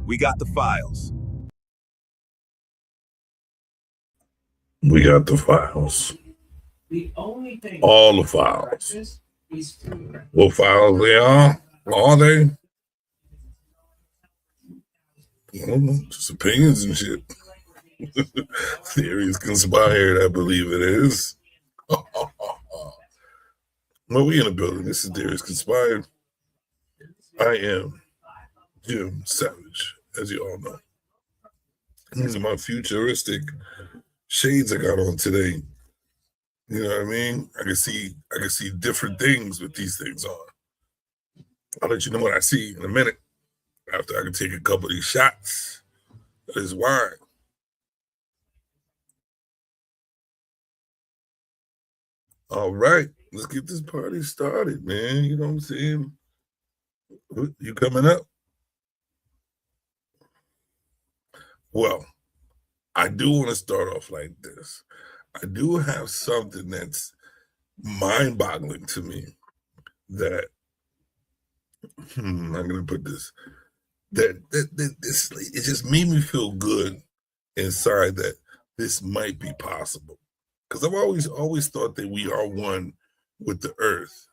We got the files. We got the files. All the files. What files they are? Are they? I don't know. Just opinions and shit. Theories conspired, I believe it is. Well, we in the building. This is Theories Conspired. I am Jim Savage, as you all know. These are my futuristic shades I got on today. You know what I mean? I can see different things with these things on. I'll let you know what I see in a minute after I can take a couple of these shots of this wine. All right, let's get this party started, man. You know what I'm saying? You coming up? Well, I do want to start off like this. I do have something that's mind-boggling to me that I'm gonna put this that this it just made me feel good inside that this might be possible, because I've always thought that we are one with the earth,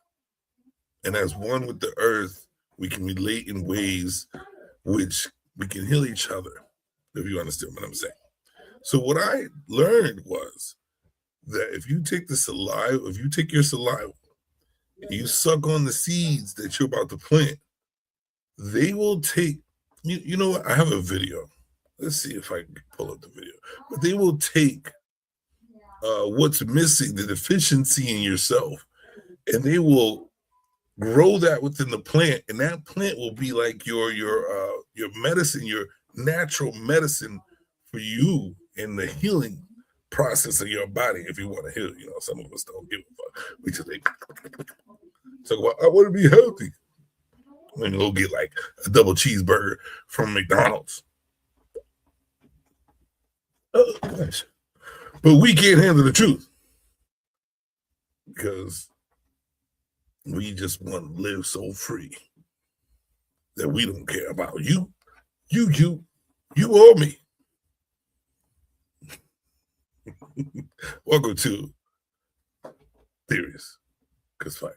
and as one with the earth we can relate in ways which we can heal each other, if you understand what I'm saying. So what I learned was that if you take your saliva, you suck on the seeds that you're about to plant, they will take, you know what, I have a video. Let's see if I can pull up the video. But they will take what's missing, the deficiency in yourself, and they will grow that within the plant, and that plant will be like your medicine, your natural medicine for you in the healing process of your body. If you want to heal, some of us don't give a fuck. We just talk about, I want to be healthy. And go get like a double cheeseburger from McDonald's. Oh gosh. But we can't handle the truth because we just want to live so free that we don't care about you or me. Welcome to Theories Conspired.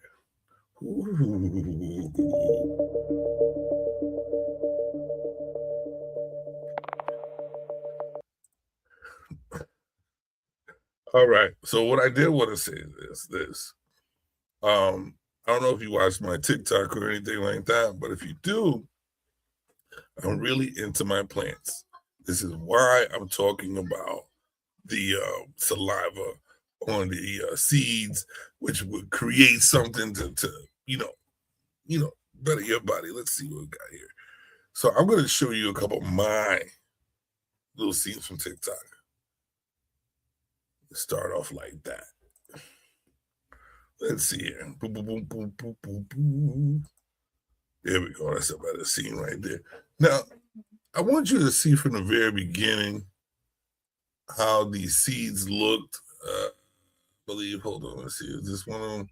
All right. So what I did want to say is this. I don't know if you watch my TikTok or anything like that, but if you do, I'm really into my plants. This is why I'm talking about the saliva on the seeds, which would create something to better your body. Let's see what we got here. So I'm going to show you a couple of my little scenes from TikTok. Start off like that. Let's see here. Boom, boom, boom, boom, boom, boom, boom. There we go. That's a better scene right there. Now, I want you to see from the very beginning how these seeds looked believe. Hold on, let's see. Is this one of them?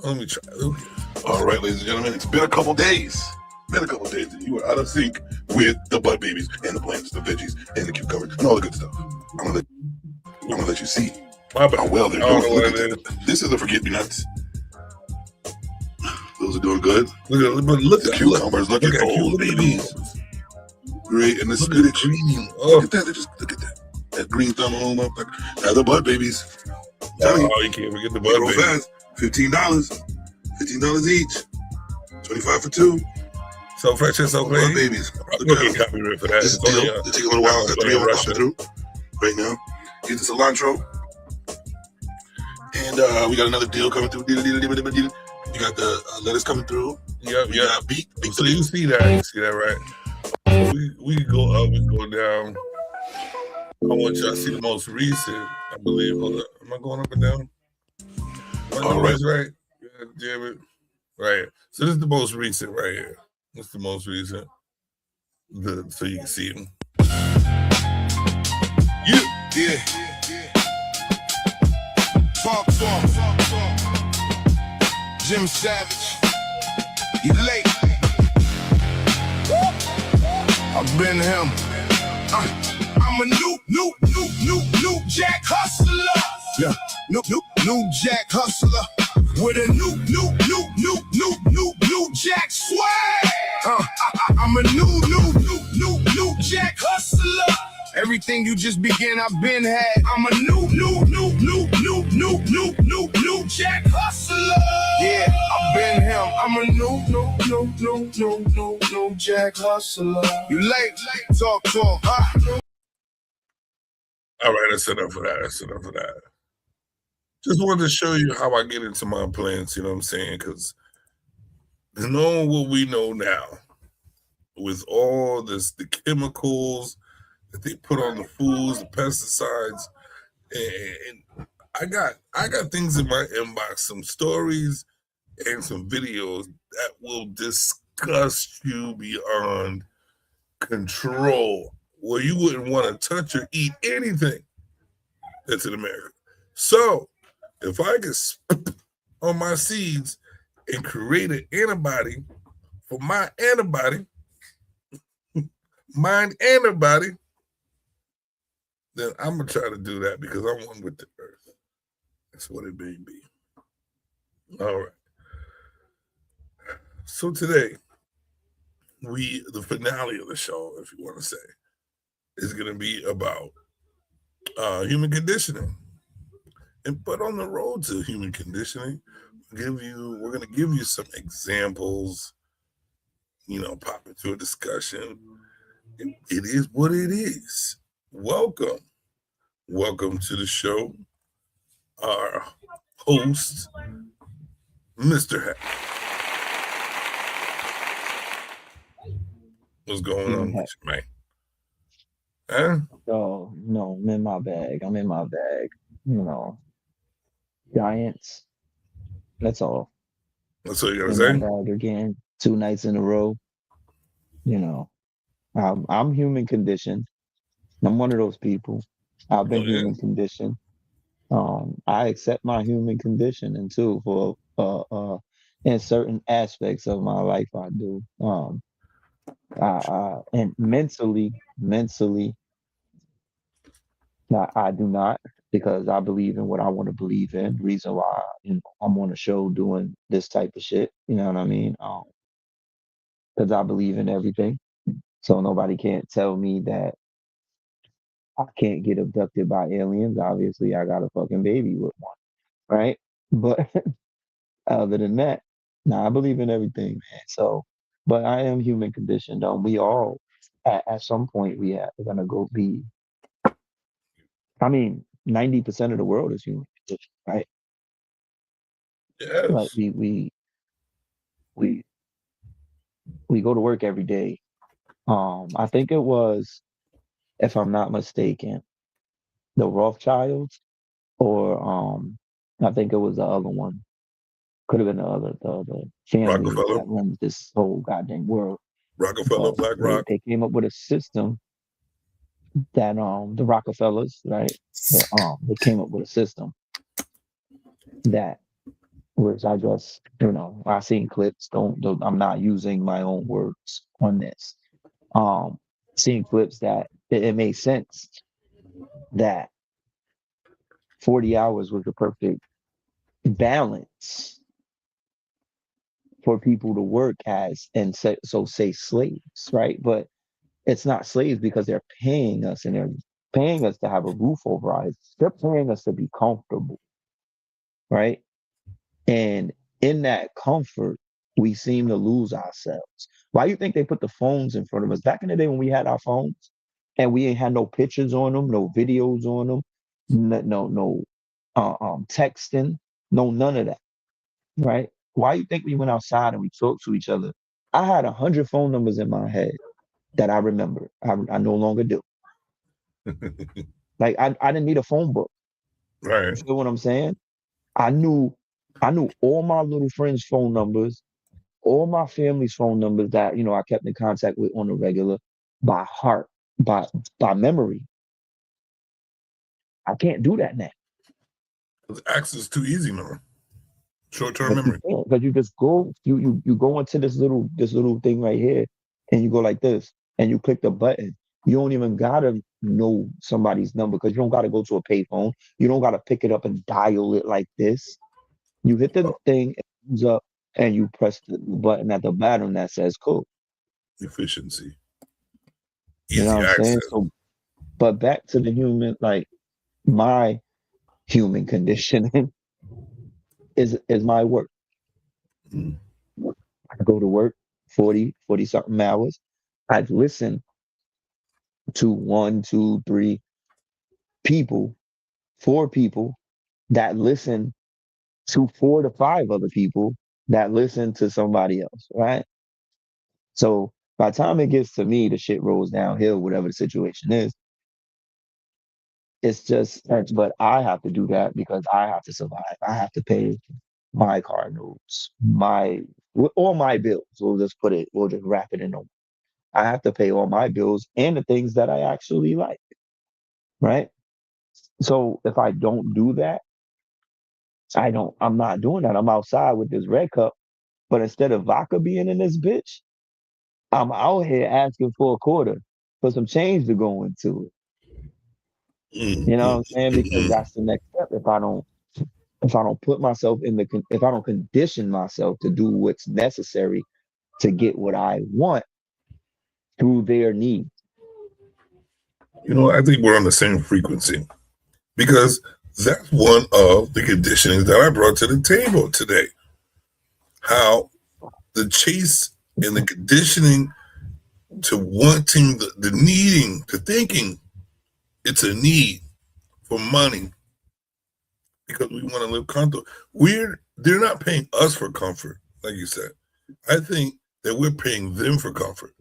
Let me try. Okay. All right, ladies and gentlemen, it's been a couple days. That you were out of sync with the Butt Babies and the plants, the veggies, and the cucumbers, and all the good stuff. I'm gonna let you see how well they're doing. Look at that. This is the forget-me-nots. Those are doing good. Look at the cucumbers. Look at old babies. Great, and this good at green. Look at that. Look at that. That green thumb home up. Now the Butt Babies. You can't forget the Butt Babies. $15. $15 each. 25 for two. So fresh and so clean. Butt Babies. I'm gonna get copyright for that. This deal. It take a little while. Got 3 of them coming through right now. Get the cilantro. And we got another deal coming through. You got the lettuce coming through. Yep. Beet. So you see that? Right? We can go up, we can go down. I want y'all to see the most recent. I believe. Hold up. Am I going up and down? All right. Right. Yeah, damn it. Right. So this is the most recent right here. This is the most recent. So you can see them. Yeah. Talk. Jim Savage. You late. I've been him. I'm a new Jack hustler. Yeah. New Jack hustler. With a new Jack swag. I'm a new Jack hustler. Everything you just began, I've been had. I'm a new Jack hustler. Yeah, I've been him. I'm a new Jack hustler. You late? Talk. All right, that's enough for that. Just wanted to show you how I get into my plants, you know what I'm saying? Because knowing what we know now, with all this, the chemicals that they put on the foods, the pesticides, and I got things in my inbox, some stories and some videos that will disgust you beyond control, where you wouldn't want to touch or eat anything that's in America. So if I could spit on my seeds and create an antibody for my antibody, then I'm going to try to do that because I'm one with the earth. That's what it may be. All right. So today, the finale of the show, if you want to say, is going to be about human conditioning. But on the road to human conditioning, we're going to give you some examples, pop into a discussion. It is what it is. Welcome to the show, our host, Mr. Hack. What's going on with you, man? Huh? Oh, no, I'm in my bag. Giants. That's all. That's all you gotta say? In my bag again, 2 nights in a row. I'm human conditioned. I'm one of those people. I've been human conditioned. I accept my human conditioning too for in certain aspects of my life. I do. And mentally, I do not, because I believe in what I want to believe in. Reason why I'm on a show doing this type of shit. You know what I mean? Because I believe in everything. So nobody can't tell me that I can't get abducted by aliens. Obviously, I got a fucking baby with one, right? But other than that, I believe in everything, man. So, but I am human conditioned. We all, at some point, we're gonna go be. 90% of the world is human conditioned, right? Yes. Like we go to work every day. I think it was, if I'm not mistaken, the Rothschilds, or I think it was the other one. Could have been the other family that runs this whole goddamn world. Rockefeller, BlackRock. They came up with a system the Rockefellers, right? They came up with a system that which I just, I seen clips. Don't I'm not using my own words on this. Um, Seeing clips that it made sense that 40 hours was the perfect balance for people to work as and say slaves, right? But it's not slaves because they're paying us and they're paying us to have a roof over our heads. They're paying us to be comfortable, right? And in that comfort, we seem to lose ourselves. Why do you think they put the phones in front of us? Back in the day when we had our phones and we ain't had no pictures on them, no videos on them, no texting, no none of that, right? Why you think we went outside and we talked to each other? I had 100 phone numbers in my head that I remember. I no longer do. Like I didn't need a phone book. Right. You feel what I'm saying? I knew all my little friends' phone numbers, all my family's phone numbers that I kept in contact with on a regular by heart, by memory. I can't do that now. Access is too easy now. Short-term But memory. because you just go, you go into this little thing right here, and you go like this, and you click the button. You don't even gotta know somebody's number because you don't gotta go to a payphone. You don't gotta pick it up and dial it like this. You hit the thing, it comes up, and you press the button at the bottom that says "code." Efficiency. You know Easy what I'm access. saying? So, but back to the human, like my human conditioning is my work. Mm. I go to work 40 something hours. I've listened to 1, 2, 3 people, 4 people that listen to 4 to 5 other people that listen to somebody else, right? So by the time it gets to me, the shit rolls downhill, whatever the situation is. It's just, but I have to do that because I have to survive. I have to pay my car notes, all my bills. We'll just wrap it in. I have to pay all my bills and the things that I actually like, right? So if I don't do that, I'm not doing that. I'm outside with this red cup, but instead of vodka being in this bitch, I'm out here asking for a quarter for some change to go into it. You know what I'm saying? Because that's the next step. If I don't put myself if I don't condition myself to do what's necessary to get what I want through their needs. I think we're on the same frequency because that's one of the conditionings that I brought to the table today. How the chase and the conditioning to wanting, the needing, to thinking it's a need for money because we want to live comfortable. They're not paying us for comfort, like you said. I think that we're paying them for comfort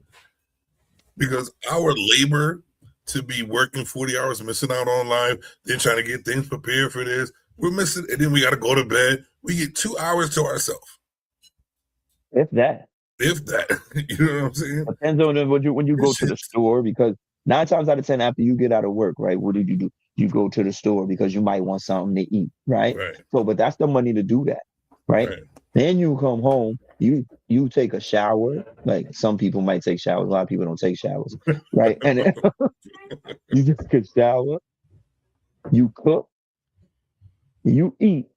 because our labor to be working 40 hours, missing out on life, then trying to get things prepared for this, we're missing, and then we got to go to bed. We get 2 hours to ourselves. If that. You know what I'm saying? Depends on when you go to the store, because 9 times out of 10 after you get out of work, right? What do? You go to the store because you might want something to eat, right? So, but that's the money to do that, right? Then you come home, you take a shower. Like some people might take showers, a lot of people don't take showers, right? And you just take a shower, you cook, you eat.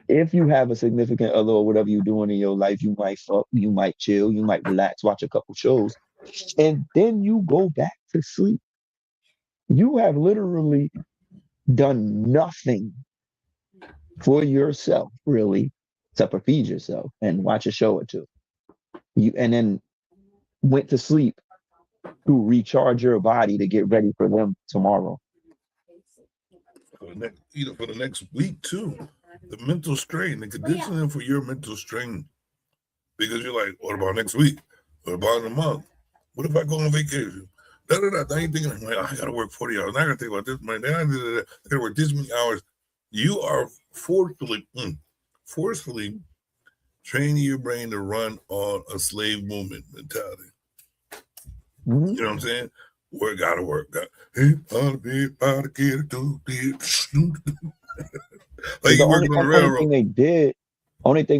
If you have a significant other or whatever you're doing in your life, you might fuck, you might chill, you might relax, watch a couple shows, and then you go back to sleep. You have literally done nothing for yourself, really, except for feed yourself and watch a show or two. And then went to sleep to recharge your body to get ready for them tomorrow. For the next week too. The mental strain, the conditioning for your mental strain. Because you're like, what about next week? What about in a month? What if I go on vacation? Now you're thinking, I gotta work 40 hours. Now I gotta think about this money. Then I gotta work this many hours. You are forcefully training your brain to run on a slave movement mentality. You know what I'm saying? Work gotta work. Hey, on the bed, get it to like you working on the only railroad. thing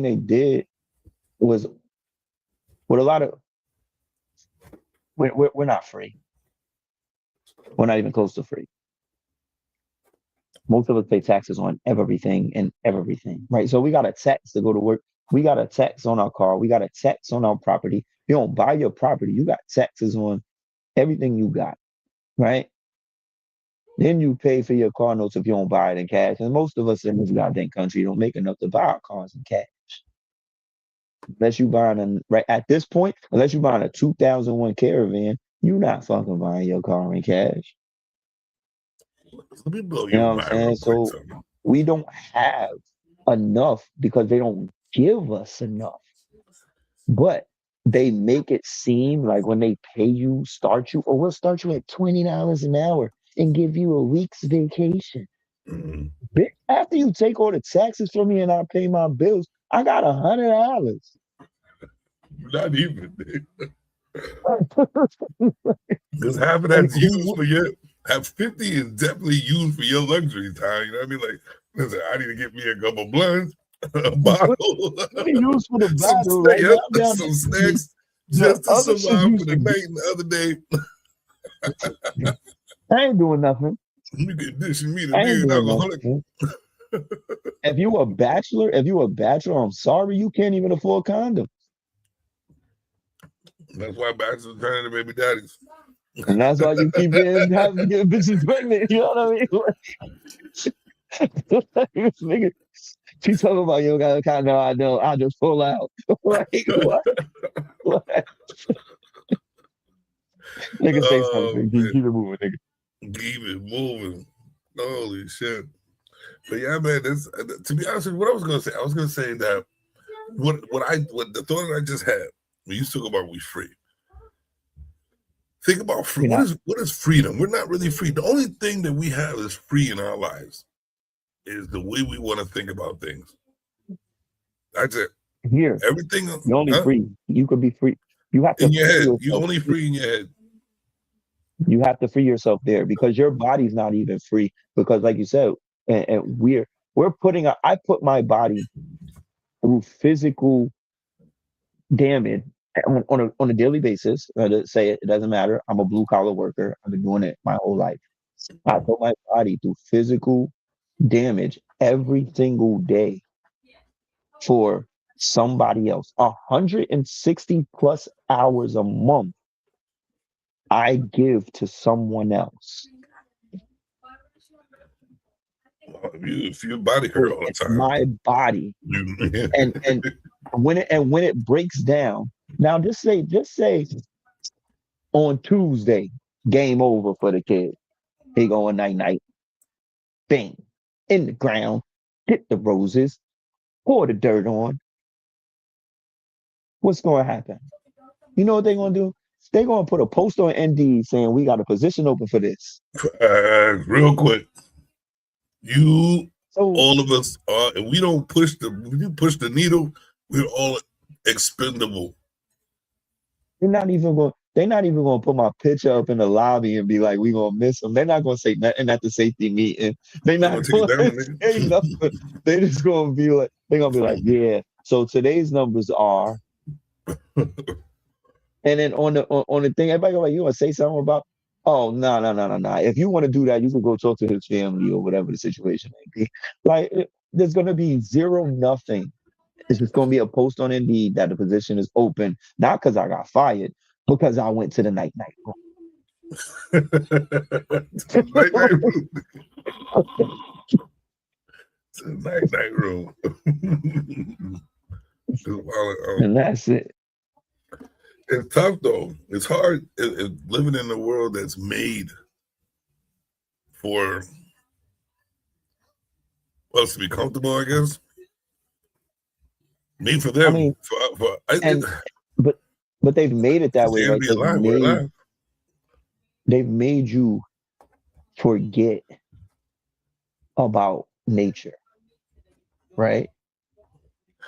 they did was with a lot of we're not free. We're not even close to free. Most of us pay taxes on everything and everything, right? So we got a tax to go to work. We got a tax on our car. We got a tax on our property. You don't buy your property. You got taxes on everything you got, right? Then you pay for your car notes if you don't buy it in cash. And most of us in this goddamn country don't make enough to buy our cars in cash. Unless you buying right at this point, unless you buying a 2001 Caravan, you're not fucking buying your car in cash. Let me blow You your know what I'm mind saying? real quick. So we don't have enough because they don't give us enough. But they make it seem like when they pay you, we'll start you at $20 an hour and give you a week's vacation. Mhm. After you take all the taxes from me and I pay my bills, I got $100. Not even. Because half of And that's who used for your. Half 50 is definitely used for your luxury time. You know what I mean? Like, listen, I need to get me a couple blunts, a bottle, what are used for the some battle right snacks, now? some snacks The just to other shit survive you for the should night and the other day. I ain't doing nothing. You can dishing me the I ain't beer doing alcoholic. nothing. If you a bachelor, I'm sorry you can't even afford condoms. That's why bachelors turn into baby daddies. And that's why you keep getting bitches pregnant. You know what I mean? Nigga, she talking about you don't got a condom. I know. I'll just pull out. Like what? What? Nigga say Oh, something. man. Keep it moving, nigga. Keep it moving. Holy shit. But yeah, man, that's, to be honest with you, what I was gonna say that what the thought that I just had when you talk about we free. Think about free. What is freedom? We're not really free. The only thing that we have is free in our lives is the way we want to think about things. That's it. Here, Everything you're only free. You could be free. You have to in your free head. yourself. You're only free in your head. You have to free yourself there because your body's not even free. Because, like you said, and we're putting. I put my body through physical damage on a daily basis. To say it doesn't matter. I'm a blue collar worker. I've been doing it my whole life. I put my body through physical damage every single day for somebody else. 160 plus hours a month I give to someone else. If your body hurt all the time, my body, and when it breaks down. Now, just say on Tuesday, game over for the kid. He going night night, bang, in the ground, hit the roses, pour the dirt on. What's going to happen? You know what they're going to do? They're going to put a post on Indeed saying we got a position open for this. Real quick, all of us are, and we don't push the needle, we're all expendable. They're not even going to put my picture up in the lobby and be like, we gonna miss them. They're not gonna say nothing at the safety meeting. They're not gonna say nothing. They're just gonna be like, yeah. So today's numbers are, and then on the thing, everybody go like, you want to say something about? Oh, no. If you want to do that, you can go talk to his family or whatever the situation may be. Like, there's gonna be zero nothing. It's just going to be a post on Indeed that the position is open, not because I got fired, because I went to the night room. Night room. And that's it. It's tough though. It's hard living in a world that's made for us to be comfortable, I guess. Made for them. I mean, but they've made it that way, right? They've made you forget about nature, right?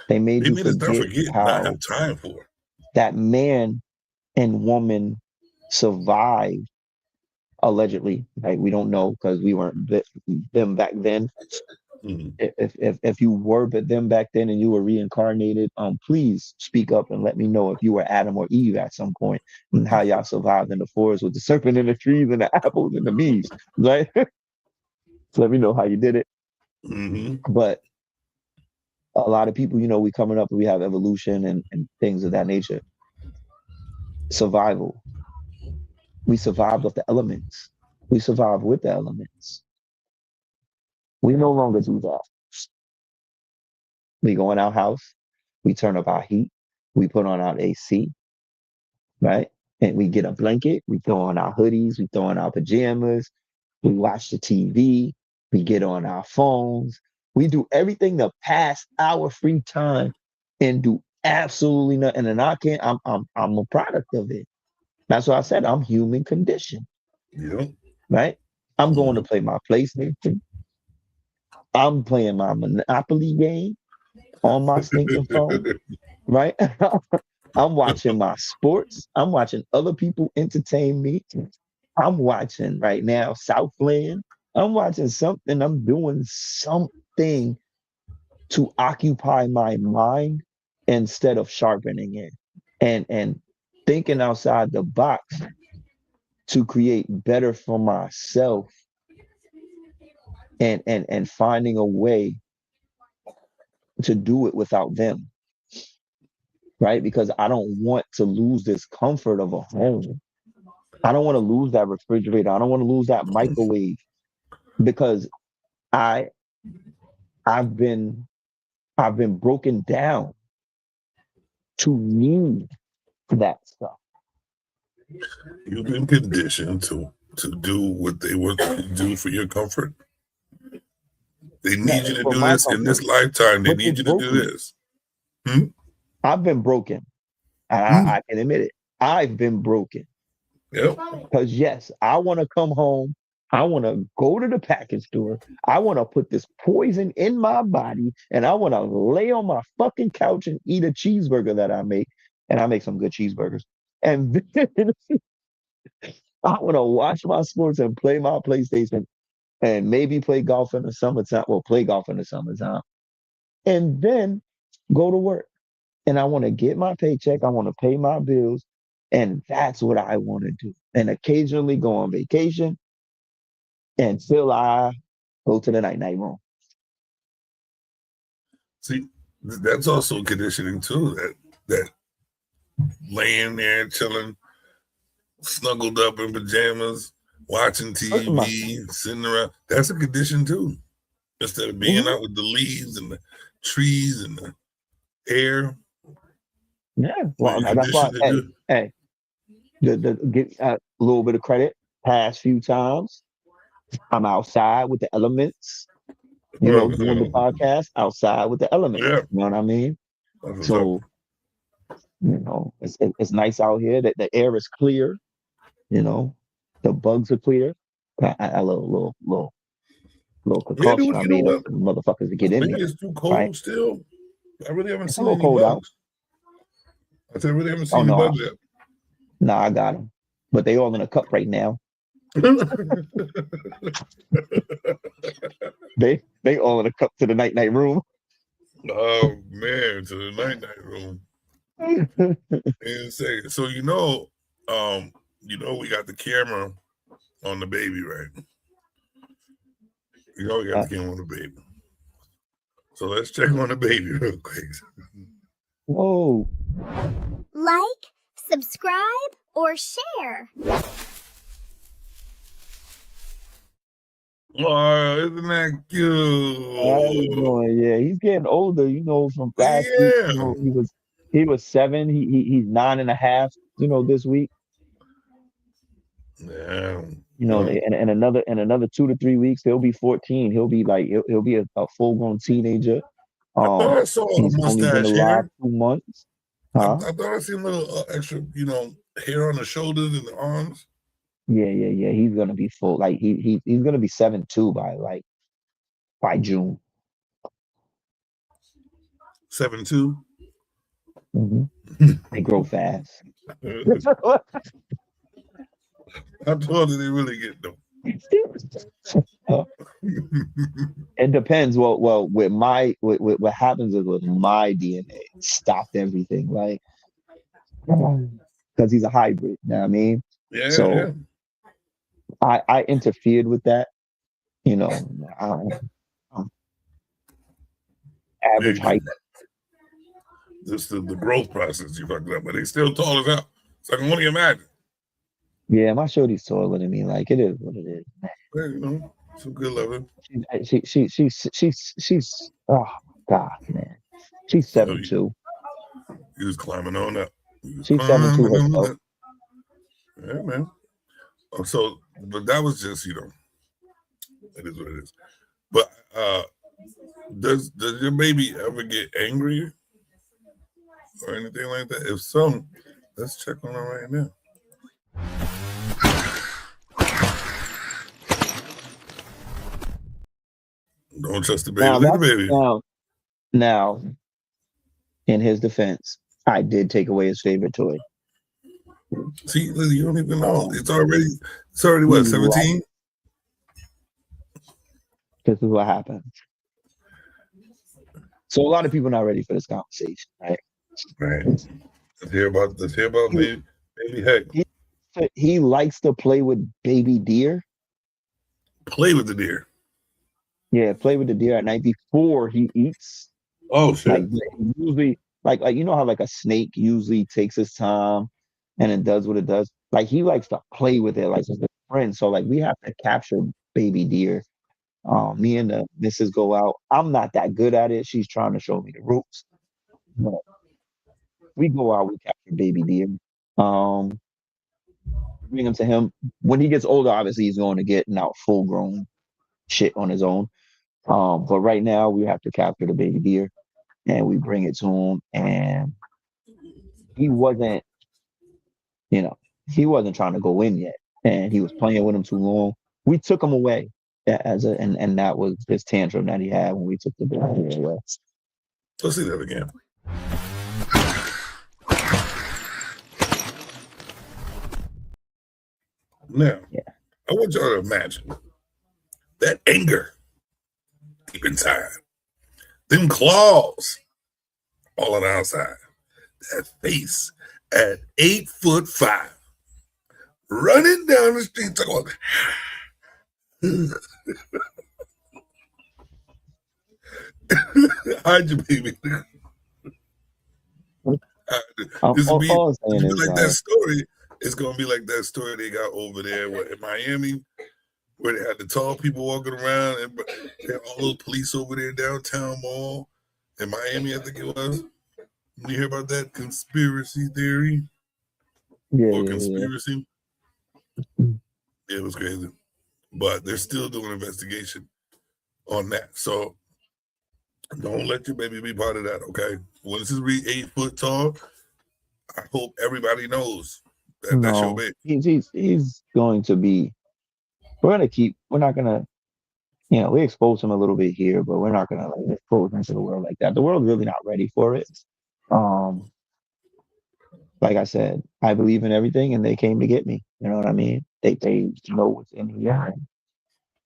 They made you forget how not have time for that man and woman survived allegedly, like we don't know because we weren't them back then. Mhm. If you were but them back then and you were reincarnated, please speak up and let me know if you were Adam or Eve at some point and how y'all survived in the forest with the serpent in the trees and the apples and the meats. Right? So let me know how you did it. Mhm. But a lot of people, we coming up and we have evolution and things of that nature. Survival. We survived with the elements. We survived with the elements. We no longer do that. We go in our house, we turn up our heat, we put on our AC, right? And we get a blanket, we throw on our hoodies, we throw on our pajamas, we watch the TV, we get on our phones, we do everything to pass our free time and do absolutely nothing. And I can't, I'm a product of it. That's why I said I'm human condition, Yep. right? I'm going to play my PlayStation. I'm playing my Monopoly game on my stinking phone, right? I'm watching my sports. I'm watching other people entertain me. I'm watching right now Southland. I'm watching something. I'm doing something to occupy my mind instead of sharpening it and thinking outside the box to create better for myself and finding a way to do it without them, right? Because I don't want to lose this comfort of a home. I don't want to lose that refrigerator. I don't want to lose that microwave because I I've been broken down to need that stuff. You've been conditioned to do what they want you to do for your comfort. They need you to For do my this in this comfort, lifetime. They which is need you to do broken. this. Hmm? I've been broken. Hmm. I can admit it. I've been broken. Yep. Because yes, I want to come home. I want to go to the package store. I want to put this poison in my body and I want to lay on my fucking couch and eat a cheeseburger that I make. And I make some good cheeseburgers. And then I want to watch my sports and play my PlayStation and maybe play golf in the summertime. Well, play golf in the summertime. And then go to work. And I want to get my paycheck. I want to pay my bills. And that's what I want to do. And occasionally go on vacation until I go to the night room. See, that's also conditioning too. That laying there chilling, snuggled up in pajamas, watching TV, sitting around. That's a condition too. Instead of being out with the leaves and the trees and the air. Yeah, What well, you're that's why. conditioned to do. Hey, get a little bit of credit. Past few times, I'm outside with the elements. Doing the podcast outside with the elements. Yeah. You know what I mean? That's what's up. So, it's nice out here. That the air is clear. The bugs are clear. A little Yeah, dude, concoction I you know made up what? for the motherfuckers to get in Maybe there. it's too cold Right? still. I really haven't It's a seen little any cold out. bugs. I said, I really haven't Oh seen any no, bugs yet. nah, I got them, but they all in a cup right now. They all in a cup to the night room. Oh man, to the night room. And say, so we got the camera on the baby, right? We got the camera on the baby. So let's check on the baby real quick. Whoa. Like, subscribe, or share. Oh, isn't that cute? Yeah, he's getting older. From last week. Yeah. He was 7. He's 9.5. This week. Yeah. In another 2 to 3 weeks, he'll be 14. He'll be he'll be a full grown teenager. I thought I saw a He's only been mustache alive hair. 2 months. I thought I seen a little extra, hair on the shoulders and the arms. Yeah. He's gonna be full. Like he's gonna be 7'2" by June. 7'2". They grow fast. How tall did they really get though? It depends. Well, with what happens is with my DNA, it stopped everything. Like, because he's a hybrid. You know what I mean? Yeah, So I interfered with that. You know, I'm average height. Just the growth process you fucked up, but they still tall as hell. So I can only imagine. Yeah, my shorty's taller than me. Like, it is what it is. Yeah, you know, some good loving. She's oh God, man. She's 7'2". He was climbing on up. She's 7'2" herself. Yeah, man. So, but that was just, it is what it is. But does your baby ever get angry or anything like that? If so, let's check on her right now. Don't trust the baby. Look at the baby. Now, in his defense, I did take away his favorite toy. See, you don't even know. It's already what, 17? This is what happened. So a lot of people are not ready for this conversation, right? Right. Let's hear about baby Heck. He likes to play with baby deer. Play with the deer. Yeah, play with the deer at night before he eats. Oh shit! Like usually, like you know how like a snake usually takes his time and it does what it does. Like he likes to play with it, like it's a friend. So like we have to capture baby deer. Me and the missus go out. I'm not that good at it. She's trying to show me the ropes. But we go out. We capture baby deer. Bring him to him. When he gets older, obviously he's going to get out full grown shit on his own. But right now we have to capture the baby deer and we bring it to him. And he wasn't trying to go in yet. And he was playing with him too long. We took him away and that was his tantrum that he had when we took the baby deer away. Let's see that again. Now, I want y'all to imagine that anger deep inside, them claws all on the outside, that face at 8'5", running down the street talking. Hide your baby. This will be like that story. It's gonna be like that story they got over there in Miami, where they had the tall people walking around and they had all those police over there downtown mall in Miami, I think it was. You hear about that conspiracy theory? Yeah. It was crazy. But they're still doing an investigation on that. So don't let your baby be part of that, okay? When this is 8 foot tall, I hope everybody knows that that's your baby. He's going to be. We're not gonna, we expose him a little bit here, but we're not gonna like expose him to the world like that. The world's really not ready for it. Like I said, I believe in everything, and they came to get me. You know what I mean? They know what's in here.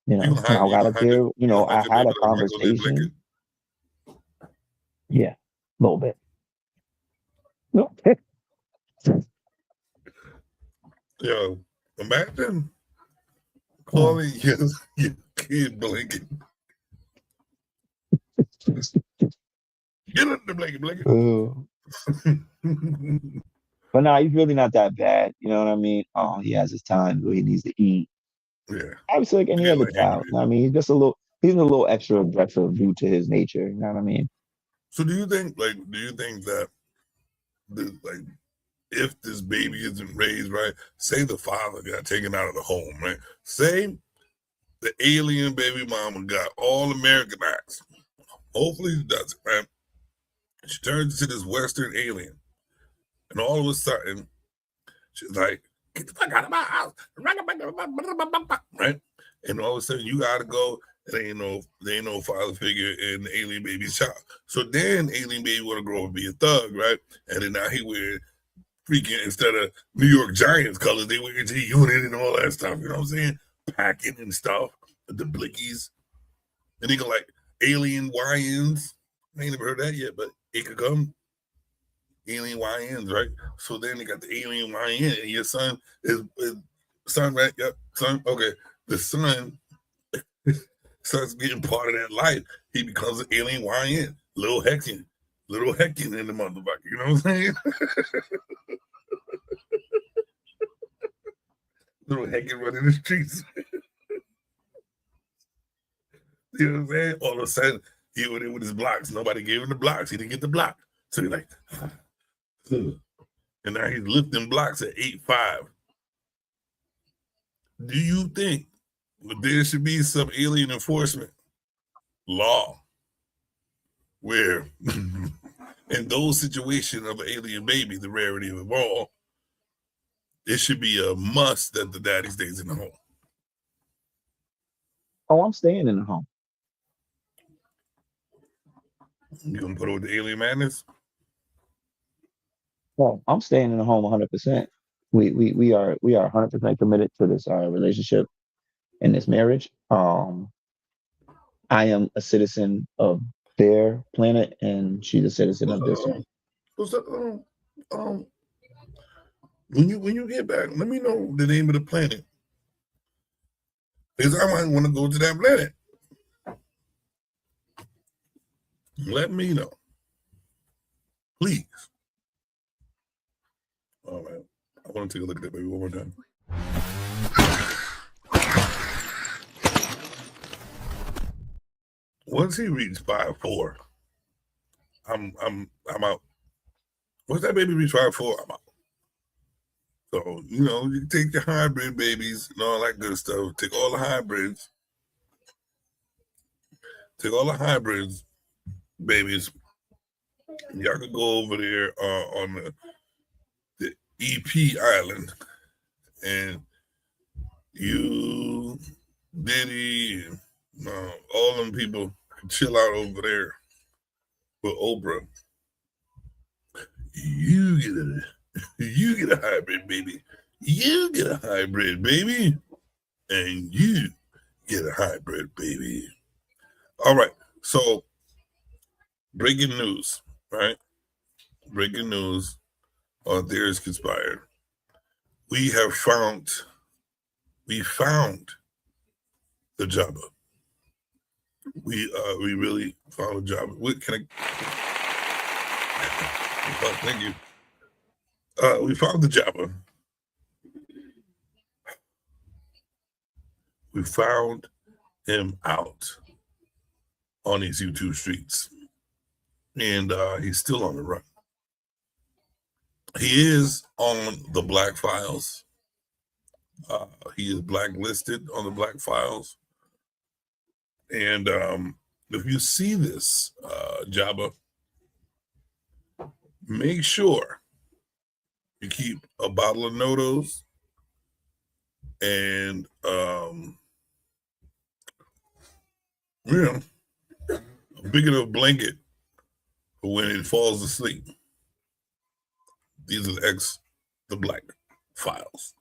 And, I got up there. I had a conversation. Yeah, a little bit. No. Yo, imagine calling your kid blanket. Get under the blanket. But no, he's really not that bad. You know what I mean? He has his time where he needs to eat. Yeah. Obviously, like any other child. You know what I mean? He's a little extra aggressive due to his nature. You know what I mean? So do you think that if this baby isn't raised right, say the father got taken out of the home, right? Say the alien baby mama got all Americanized. Hopefully she does it, right? She turns into this Western alien. And all of a sudden, she's like, get the fuck out of my house. Right? And all of a sudden you gotta go. There ain't no father figure in the alien baby's child. So then alien baby wanna grow up and be a thug, right? And then now he wearing freaking, instead of New York Giants colors, they wear G Unit and all that stuff. You know what I'm saying? Packing and stuff. The blickies. And they go like alien YNs. I ain't never heard that yet, but it could come. Alien YNs, right? So then they got the alien YN, and your son is son, right? Yep, son. Okay. The son starts getting part of that life. He becomes an alien YN. Little Heckin in the motherfucker. You know what I'm saying? Little Heckin running the streets. You know what I'm saying? All of a sudden, he went in with his blocks. Nobody gave him the blocks. He didn't get the block. So he's like, and now he's lifting blocks at 8'5". Do you think there should be some alien enforcement law where in those situations of an alien baby, the rarity of them all, it should be a must that the daddy stays in the home? Oh, I'm staying in the home. You gonna put over the alien madness? Well, I'm staying in the home 100%. We are 100% committed to this relationship and this marriage. I am a citizen of their planet, and she's a citizen of this one. When you get back, let me know the name of the planet, because I might want to go to that planet. Let me know, please. All right, I want to take a look at that baby one more time. Once he reaches 5'4", I'm out. Once that baby reaches 5'4", I'm out. So, you know, you take your hybrid babies and all that good stuff. Take all the hybrids. Take all the hybrids, babies. Y'all could go over there on the EP Island, and you, Diddy, all them people chill out over there with Oprah. You get a hybrid baby. You get a hybrid baby. And you get a hybrid baby. All right. So, breaking news, right? Breaking news on Theories Conspired. We found the Jabba. We really found a Jabba. Thank you. We found the Jabba. We found him out on these YouTube streets, and he's still on the run. He is on the Black Files. He is blacklisted on the Black Files. And if you see this, Jabba, make sure you keep a bottle of Notos and a big enough blanket for when it falls asleep. These are the Black Files.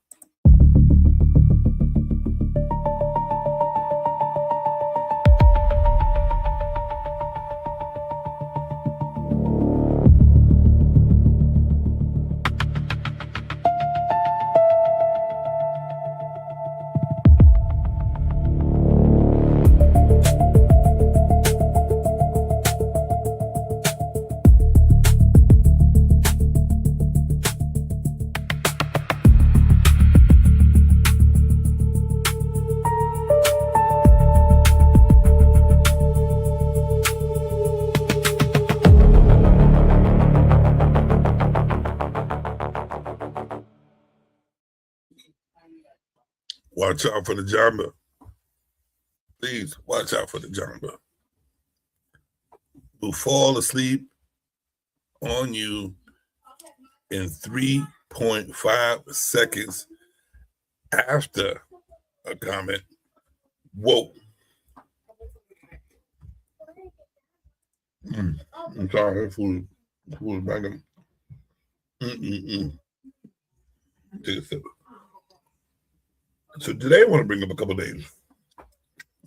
Watch out for the Jabba. Please watch out for the Jabba. Will fall asleep on you in 3.5 seconds after a comment. Whoa. I'm sorry, food is back in. Take a sip. So today I want to bring up a couple names.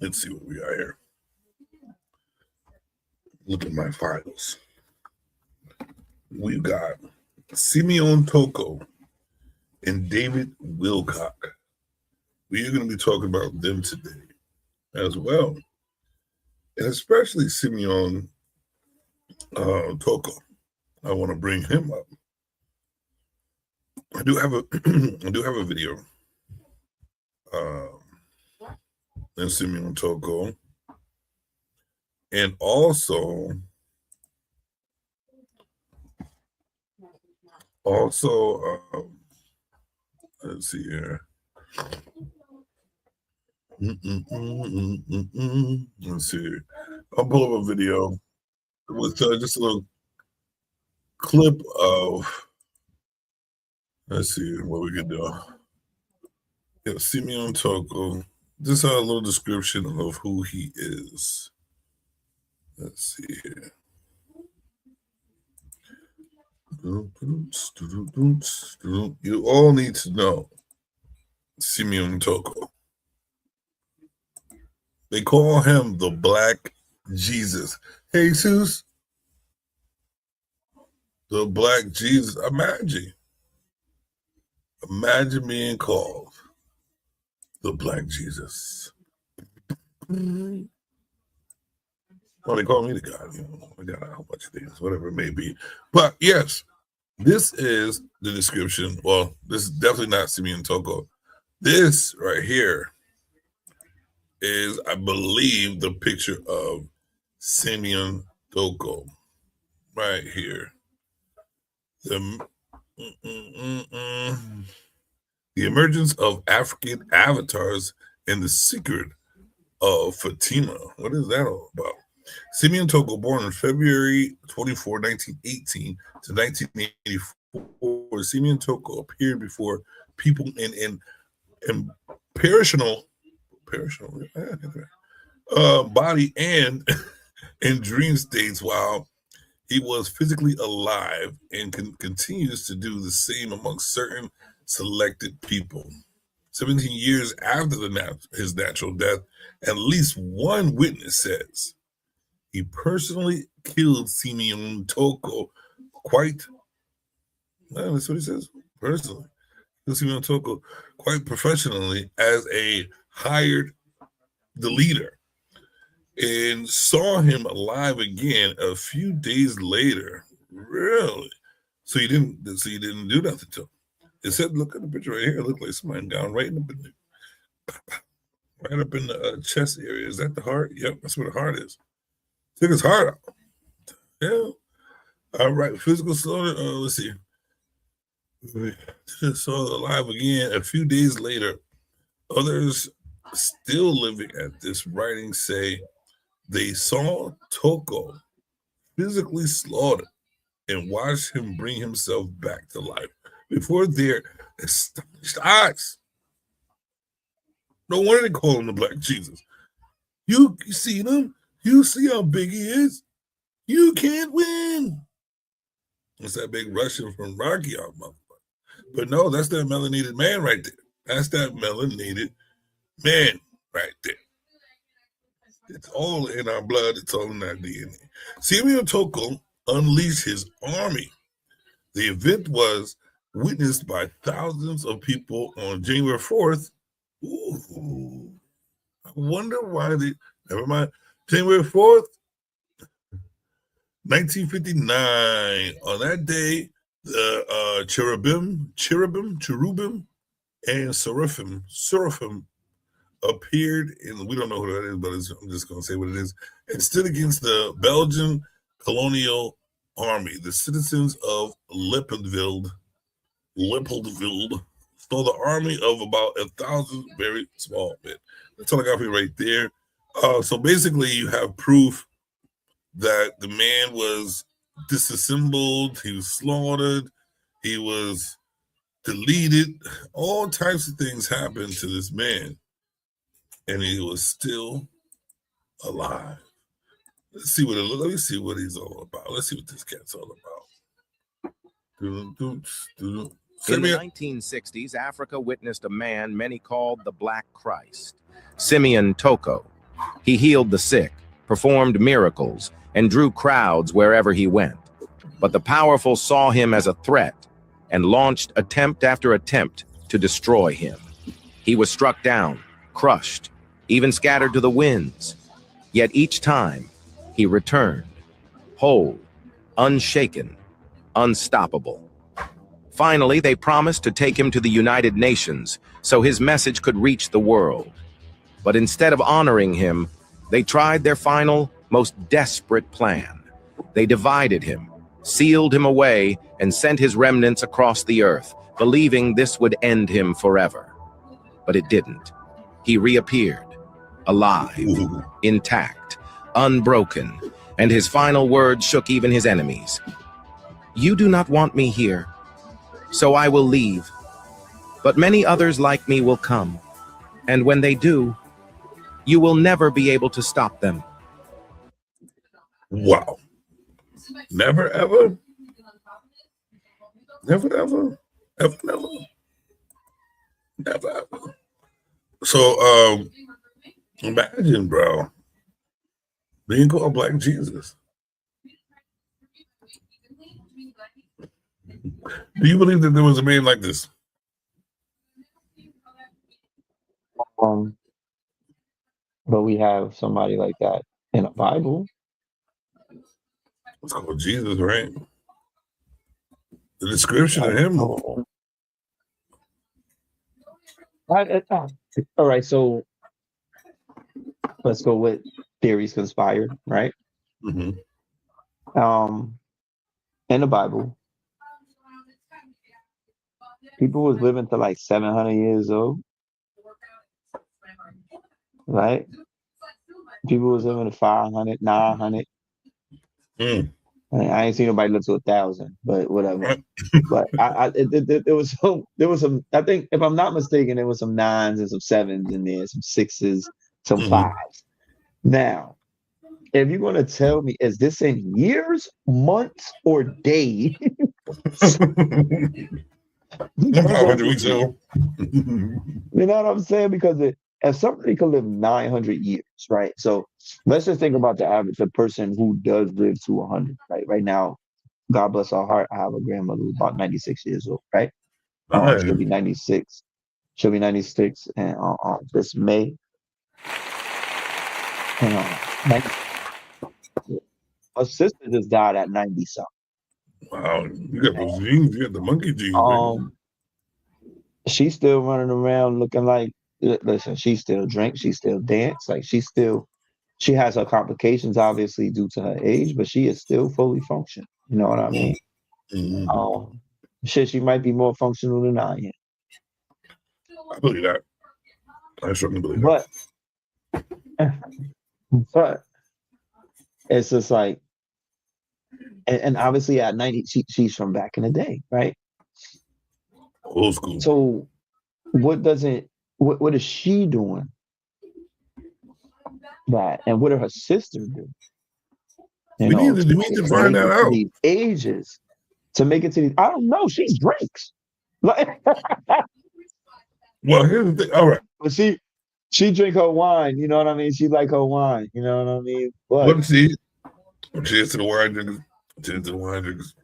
Let's see what we are here. Look at my files. We've got Simeon Toko and David Wilcock. We are going to be talking about them today as well. And especially Simeon Toko. I want to bring him up. I do have a video. And Simeon Toko. And also let's see here. Let's see. I'll pull up a video with just a little clip of. Let's see what we can do. Yeah, Simeon Toko. Just a little description of who he is. Let's see here. You all need to know Simeon Toko. They call him the Black Jesus. Jesus. The Black Jesus. Imagine being called the Black Jesus. Well, they call me the God. You know, I got a whole bunch of things, whatever it may be. But yes, this is the description. Well, this is definitely not Simeon Toko. This right here is, I believe, the picture of Simeon Toko right here. The emergence of African avatars and the secret of Fatima. What is that all about? Simeon Toko, born on February 24, 1918 to 1984. Simeon Toko appeared before people in perishable body and in dream states while he was physically alive, and continues to do the same amongst certain selected people. 17 years after his natural death, at least one witness says he personally killed Simeon Toko that's what he says, personally. Simeon Toko quite professionally as a hired the leader, and saw him alive again a few days later. Really? So you didn't do nothing to him. It said, look at the picture right here. It looked like somebody down right up in the chest area. Is that the heart? Yep, that's where the heart is. Took his heart out. Yeah. All right. Physical slaughter. Let's see. Saw alive again a few days later. Others still living at this writing say they saw Toko physically slaughtered and watched him bring himself back to life before their astonished eyes. No wonder they call him the Black Jesus. You see him? You see how big he is? You can't win. It's that big Russian from Rocky out, motherfucker. But no, that's that melanated man right there. That's that melanated man right there. It's all in our blood. It's all in our DNA. Simeon Toko unleashed his army. The event was witnessed by thousands of people on January 4th. Ooh, I wonder why they, never mind. January 4th, 1959. On that day, the cherubim, and seraphim appeared in, we don't know who that is, but I'm just going to say what it is, and stood against the Belgian colonial army. The citizens of Leopoldville saw the army of about 1,000 very small men. That's all I got for you right there. So basically, you have proof that the man was disassembled, he was slaughtered, he was deleted. All types of things happened to this man, and he was still alive. Let me see what he's all about. Let's see what this cat's all about. In the Simeon, 1960s, Africa witnessed a man many called the Black Christ, Simeon Toko. He healed the sick, performed miracles, and drew crowds wherever he went. But the powerful saw him as a threat and launched attempt after attempt to destroy him. He was struck down, crushed, even scattered to the winds. Yet each time, he returned, whole, unshaken, unstoppable. Finally, they promised to take him to the United Nations so his message could reach the world. But instead of honoring him, they tried their final, most desperate plan. They divided him, sealed him away, and sent his remnants across the earth, believing this would end him forever. But it didn't. He reappeared, alive, ooh, intact, unbroken, and his final words shook even his enemies. You do not want me here, so I will leave. But many others like me will come, and when they do, you will never be able to stop them. wow. Never, ever, never, ever, ever, never, never, ever. So, imagine, bro, being called Black Jesus. Do you believe that there was a man like this? But we have somebody like that in the Bible. It's called Jesus, right? The description of him. Oh. All right, so let's go with theories conspired, right? Mhm. In the Bible, people was living to like 700 years old, right? People was living to 500, 900. Mm. I ain't seen nobody live to 1,000, but whatever. But there was some. I think if I'm not mistaken, there was some 9s and some 7s in there, some 6s, some Mhm. 5s. Now, if you're gonna tell me, is this in years, months, or days? I'm 500 weeks old. You know what I'm saying? Because if somebody could live 900 years, right? So let's just think about the average, the person who does live to 100, right? Right now, God bless her heart, I have a grandmother who's about 96 years old, right? She'll be 96. She'll be 96 and this May. And her sister just died at 90 something. Wow, you got those genes, you got the monkey genes. Man. She's still running around looking like, listen, she still drinks, she still dance, like she has her complications obviously due to her age, but she is still fully functional. You know what I mean? Mhm. She might be more functional than I am. I believe that. I certainly believe that. But it's just like, and obviously at 90, she's from back in the day, right? Old school. So what is she doing? That and what did her sister do? We need to find that out. These ages to make it to these. I don't know. She drinks. Like, well, here's the thing. All right. But she drink her wine. You know what I mean? She like her wine. You know what I mean? But Let's see. Cheers to the wine drinkers. Cheers to the wine drinkers.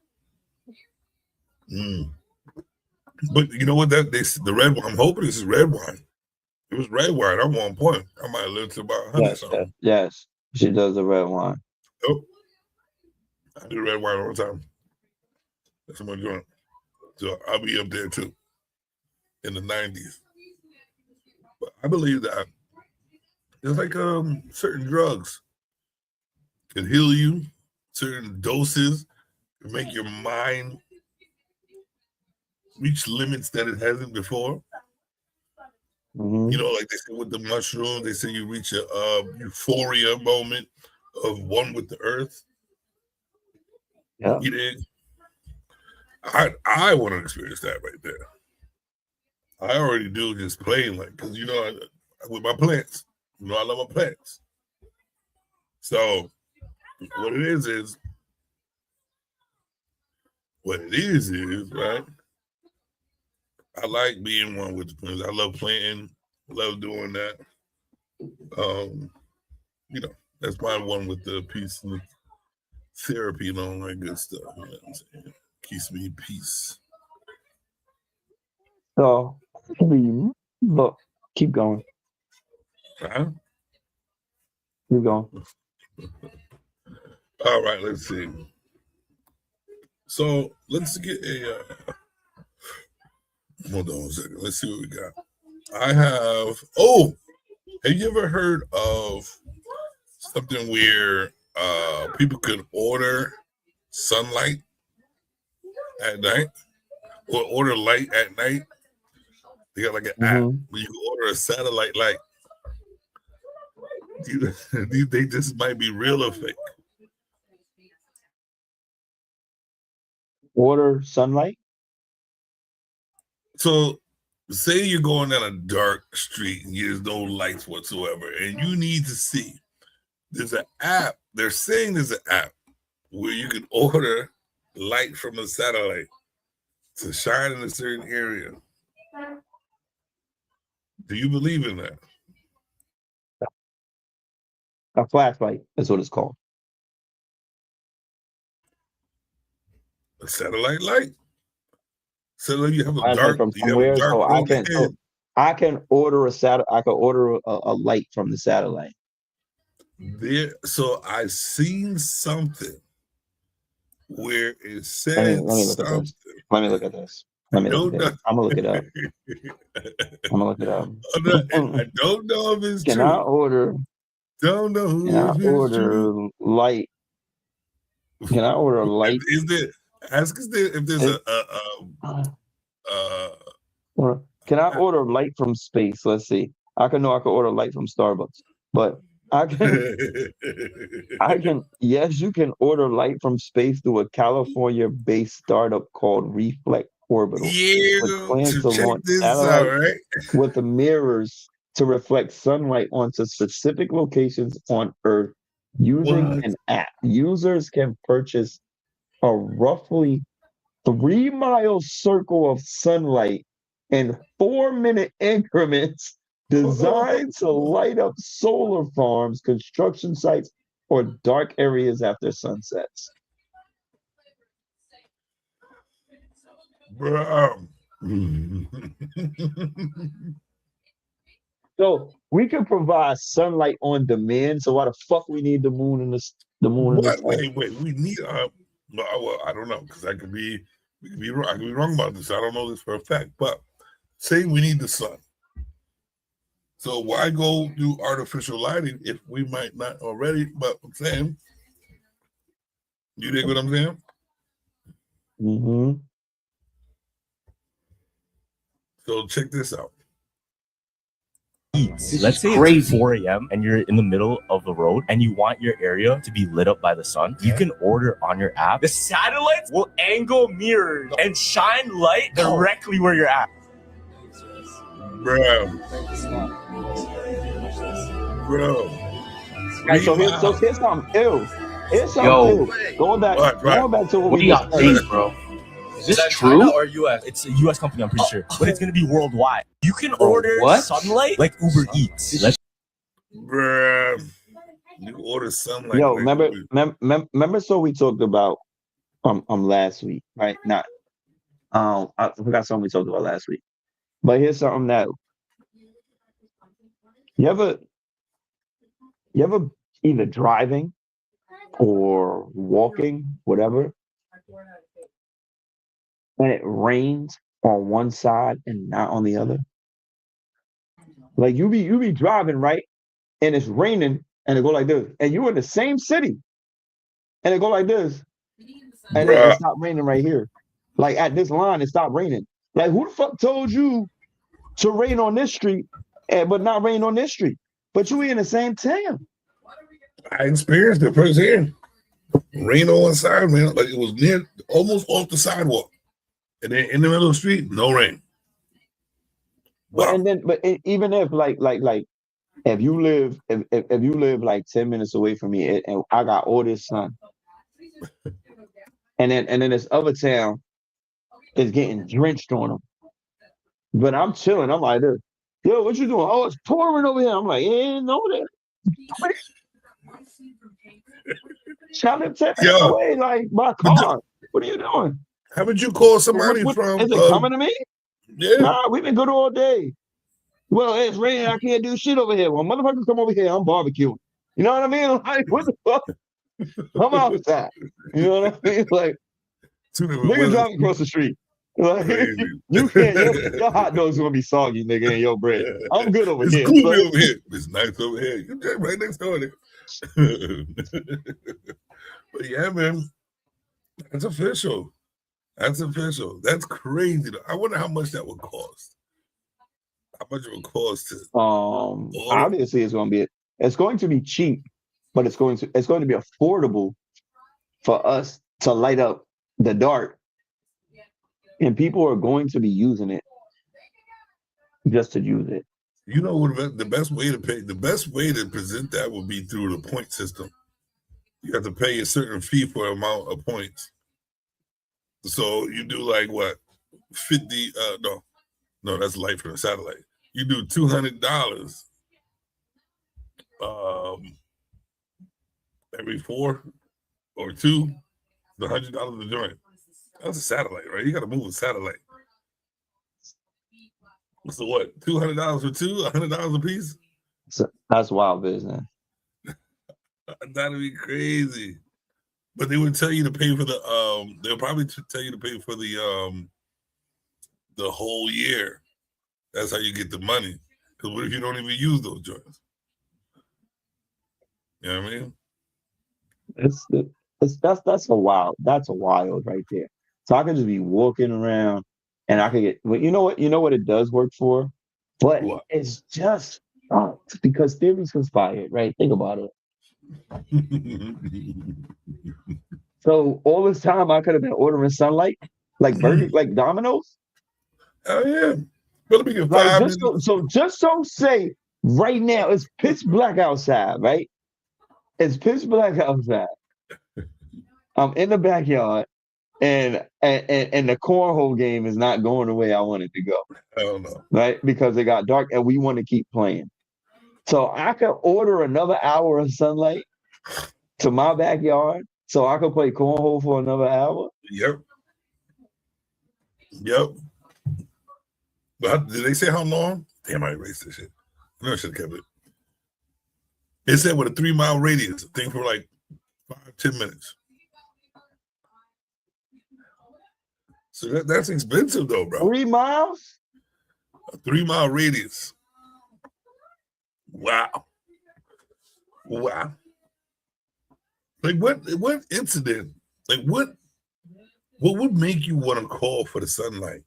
But you know what? The red wine. I'm hoping this is red wine. It was red wine. I'm on point. I might live to about 100 something. Yes, she does the red wine. Oh, I do red wine all the time. That's what I'm doing. So I'll be up there too in the 90s. But I believe that it's like certain drugs can heal you, certain doses can make your mind reach limits that it hasn't before. Mm-hmm. You know, like they say with the mushrooms, they say you reach a euphoria moment of one with the earth. Yeah. You did. I want to experience that right there. I already do, just plain like, because you know, with my plants, you know, I love my plants. So what it is right. I like being one with the Twins. I love playing, love doing that. You know, that's my one with the peace and the therapy and all that good stuff. You know what I'm saying? Keeps me in peace. So, look, keep going. Huh? Keep going. All right, let's see. So let's get a. Hold on a second. Let's see what we got. I have. Oh, have you ever heard of something where people can order sunlight at night or order light at night? They got like an app where you can order a satellite light. Do you think this might be real or fake? Order sunlight? So say you're going down a dark street and there's no lights whatsoever, and you need to see. There's an app. They're saying there's an app where you can order light from a satellite to shine in a certain area. Do you believe in that? A flashlight is what it's called. A satellite light? So you have a Flashlight dark from you have a somewhere, dark so I road can ahead. I can order I can order a light from the satellite. So I seen something where it Let said me look at something. this. Let me look at this. Let me look at this. I'm gonna look it up. I'm gonna look it up. I don't know if it's Can true. I order? Don't know Can I if it's order true. light? Can I order a light? Is there? Ask us if there's Can I order light from space? Let's see. I can order light from Starbucks, but I can. Yes, you can order light from space through a California-based startup called Reflect Orbital, with plans to check launch this satellite out, right? with the mirrors to reflect sunlight onto specific locations on Earth using What? an app. Users can purchase a roughly 3-mile circle of sunlight in 4-minute increments designed to light up solar farms, construction sites, or dark areas after sunsets. Bro. So we can provide sunlight on demand. So why the fuck we need the moon and the moon and the What? sun? Wait. We need well, I don't know, because we could be wrong. I could be wrong about this. I don't know this for a fact. But say we need the sun. So why go do artificial lighting if we might not already? But I'm saying, you dig what I'm saying? Mm-hmm. So check this out. Let's say it's 4 a.m. and you're in the middle of the road and you want your area to be lit up by the sun. You can order on your app. The satellites will angle mirrors and shine light directly where you're at. Bro. Right, so here's something ill. Here's something ill. Going back to what we got discussed. bro. Is this true or US? It's a US company, I'm pretty sure, but it's gonna be worldwide. You can order sunlight like Uber Eats. Bruh. You can order sunlight. Yo, remember? So we talked about last week, right? Not I forgot something we talked about last week. But here's something that you ever either driving or walking, whatever, and it rains on one side and not on the other. Like you be driving, right? And it's raining and it go like this. And you in the same city. And it go like this. And then it stop raining right here. Like at this line, it stopped raining. Like who the fuck told you to rain on this street but not rain on this street? But you in the same town. I experienced it firsthand. Rain on one side, man. Like it was near almost off the sidewalk. And then in the middle of the street, no rain. Wow. But even if like if you live like 10 minutes away from me and I got all this sun, and then this other town is getting drenched on them, But I'm chilling. I'm like this. Yo, what you doing? Oh, it's pouring over here. I'm like, yeah, no, that. Shout him 10 minutes Yo, away, like my but car. What are you doing? haven't you called somebody from? Is it coming to me? Yeah. Nah, we've been good all day. Well, it's raining. I can't do shit over here. Well, motherfuckers come over here. I'm barbecuing. You know what I mean? Like, what the fuck? I'm outside. You know what I mean? Like, nigga driving across the street. Like, you can't. Your hot dog's gonna be soggy, nigga, in your bread. I'm good over It's here. cool Like, over here. It's nice over here. You're just right next door. But yeah, man, that's official. That's official. That's crazy. I wonder how much that would cost. How much it would cost to obviously it's going to be cheap, but it's going to be affordable for us to light up the dark, and people are going to be using it just to use it. You know what? The best way to present that would be through the point system. You have to pay a certain fee for amount of points. So you do like what? 50? No, that's light from the satellite. You do $200 every 4 or 2, the $100 a joint. That's a satellite, right? You got to move a satellite. So what? $200 for 2, $100 a piece? So that's wild business. That'd be crazy. But they would tell you to pay for the they'll probably tell you to pay for the whole year. That's how you get the money. Because what if you don't even use those joints? You know what I mean? That's a wild right there. So I could just be walking around and I could get, well, you know what it does work for? But What? it's just because theories conspired, right? Think about it. So all this time I could have been ordering sunlight, like burger, like Domino's. Oh yeah. But let me get Like 5 minutes. just so say right now it's pitch black outside, right? It's pitch black outside. I'm in the backyard, and the cornhole game is not going the way I want it to go. I don't know. Right? Because it got dark and we want to keep playing. So I could order another hour of sunlight to my backyard so I could play cornhole for another hour. Yep. But did they say how long? Damn, I erased this shit. I should have kept it. It said with a 3-mile radius, I think for like 5-10 minutes. So that's expensive though, bro. 3 miles? A 3-mile radius. Wow. Like what incident? Like what would make you want to call for the sunlight?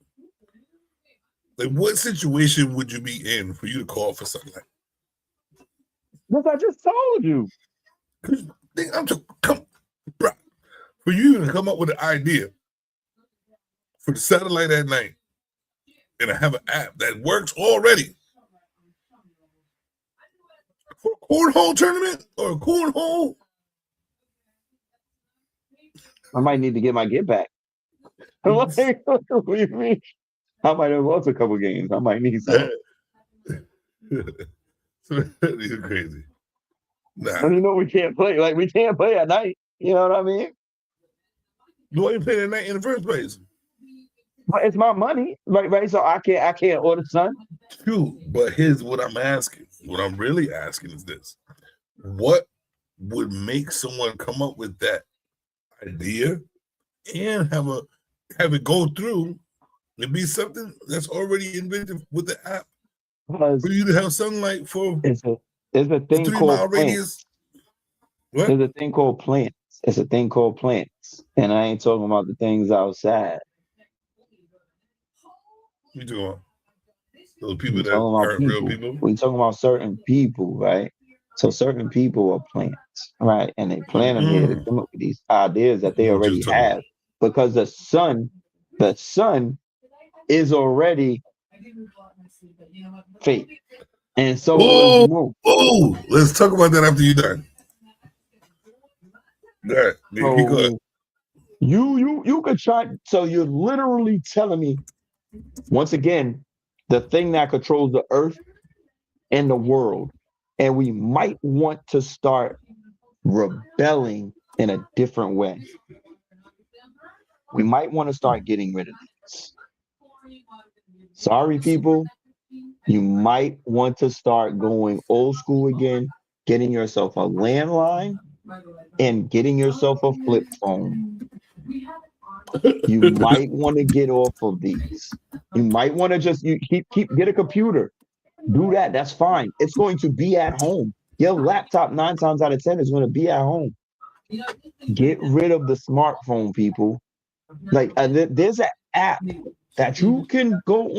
Like what situation would you be in for you to call for sunlight? Because I just told you. For you to come up with an idea for the satellite at night and I have an app that works already for a cornhole tournament or a cornhole. I might need to get my get back. What do you mean? I might have lost a couple games. I might need some. These are crazy. Nah. And we can't play. Like, we can't play at night. You know what I mean? Why you play at night in the first place? But it's my money, right? So I can't order sun. True, but here's what I'm asking. What I'm really asking is this: what would make someone come up with that idea and have it go through and be something that's already invented with the app for you to have sunlight for it's a thing 3-mile called radius? What? There's a thing called plants. It's a thing called plants, and I ain't talking about the things outside. You talking about those people that talking about aren't real people? We talking about certain people, right? So certain people are plants, right? And they plant them here to come up with these ideas that they already have, because the sun is already fake. And so let's talk about that after you're done. Right. So you could try. So you're literally telling me, once again, the thing that controls the earth and the world. And we might want to start rebelling in a different way. We might want to start getting rid of this. Sorry, people. You might want to start going old school again, getting yourself a landline and getting yourself a flip phone. You might want to get off of these. You might want to just get a computer. Do that. That's fine. It's going to be at home. Your laptop 9 times out of 10 is going to be at home. Get rid of the smartphone, people. Like there's an app that you can go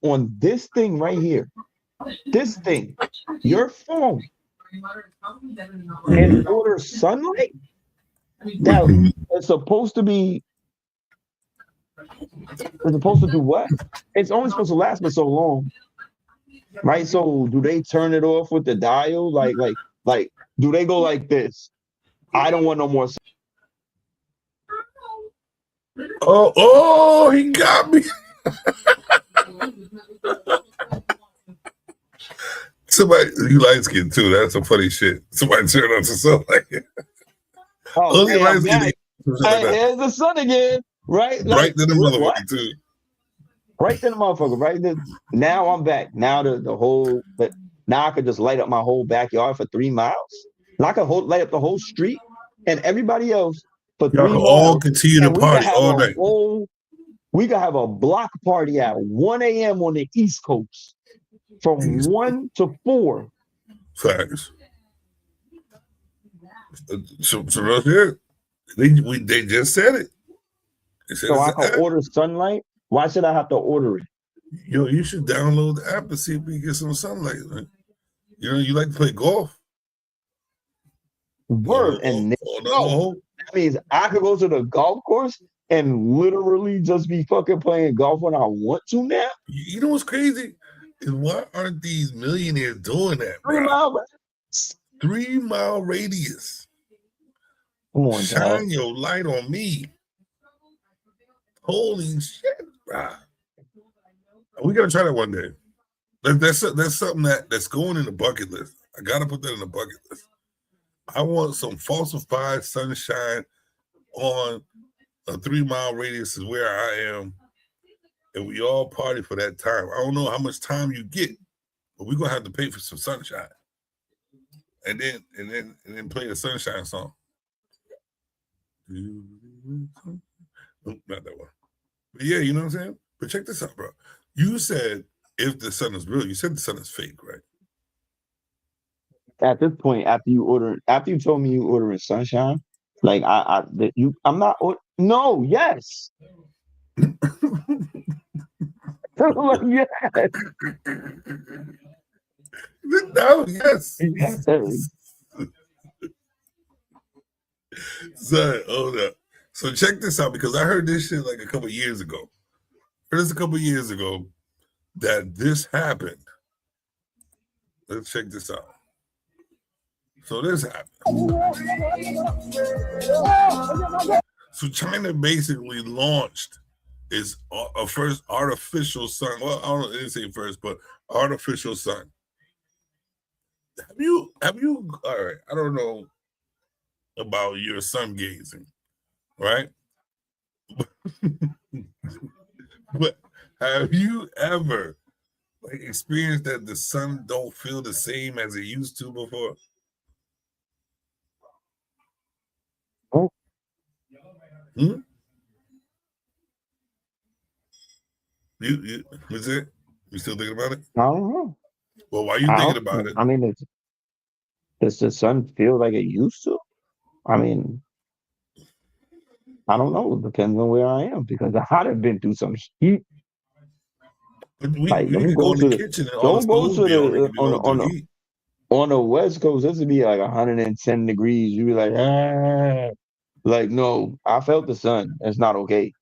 on this thing right here. This thing, your phone, and order sunlight. That is supposed to be. It's supposed to do what? It's only supposed to last for so long, right? So do they turn it off with the dial? Like, do they go like this? I don't want no more. Oh, he got me. Somebody, you light skin too. That's some funny shit. Somebody turned on to something. Oh, Only light skin. hey, there's the sun again, right? Right to the motherfucker too. Right to the motherfucker. Right. Now I'm back. Now the whole. But now I could just light up my whole backyard for 3 miles. And I could light up the whole street and everybody else for 3 Y'all miles. can all continue to party all night. We could have a block party at 1 a.m. on the East Coast from 1 to 4. Facts. So that's it. They just said it. So I can order sunlight. Why should I have to order it? Yo, you should download the app and see if we can get some sunlight. Right? You know, you like to play golf. Word. And that means I could go to the golf course and literally just be fucking playing golf when I want to now. You know what's crazy? Is why aren't these millionaires doing that? 3 mile. 3 mile radius. Come on, shine dog. your light on me. Holy shit, bro. We gotta try that one day. That's something that's going in the bucket list. I gotta put that in the bucket list. I want some falsified sunshine on a 3 mile radius is where I am, and we all party for that time. I don't know how much time you get, but we're gonna have to pay for some sunshine, and then play a sunshine song. Nope, not that one. But yeah, you know what I'm saying? But check this out, bro. You said if the sun is real, you said the sun is fake, right? At this point, after you told me you ordering sunshine, like I'm not. No, yes. Like, yes. No, yes. Son, hold up. So check this out, because I heard this shit like a couple years ago. That this happened. Let's check this out. So this happened. So China basically launched its first artificial sun. Well, I didn't say first, but artificial sun. Have you? All right. I don't know about your sun gazing, right? But have you ever experienced that the sun don't feel the same as it used to before? Oh. You is it? You still thinking about it? I don't know. Well, why are you thinking about it? I mean, does the sun feel like it used to? I mean, I don't know. It depends on where I am, because I'd have been through some heat. But we can go in the kitchen and all the stoves be on the West Coast. This would be like 110 degrees. You'd be like, ah. Like, no, I felt the sun. It's not okay.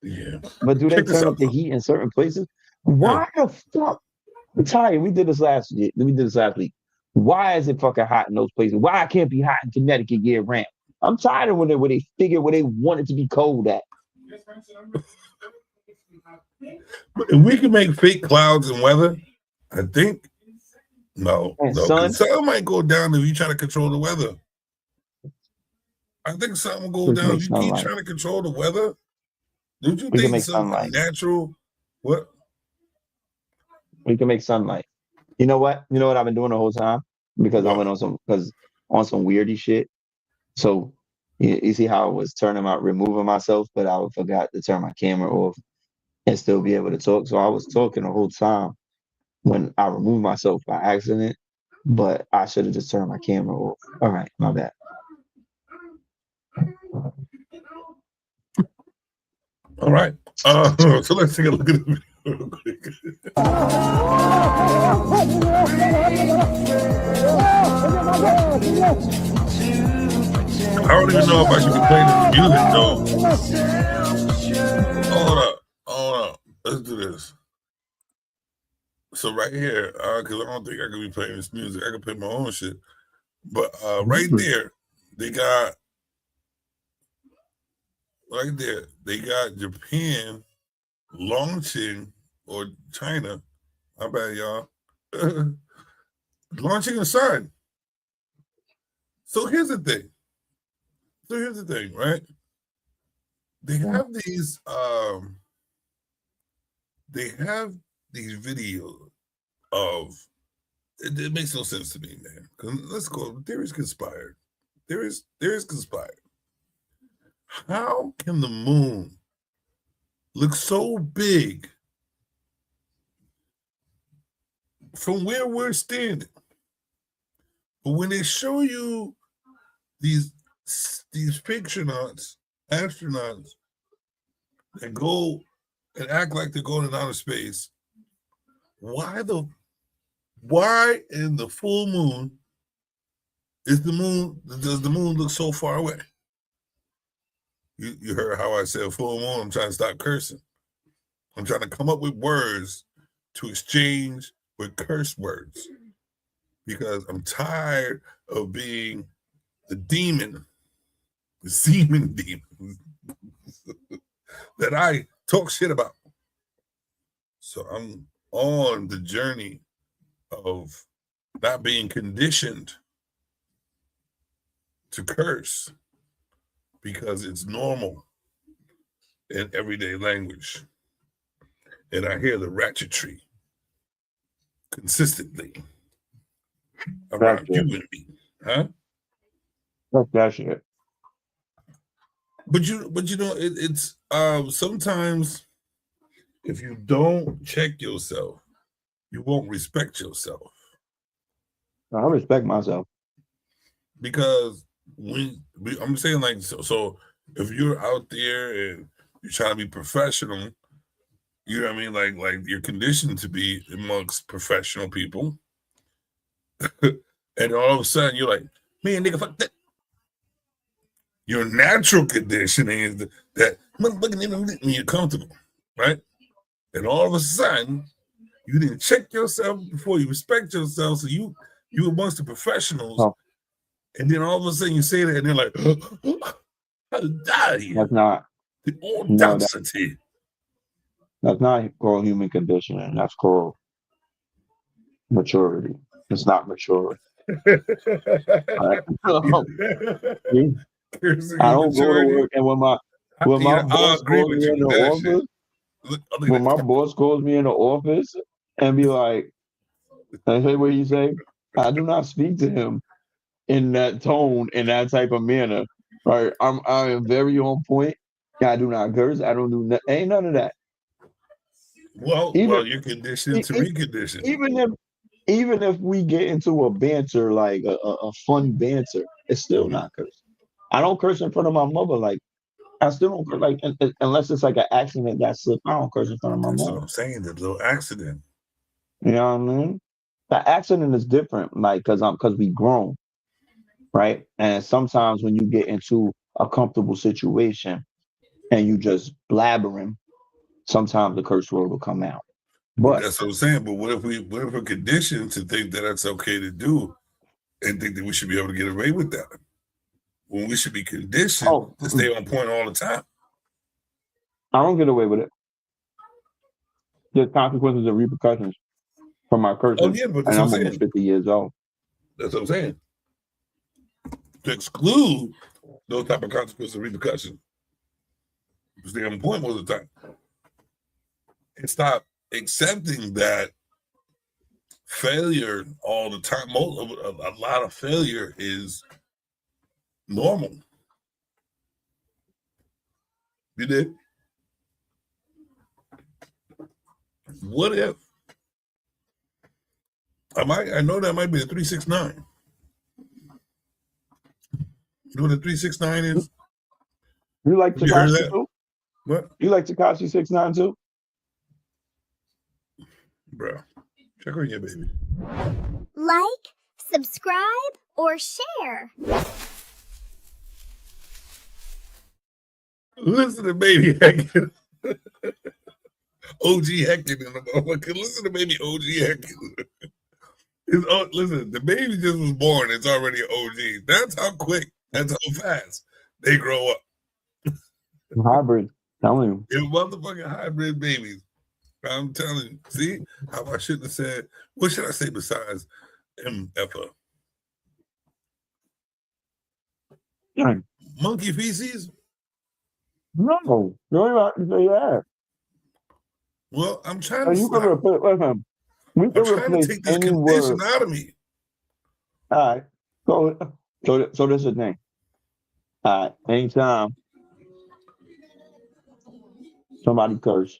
Yeah. But do they turn up the heat in certain places? Why the fuck? I'm tired. We did this last week. Why is it fucking hot in those places? Why it can't be hot in Connecticut year round? I'm tired of when they figure where they want it to be cold at. But if we can make fake clouds and weather, I think no, And no, sun, because sun might go down if you try to control the weather. I think something will go we can down make if you keep sunlight. trying to control the weather. Don't you We can think make some sunlight. natural? What? We can make sunlight. You know what? You know what I've been doing the whole time? Because I What? went on some weirdy shit. So you see how I was turning my removing myself, but I forgot to turn my camera off and still be able to talk. So I was talking the whole time when I removed myself by accident, but I should have just turned my camera off. All right, my bad. All right. So let's take a look at the video real quick. I don't even know if I should be playing this music though. Hold up. Let's do this. So right here, because I don't think I could be playing this music. I can play my own shit. But right there, they got Japan launching, or China, my bad, y'all, launching a sun. So here's the thing, right? They have these videos of it makes no sense to me, man. Let's go. Theories conspired. Theories conspired. How can the moon look so big from where we're standing? But when they show you these astronauts that go and act like they're going in outer space, why in the full moon does the moon look so far away? You heard how I said full moon. I'm trying to stop cursing. I'm trying to come up with words to exchange with curse words, because I'm tired of being the semen demon that I talk shit about. So I'm on the journey of not being conditioned to curse, because it's normal in everyday language. And I hear the ratchetry consistently around you and me. Huh? That's that shit. But you know, it's sometimes if you don't check yourself, you won't respect yourself. I respect myself. Because I'm saying, like, so if you're out there and you're trying to be professional, you know what I mean? Like you're conditioned to be amongst professional people. And all of a sudden you're like, man, nigga, fuck that. Your natural conditioning is that you're comfortable, right? And all of a sudden, you didn't check yourself before you respect yourself. So you amongst the professionals. Oh. And then all of a sudden you say that, and they're like, how dare you? That's not. The No, audacity. that's not called human conditioning. That's called maturity. It's not mature. Right? I don't go to work, and when my boss calls me in the office, when my boss calls me in the office and be like, I say what he say, I do not speak to him in that tone, in that type of manner. Right? I am very on point. I do not curse. I don't do ain't none of that. Well, you're conditioned to recondition. Even if we get into a banter, like a fun banter, it's still not cursing. I don't curse in front of my mother. Like, I still don't curse, like, unless it's like an accident that slipped. I don't curse in front of my That's mother. what I'm saying, the little accident. You know what I mean? The accident is different, like, because we grown, right? And sometimes when you get into a comfortable situation and you just blabbering, sometimes the curse word will come out. But that's what I'm saying. But what if we're conditioned to think that that's okay to do, and think that we should be able to get away with that, when we should be conditioned to stay on point all the time? I don't get away with it. there's consequences and repercussions from our curses. Oh yeah, but that's And what I'm I'm almost saying. 50 years old. That's what I'm saying. To exclude those type of consequences and repercussions. Stay on point most of the time. And stop accepting that failure all the time. A lot of failure is normal. You did? What if? I know that might be a 369. You know what a 369 is? You like You heard Tekashi that? too? What? You like Tekashi 6ix9ine too? Bro, check on your baby. Like, subscribe, or share. Listen to baby Heckin. OG Heckin in the motherfucker. Listen to baby OG Heckin. Listen, the baby just was born. It's already an OG. That's how quick, that's how fast they grow up. Hybrid. Telling you. It's motherfucking hybrid babies. I'm telling you. See how I shouldn't have said. What should I say besides MFA? Yeah. Monkey feces? No. You ain't about to say that. Well, I'm trying And to you can stop. replace, listen, we I'm can trying to replace take this any condition word. out of me. All right. So this is the thing. All right. Anytime somebody curse,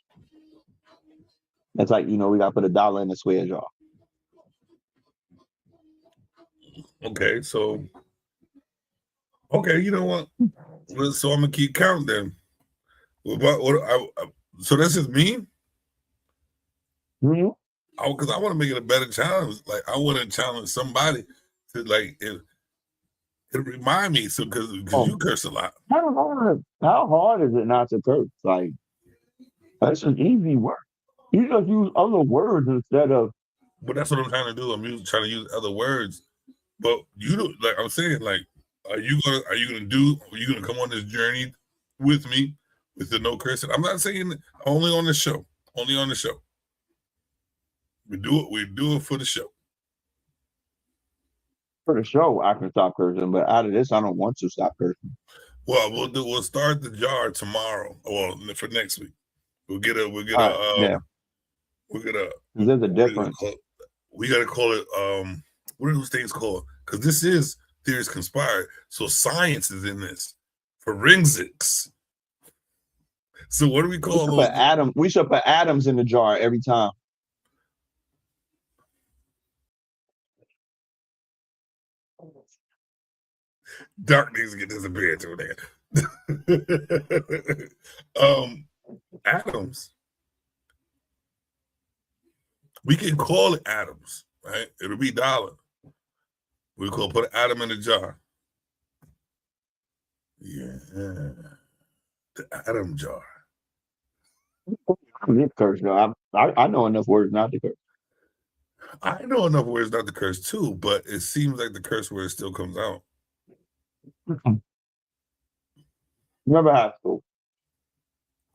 it's like, we got to put $1 in the swear jar. Okay, so you know what? Well, so I'm gonna keep counting then. So that's just me? Mm-hmm. Because I want to make it a better challenge. Like I want to challenge somebody to it remind me. So because you curse a lot. How hard is it not to curse? Like, that's an easy word. You just use other words instead of. But that's what I'm trying to do. I'm trying to use other words. But you don't, like I'm saying, like, are you gonna come on this journey with me with the no cursing? I'm not saying only on the show. Only on the show. We do it for the show. For the show, I can stop cursing, but out of this, I don't want to stop cursing. Well, we'll start the jar tomorrow. Well, for next week. There's a difference. We gotta call it what are those things called? Because this is theories conspired. So science is in this. Forensics. So what do we call those? We should put atoms in the jar every time. Dark needs to get disappeared over there. Atoms. We can call it atoms, right? It'll be $1. We could put an atom in the jar. Yeah. The atom jar. I curse, though. I know enough words not to curse. I know enough words not to curse too, but it seems like the curse word still comes out. Never have to.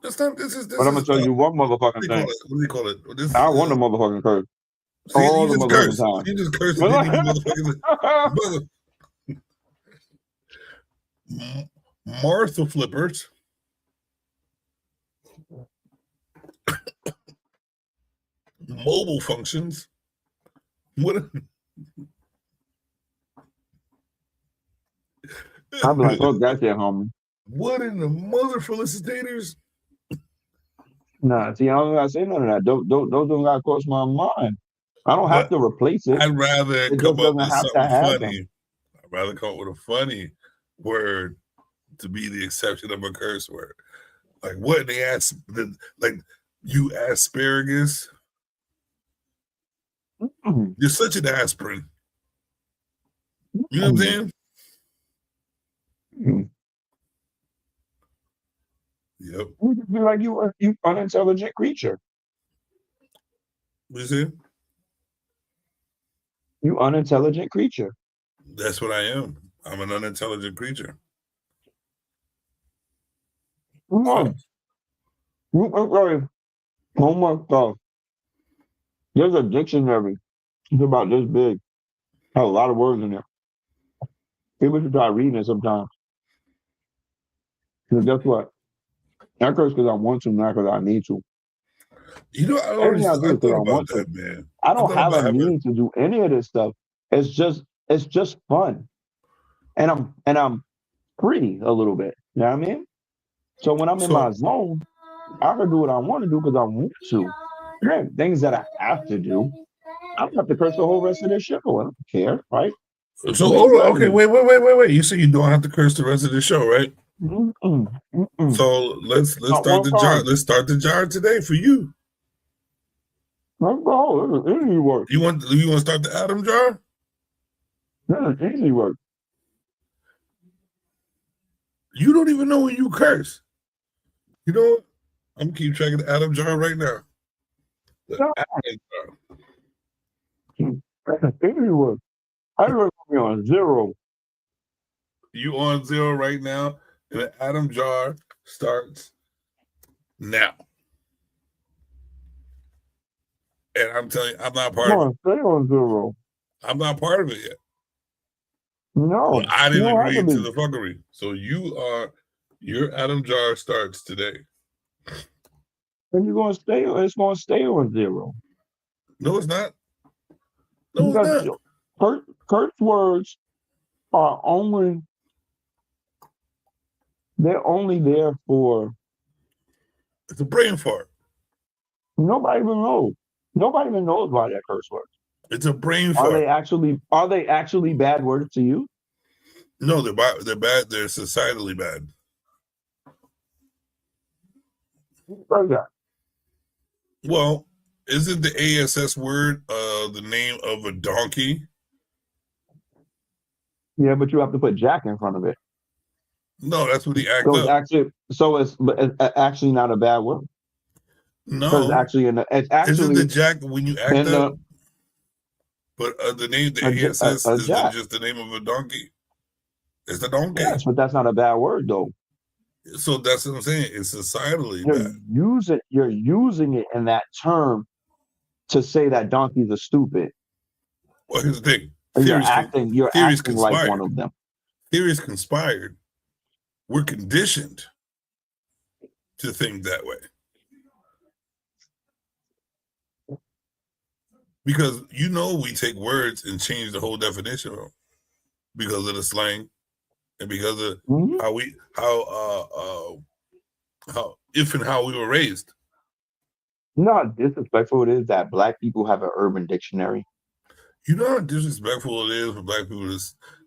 This is. But I'm gonna tell you one motherfucking thing. What do you call it? I want a motherfucking curse. See, all the motherfucking time. You just cursed. Motherfucking Martha flippers. Mobile functions. What? I'm like, oh, that's it, homie. What in the mother felicitators? Nah, see, I don't gotta say none of that. Those don't gotta cross my mind. I don't have to replace it. I'd rather It come just up doesn't with have to something happen. funny. I'd rather come up with a funny word to be the exception of a curse word. Like what they ask, like you asparagus. Mm-hmm. You're such an aspirin. You know what I'm saying? Mm-hmm. Yep. You feel like you unintelligent creature. What you say? You unintelligent creature. That's what I am. I'm an unintelligent creature. Come on. One more stuff. There's a dictionary. It's about this big. Has a lot of words in there. People should try reading it sometimes. Because guess what? I curse because I want to, not because I need to. You know, Everything I do I is because thought I about want to. that, man. I I don't thought have about a having. need to do any of this stuff. It's just fun. And I'm free a little bit. You know what I mean? So when I'm in my So zone, I can do what I want to do because I want to. There ain't things that I have to do. I don't have to curse the whole rest of this show. I don't care, right? so Make hold on. love Okay, me. wait. You say you don't have to curse the rest of the show, right? Mm-mm. So let's Not start one the jar. time. Let's start the jar today for you. Let's go. This is easy work. You want to start the Adam jar? This is easy work. You don't even know when you curse. You know what? I'm gonna keep track of the Adam jar right now. The No. Adam jar. This is easy work. I work me on 0. You on 0 right now, and the Adam jar starts now. And I'm telling you, I'm not I'm part of it. gonna stay on 0. I'm not part of it yet. No, But I you didn't don't have agree to to be. the fuckery. So your Adam jar starts today. And you're gonna stay. It's gonna stay on 0 No, it's not. No, it's because not. curse words are only. They're only there for It's a brain fart. nobody even knows. Nobody even knows why they're curse words. It's a brain Are fart. they actually bad words to you? No, they're bad. They're societally bad. Like that. Well, isn't the ASS word the name of a donkey? Yeah, but you have to put Jack in front of it. No, that's what he act So up. it's actually not a bad word. Because No, actually isn't actually the Jack when you act in up? the But the name, the a ASS, is Jack. just the name of a donkey. It's the donkey. Yes, but that's not a bad word though. So that's what I'm saying. It's societally You're bad. using it in that term to say that donkeys are stupid. Well, here's the thing. And you're Theories acting like one conspired. of them. Theories conspired. We're conditioned to think that way. Because we take words and change the whole definition of them because of the slang and because of Mhm. how we were raised. You know how disrespectful it is that Black people have an urban dictionary. You know how disrespectful it is for Black people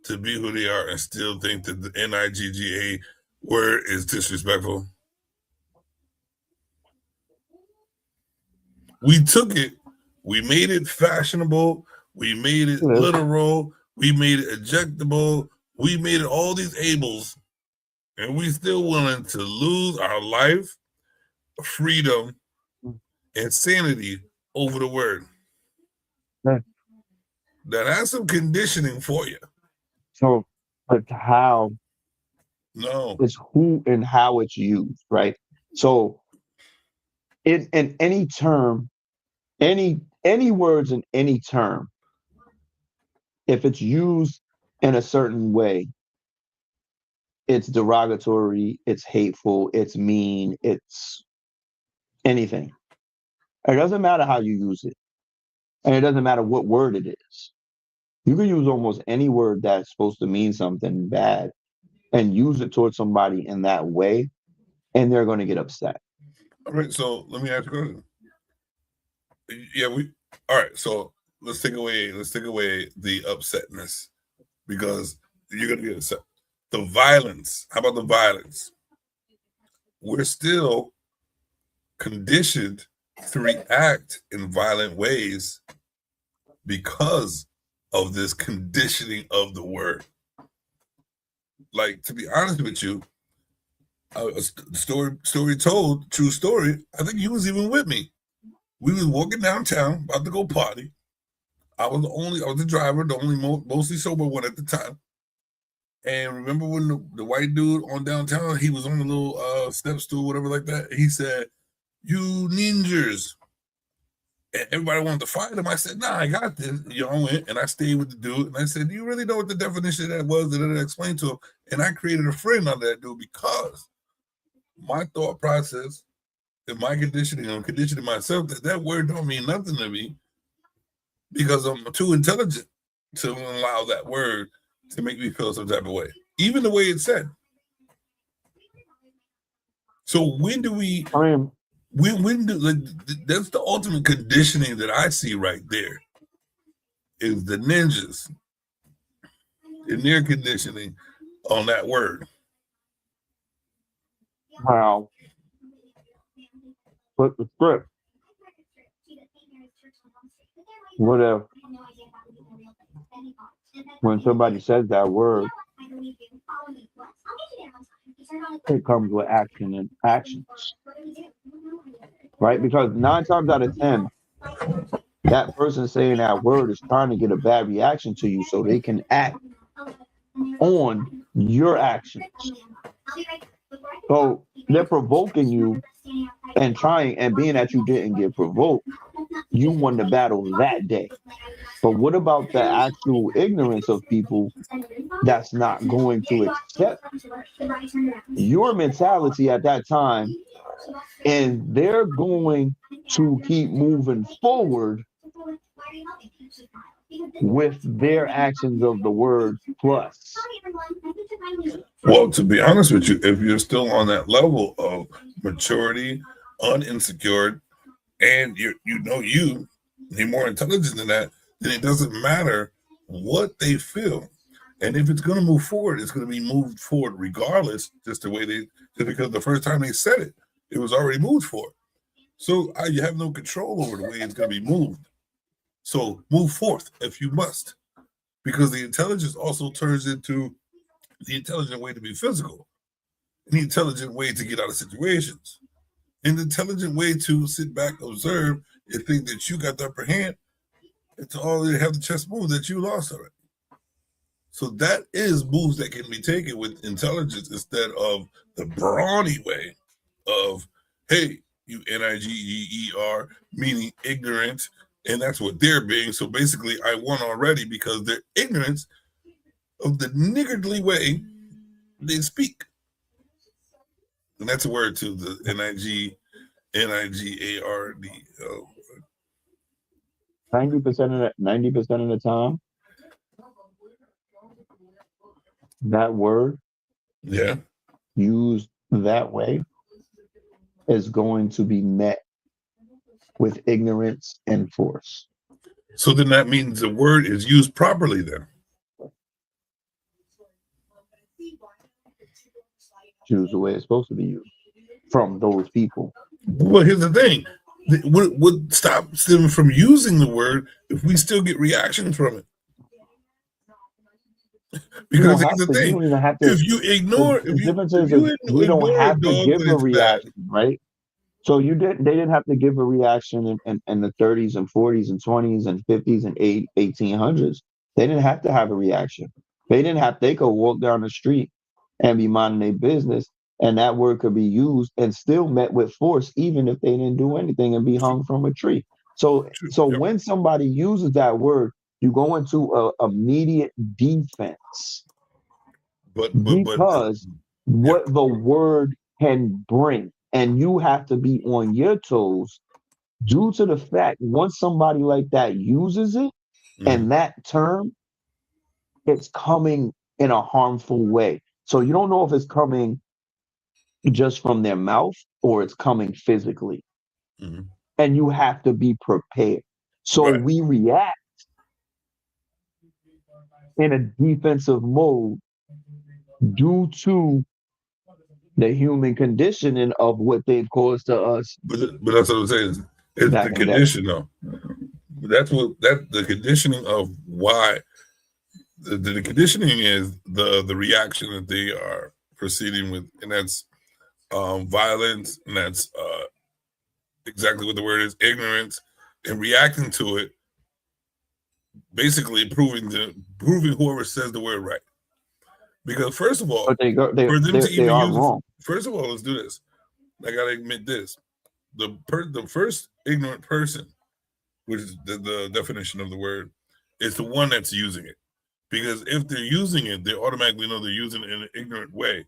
to be who they are and still think that the NIGGA word is disrespectful. We took it, we made it fashionable, we made it literal, we made it ejectable, we made it all these ables, and we still willing to lose our life, freedom, and sanity over the word. Yeah. That has some conditioning for you. So, but how? No, it's who and how it's used, right? So, in any term, any words in any term, if it's used in a certain way, it's derogatory, it's hateful, it's mean, it's anything. It doesn't matter how you use it, and it doesn't matter what word it is. You can use almost any word that's supposed to mean something bad and use it towards somebody in that way, and they're going to get upset. All right, so let me ask you a question. Yeah, all right, so let's take away the upsetness because you're gonna get upset. The violence. How about the violence? We're still conditioned to react in violent ways because of this conditioning of the word. Like, to be honest with you, a story told, true story. I think you was even with me. We was walking downtown, about to go party. I was the driver, the only mostly sober one at the time. And remember when the white dude on downtown, he was on a little step stool, whatever like that. He said, "You ninjas." And everybody wanted to fight him. I said, nah, I got this. I went and I stayed with the dude. And I said, do you really know what the definition of that was? And then I explained to him. And I created a friend on that dude because my thought process and my conditioning, I'm conditioning myself that word don't mean nothing to me because I'm too intelligent to allow that word to make me feel some type of way. Even the way it's said. So when do we... that's the ultimate conditioning that I see right there is the ninjas and their conditioning on that word. Wow. Flip the script. What if when somebody says that word, it comes with action and actions, right? Because 9 times out of 10, that person saying that word is trying to get a bad reaction to you so they can act on your actions. So they're provoking you and trying, and being that you didn't get provoked, you won the battle that day. But what about the actual ignorance of people that's not going to accept your mentality at that time, and they're going to keep moving forward with their actions of the word plus? Well, to be honest with you, if you're still on that level of maturity, uninsecure, and you're more intelligent than that, then it doesn't matter what they feel. And if it's going to move forward, it's going to be moved forward regardless, just because the first time they said it was already moved forward. So you have no control over the way it's going to be moved. So move forth if you must, because the intelligence also turns into the intelligent way to be physical, the intelligent way to get out of situations, and the intelligent way to sit back, observe, and think that you got the upper hand, and to already have the chess move that you lost already. So that is moves that can be taken with intelligence instead of the brawny way of, hey, you Niger, meaning ignorant, and that's what they're being. So basically, I won already because they're ignorant of the niggardly way they speak. And that's a word too, the Nigar. 90% of the time, that word used that way is going to be met with ignorance and force. So then that means the word is used properly then. Used the way it's supposed to be used from those people. Well, here's the thing. What would stop them from using the word if we still get reactions from it? Because here's the thing. If you ignore, we don't have to give a reaction, right? So they didn't have to give a reaction in the 30s and 40s and 20s and 50s and 1800s. They didn't have to have a reaction. They could walk down the street and be minding their business, and that word could be used and still met with force, even if they didn't do anything and be hung from a tree. So when somebody uses that word, you go into a immediate defense. Because what the word can bring, and you have to be on your toes due to the fact once somebody like that uses it and that term, it's coming in a harmful way. So you don't know if it's coming just from their mouth or it's coming physically. And you have to be prepared. So we react in a defensive mode due to the human conditioning of what they've caused to us. But that's what I'm saying. It's the condition, though. The conditioning of why. The conditioning is the reaction that they are proceeding with, and that's violence, and that's exactly what the word is, ignorance, and reacting to it, basically proving whoever says the word right. Because first of all, they are wrong. First of all, let's do this. I gotta admit this: the first ignorant person which is the definition of the word, is the one that's using it. Because if they're using it, they automatically know they're using it in an ignorant way.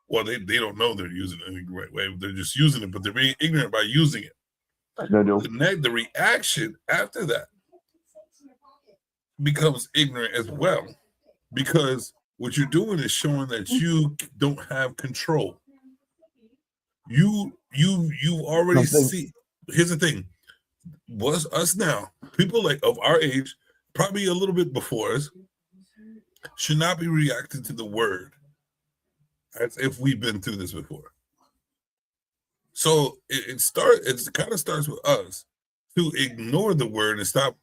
Well, they don't know they're using it in an ignorant way. They're just using it, but they're being ignorant by using it. The reaction after that becomes ignorant as well, because what you're doing is showing that you don't have control. You already see. Here's the thing: was us now, people like of our age, probably a little bit before us, should not be reacting to the word as if we've been through this before. So it kind of starts with us to ignore the word and stop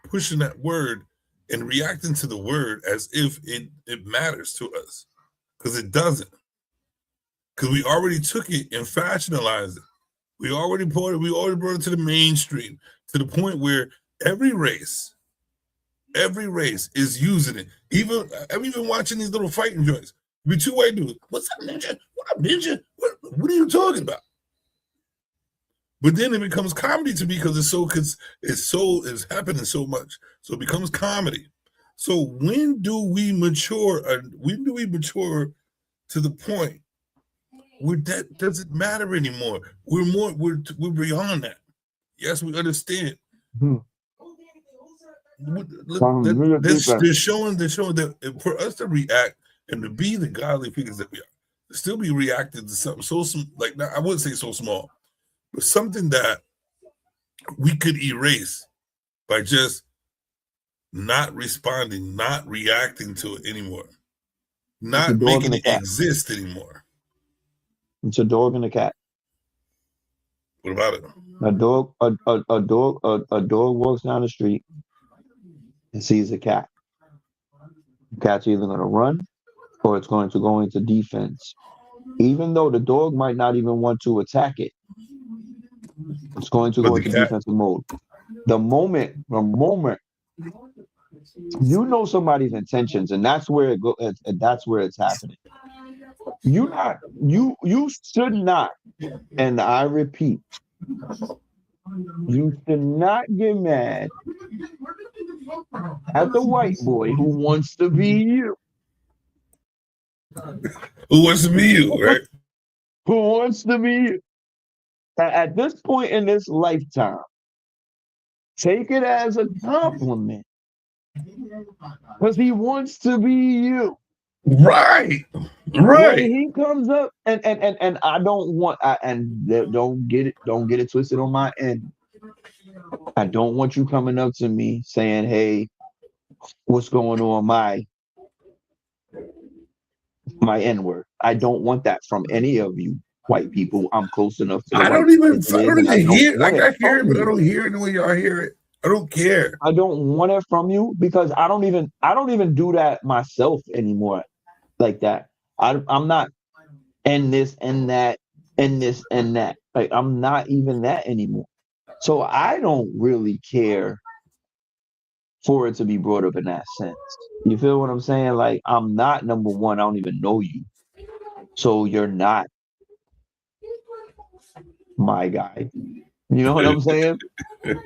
pushing that word and reacting to the word as if it matters to us, because it doesn't. Because we already took it and fashionalized it. We already brought it to the mainstream, to the point where every race is using it. I'm even watching these little fighting joints. Be two white dudes. What's up, ninja? What up, ninja? What are you talking about? But then it becomes comedy to me because it's happening so much. So it becomes comedy. So when do we mature? When do we mature to the point where that doesn't matter anymore? We're beyond that. Yes, we understand. They're showing that for us to react and to be the godly figures that we are, to still be reacting to something so like, I wouldn't say so small, but something that we could erase by just not responding, not reacting to it anymore, not making it exist anymore. It's a dog and a cat. What about it? A dog walks down the street and sees a cat. The cat's either going to run or it's going to go into defense. Even though the dog might not even want to attack it, it's going to go into defensive mode. The moment you know somebody's intentions, and that's where that's where it's happening. You should not, and I repeat, you should not get mad at the white boy who wants to be you. Who wants to be you, right? Who wants to be you. At this point in this lifetime, take it as a compliment. Because he wants to be you. Right. When he comes up and I don't want don't get it twisted on my end. I don't want you coming up to me saying, "Hey, what's going on my N-word?" I don't want that from any of you white people. I'm close enough to the I don't even hear it. I hear it, but I don't hear it the way y'all hear it. I don't care. I don't want it from you because I don't even do that myself anymore like that. I'm not in this and that and this and that. Like, I'm not even that anymore. So I don't really care for it to be brought up in that sense. You feel what I'm saying? Like, I'm not number one. I don't even know you. So you're not my guy. You know what I'm saying?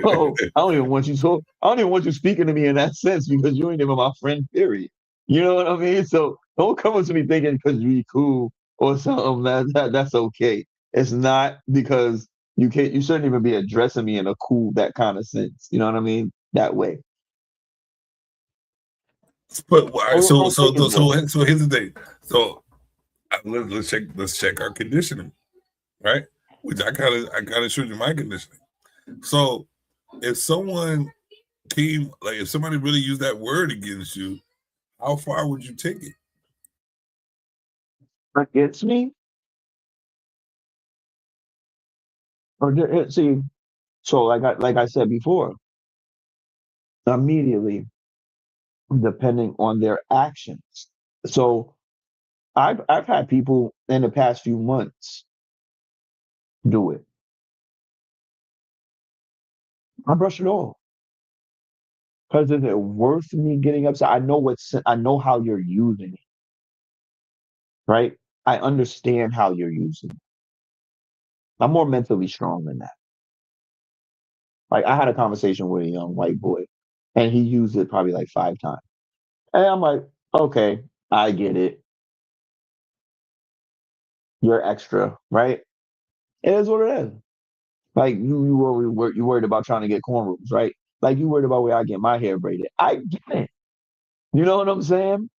Oh, I don't even want you speaking to me in that sense because you ain't even my friend, period. You know what I mean? So don't come up to me thinking because you cool or something that's okay. It's not because you shouldn't even be addressing me in a cool, that kind of sense. You know what I mean? That way. But so here's the thing. So let's check our conditioning, right? Which I kind of showed you my conditioning. So if someone if somebody really used that word against you, how far would you take it? Against me? Or see, so like I said before, immediately, depending on their actions. So I've had people in the past few months do it. I brush it off. Because is it worth me getting upset? I know how you're using it. Right? I understand how you're using it. I'm more mentally strong than that. Like I had a conversation with a young white boy, and he used it probably like 5 times, and I'm like, okay, I get it. You're extra, right? It is what it is. Like you worried about trying to get cornrows, right? Like you worried about where I get my hair braided. I get it. You know what I'm saying?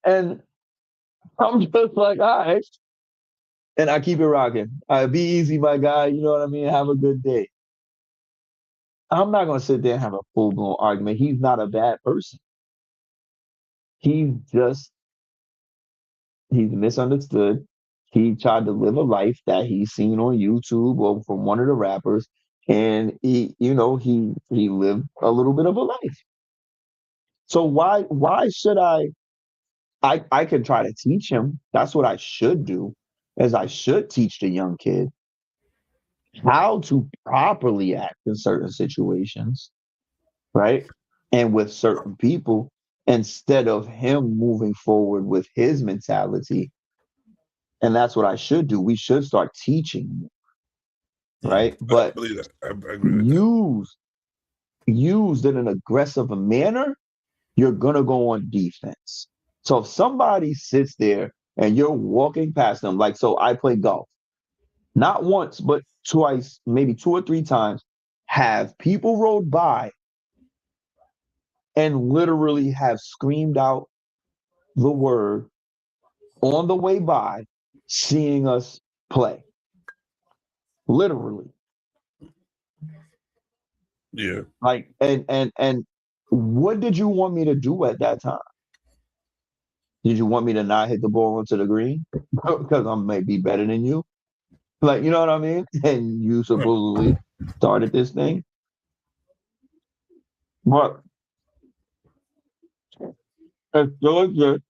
And I'm just like, all right. And I keep it rocking. Be easy, my guy. You know what I mean? Have a good day. I'm not gonna sit there and have a full blown argument. He's not a bad person. He's just he's misunderstood. He tried to live a life that he's seen on YouTube or from one of the rappers, and he lived a little bit of a life. So why should I could try to teach him. That's what I should do, is I should teach the young kid how to properly act in certain situations, right? And with certain people, instead of him moving forward with his mentality. And that's what I should do. We should start teaching, right? I But believe that. I agree with that. used in an aggressive manner, you're gonna go on defense. So if somebody sits there and you're walking past them, like, so I play golf, not once, but twice, maybe 2 or 3 times, have people rode by and literally have screamed out the word on the way by, seeing us play. Literally. Yeah. Like, and what did you want me to do at that time? Did you want me to not hit the ball onto the green? Because I may be better than you? Like, you know what I mean? And you supposedly started this thing. But it still exists.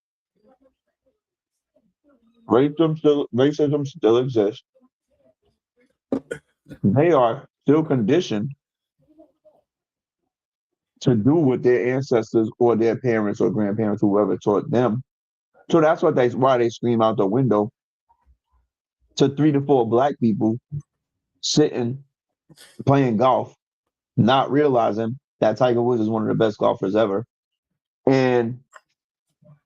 Racism still exists. They are still conditioned to do what their ancestors or their parents or grandparents, whoever taught them. So that's why they scream out the window to 3 to 4 black people sitting playing golf, not realizing that Tiger Woods is one of the best golfers ever, and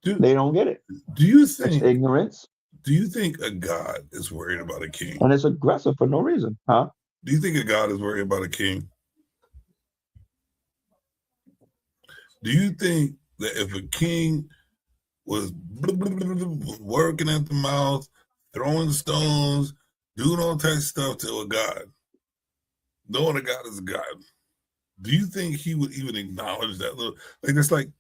they don't get it. Do you It's think ignorance, Do you think a god is worried about a king? and it's aggressive for no reason, huh? Do you think a god is worried about a king? Do you think that if a king was working at the mouth, throwing stones, doing all types of stuff to a god, knowing a god is a god, do you think he would even acknowledge that little? Like it's like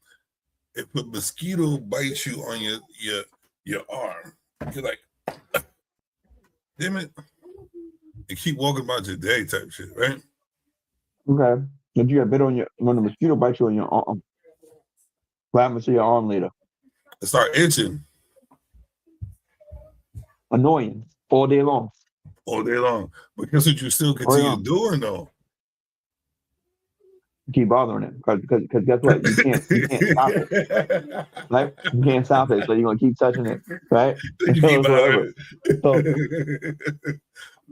if a mosquito bites you on your arm, you're like, damn it, and keep walking about your day type shit, right? Okay. If you get bit when the mosquito bites you on your arm, what happens to your arm later? It start itching Annoying all day long. all day long. But guess what? You still continue doing though. You keep bothering it because guess what? You can't stop it. Right? You can't stop it, so you're gonna keep touching it, right? You keep forever. So,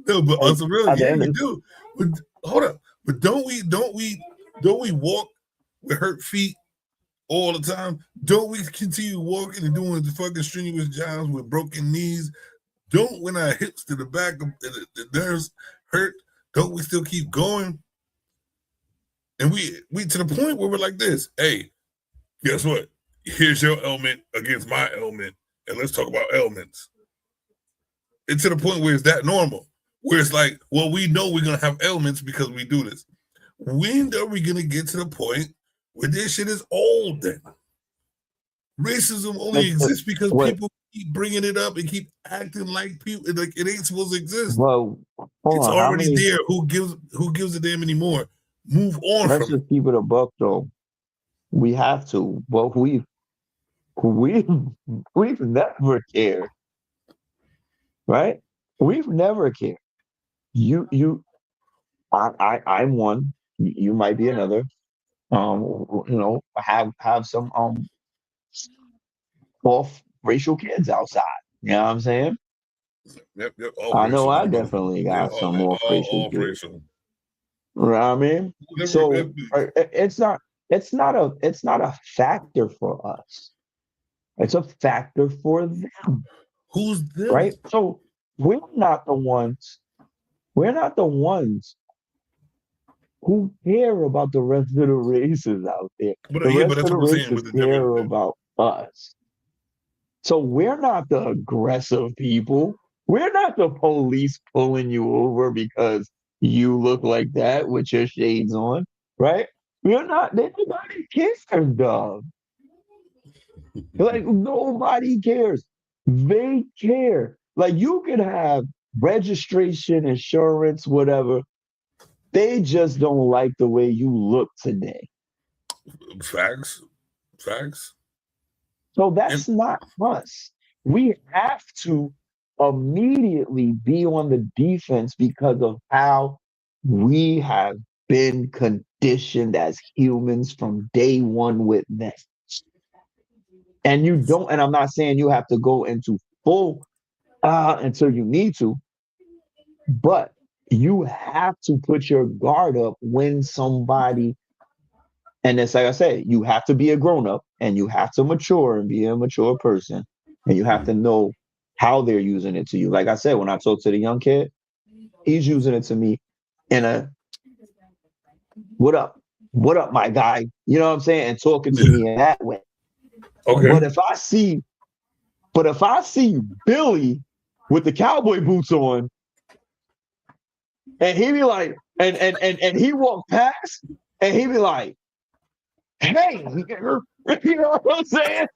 no, but on some real, at the yeah, end you of- do. But hold up. But don't we walk with hurt feet all the time? Don't we continue walking and doing the fucking strenuous jobs with broken knees? Don't when our hips to the back of the nerves hurt, don't we still keep going? And we to the point where we're like this. Hey, guess what? Here's your ailment against my ailment, and let's talk about ailments. It's to the point where it's that normal, where it's like, well, we know we're gonna have ailments because we do this. When are we gonna get to the point where this shit is old? Then racism only exists because people keep bringing it up and keep acting like people like it ain't supposed to exist. Well, it's already there. Who gives a damn anymore? Move on. Let's just keep it a buck, though. We have to, but we've never cared, right? We've never cared. I'm one. You might be another. Have some off racial kids outside. You know what I'm saying? Yep. I know I definitely got some off racial kids. You know what I mean? Whatever So that means. it's not a factor for us. It's a factor for them, Who's them? right? So we're not the ones who care about the rest of the races out there. But The yeah, rest but that's of the what I'm saying races with the care different. about us. So we're not the aggressive people. We're not the police pulling you over because you look like that with your shades on, right? We're not. Nobody cares, dog. Like nobody cares. They care. Like you can have registration, insurance, whatever. They just don't like the way you look today. Facts. So that's not us. We have to immediately be on the defense because of how we have been conditioned as humans from day one with them. And you don't, and I'm not saying you have to go into full until you need to, but you have to put your guard up when somebody, and it's like I said, you have to be a grown up and you have to mature and be a mature person. And you have to know how they're using it to you. Like I said, when I talk to the young kid, he's using it to me in a what up, my guy? You know what I'm saying? And talking to me in that way. Okay. But if I see Billy with the cowboy boots on, and he be like, and he walk past, and he be like, hey, you know what I'm saying?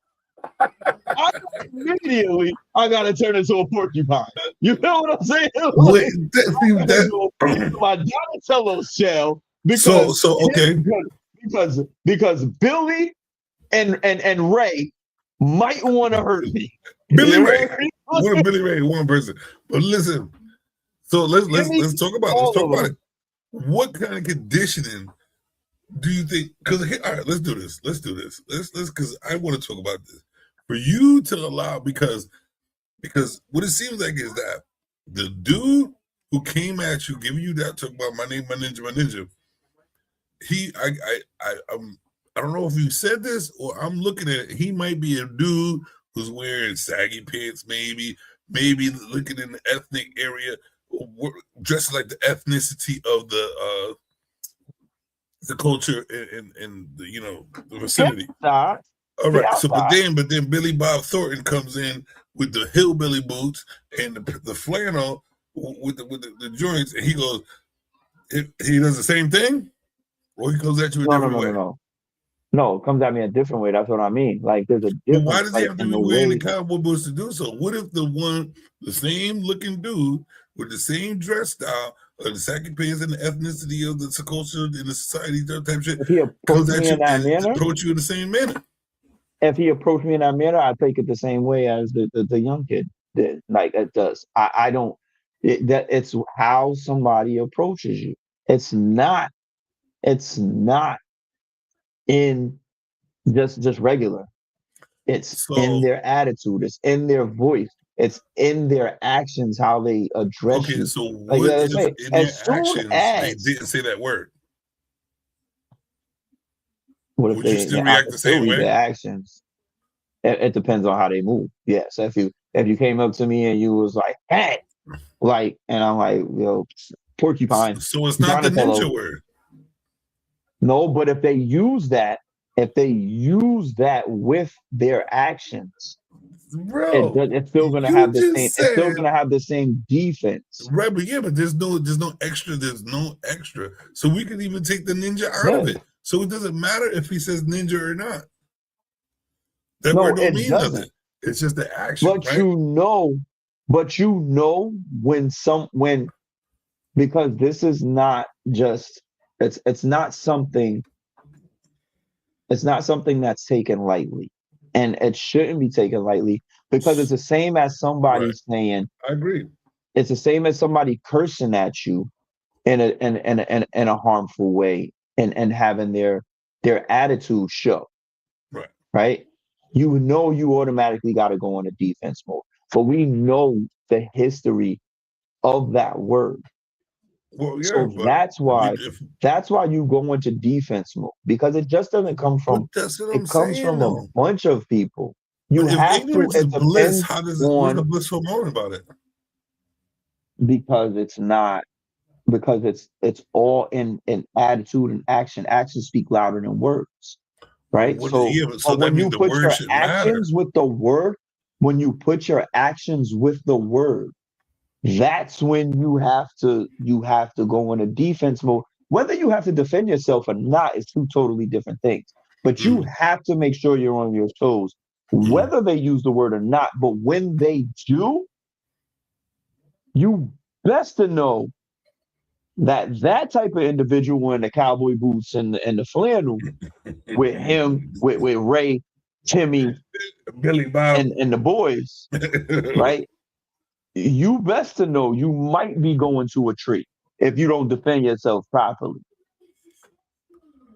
Immediately, I gotta turn into a porcupine. You know what I'm saying? Wait, My Donatello shell so okay. because Billy and Ray might want to hurt me. Billy You know Ray. what I mean? One Billy Ray, one person. But listen, so let's talk about it. What kind of conditioning do you think? Because all right, let's do this. Let's because I want to talk about this. For you to allow, because what it seems like is that the dude who came at you, giving you that, talk about my name, my ninja. I don't know if you said this or I'm looking at it. He might be a dude who's wearing saggy pants, maybe looking in the ethnic area, dressed like the ethnicity of the culture and the the vicinity. All right, so but then Billy Bob Thornton comes in with the hillbilly boots and the flannel with the joints, and he goes, he does the same thing, or he goes at you a different way. No, it comes at me a different way. That's what I mean. Like there's a difference. But why does he have to be wearing the cowboy boots to do so? What if the same looking dude with the same dress style, or the saggy pants and the ethnicity of the culture and the society, that type of shit, if he approached me in that manner, approach you in the same manner? If he approached me in that manner, I take it the same way as the young kid did. Like it does. I don't. It's how somebody approaches you. It's not in just regular. It's in their attitude. It's in their voice. It's in their actions, how they address you. Okay, so what if in their actions they didn't say that word? What if would you still react the same way? Their actions. It depends on how they move. Yeah. So if you came up to me and you was like, hey, like, and I'm like, yo, porcupine. So it's not the ninja word. No, but if they use that with their actions, bro, it's still gonna have the same. It's still gonna have the same defense. Right, but yeah, but there's no extra. There's no extra. So we can even take the ninja out of it. So it doesn't matter if he says ninja or not. That word don't mean nothing. It's just the action. But right? when because this is not just it's not something that's taken lightly. And it shouldn't be taken lightly because it's the same as somebody saying, I agree. It's the same as somebody cursing at you in a harmful way and having their attitude show. Right? You automatically got to go on a defense mode. For we know the history of that word. Well, yeah, So but that's why if, you go into defense mode, because it just doesn't come but from, that's what I'm it comes saying from a though. bunch of people. You But if have to, ignorance is it bliss, depends how does it? What's the on, blissful moment about it? because it's not, because it's all in attitude and action. Actions speak louder than words, right? What? So, Yeah, but so but that when means you the put word your should matter. actions with the word, when you put your actions with the word, that's when you have to go in a defense mode. Whether you have to defend yourself or not is two totally different things. But you Mm, have to make sure you're on your toes, mm, whether they use the word or not. But when they do, you best to know that that type of individual in the cowboy boots and the flannel with him, with Ray, Timmy, Billy Bob. and the boys, right? You best to know you might be going to a tree if you don't defend yourself properly,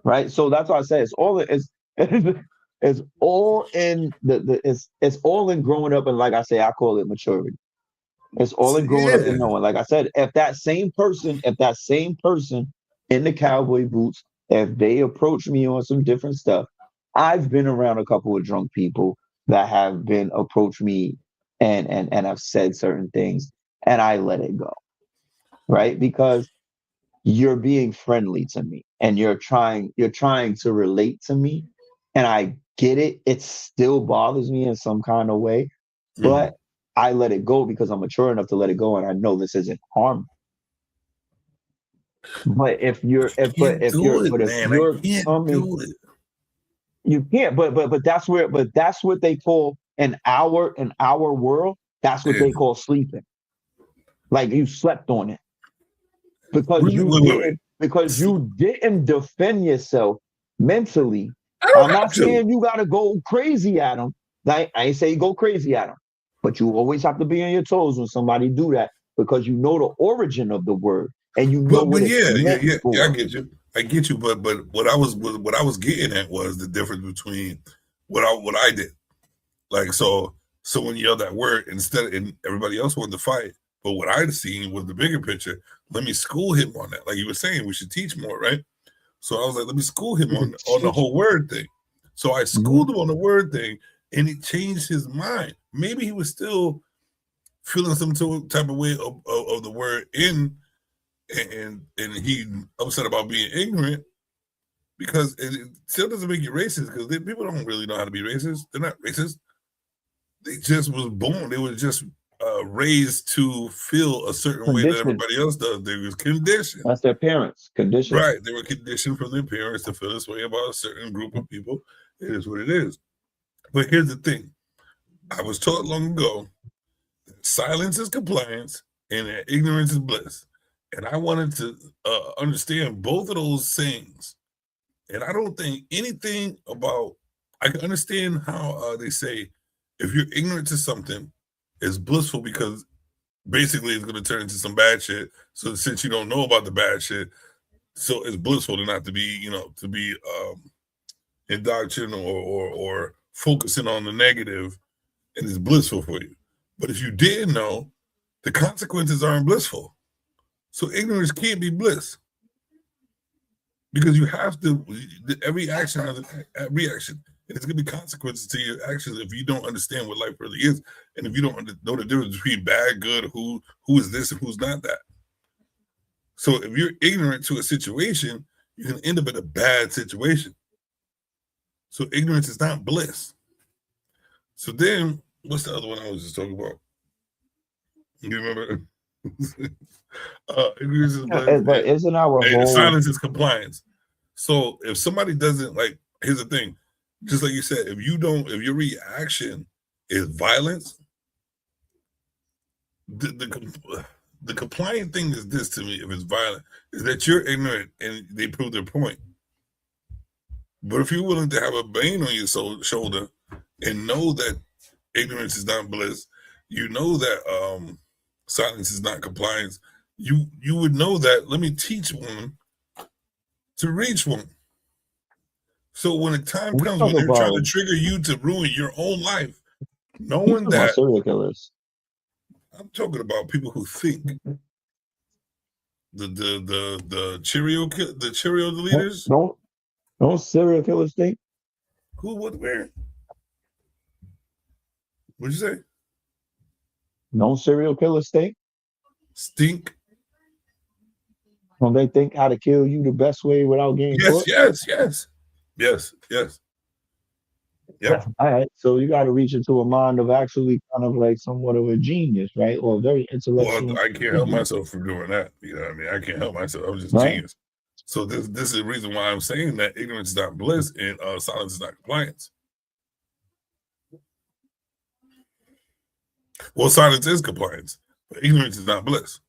right? So that's why I say it's all in it's all in growing up, and like I say, I call it maturity. It's all in growing up Yeah. and knowing. Like I said, if that same person in the cowboy boots, if they approach me on some different stuff, I've been around a couple of drunk people that have been approached me and have said certain things, and I let it go, right? Because you're being friendly to me and you're trying to relate to me, and I get it. It still bothers me in some kind of way, Mm. but I let it go because I'm mature enough to let it go, and I know this isn't harm. But Can't do it, if man. I you're can't coming, do it. you can't. But that's what they call in our world. That's what Yeah. they call sleeping. Like you slept on it because Wait, you wait, wait, wait. didn't defend yourself mentally. I don't I'm not have to. saying you gotta go crazy at them. Like I ain't say go crazy at them, but you always have to be on your toes when somebody do that because you know the origin of the word and you know But what it's meant I for. get you. I get you. But what I was getting at was the difference between what I did. Like so when you yell that word and everybody else wanted to fight, but what I'd seen was the bigger picture. Let me school him on that. Like you were saying, we should teach more, right? So I was like, let me school him on the whole word thing. So I Mhm. schooled him on the word thing, and it changed his mind. Maybe he was still feeling some type of way of the word and he upset about being ignorant because it still doesn't make you racist because people don't really know how to be racist. They're not racist. They just was born. They were just raised to feel a certain way that Conditioned. everybody else does. They was conditioned. That's their parents. Conditioned. Right. They were conditioned from their parents to feel this way about a certain group of people. It is what it is. But here's the thing. I was taught long ago that silence is compliance and that ignorance is bliss. And I wanted to understand both of those things. And I don't think anything about, I can understand how they say if you're ignorant to something, it's blissful because basically it's going to turn into some bad shit. So since you don't know about the bad shit, so it's blissful to not to be, to be indoctrinated or focusing on the negative, and it's blissful for you. But if you didn't know, the consequences aren't blissful. So ignorance can't be bliss because you have to. Every action has a reaction, and it's going to be consequences to your actions if you don't understand what life really is, and if you don't know the difference between bad, good, who is this and who's not that. So if you're ignorant to a situation, you can end up in a bad situation. So ignorance is not bliss. So then, what's the other one I was just talking about? You remember? Ignorance is bliss, But isn't our and whole silence is compliance. So if somebody doesn't like, here's the thing, just like you said, if your reaction is violence, the compliant thing is this to me. If it's violent, is that you're ignorant and they prove their point. But if you're willing to have a bane on your shoulder and know that ignorance is not bliss, you know that silence is not compliance. You would know that. Let me teach one to reach one. So when the time we comes talk when they're trying to about trigger you to ruin your own life, we knowing talk about that, serial killers. I'm talking about people who think the Cheerio leaders. Don't serial killers think? Who? What? Where? What'd you say? Don't serial killers think? Stink. Don't they think how to kill you the best way without getting caught? Yes. Yep. All right. So you got to reach into a mind of actually kind of like somewhat of a genius, right? Or a very intellectual. Well, I can't help myself from doing that. You know what I mean? I can't help myself. I'm just Right. genius. So this is the reason why I'm saying that ignorance is not bliss and silence is not compliance. Well, silence is compliance, but ignorance is not bliss.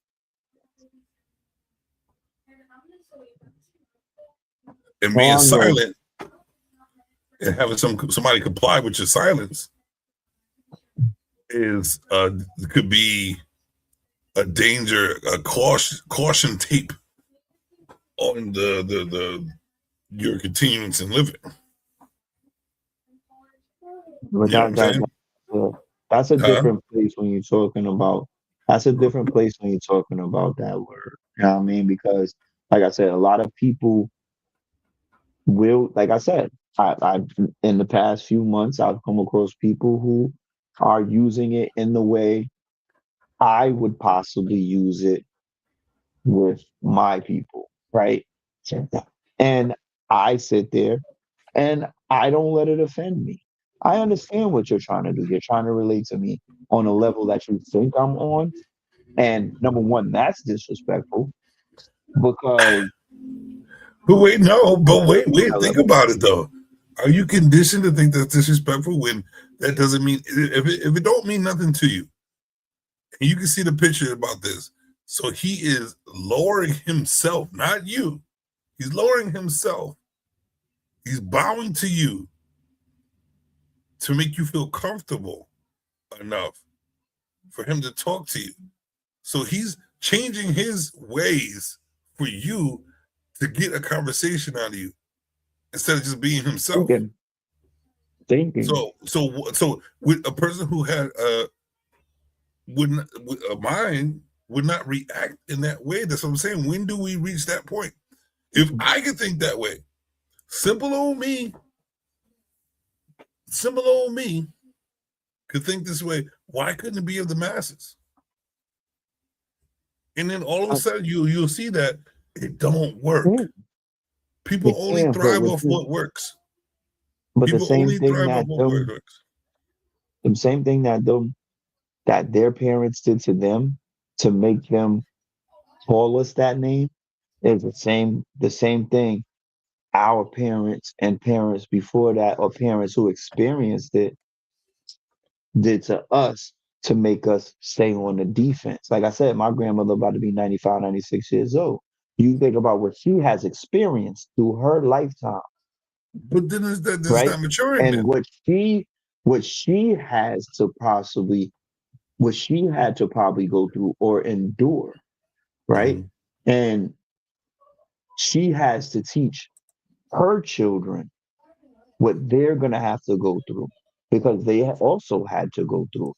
And being Oh, no. silent and having somebody comply with your silence is could be a danger, a caution tape on your continuance in living. But You know what I'm saying? that's a Huh? different place when you're talking about. That's a different place when you're talking about that word. You know what I mean? Because, like I said, a lot of people will, like I said, I in the past few months, I've come across people who are using it in the way I would possibly use it with my people, right? And I sit there and I don't let it offend me. I understand what you're trying to do. You're trying to relate to me on a level that you think I'm on. And number one, that's disrespectful because But wait, think about it though. Are you conditioned to think that's disrespectful when that doesn't mean if it don't mean nothing to you? And you can see the picture about this. So he is lowering himself, not you. He's lowering himself. He's bowing to you to make you feel comfortable enough for him to talk to you. So he's changing his ways for you to get a conversation out of you instead of just being himself. Thinking. So with a person who had a mind would not react in that way. That's what I'm saying. When do we reach that point? If I could think that way, simple old me could think this way. Why couldn't it be of the masses? And then all of a sudden you'll see that it don't work. People only thrive off what works. But People the same only thing thrive that off what works. the same thing that their parents did to them to make them call us that name is the same thing our parents and parents before that, or parents who experienced it, did to us to make us stay on the defense. Like I said, my grandmother about to be 95, 96 years old. You think about what she has experienced through her lifetime. But then that's right? not maturing. And then. what she has to possibly, what she had to probably go through or endure, right? Mm-hmm. And she has to teach her children what they're gonna have to go through because they also had to go through.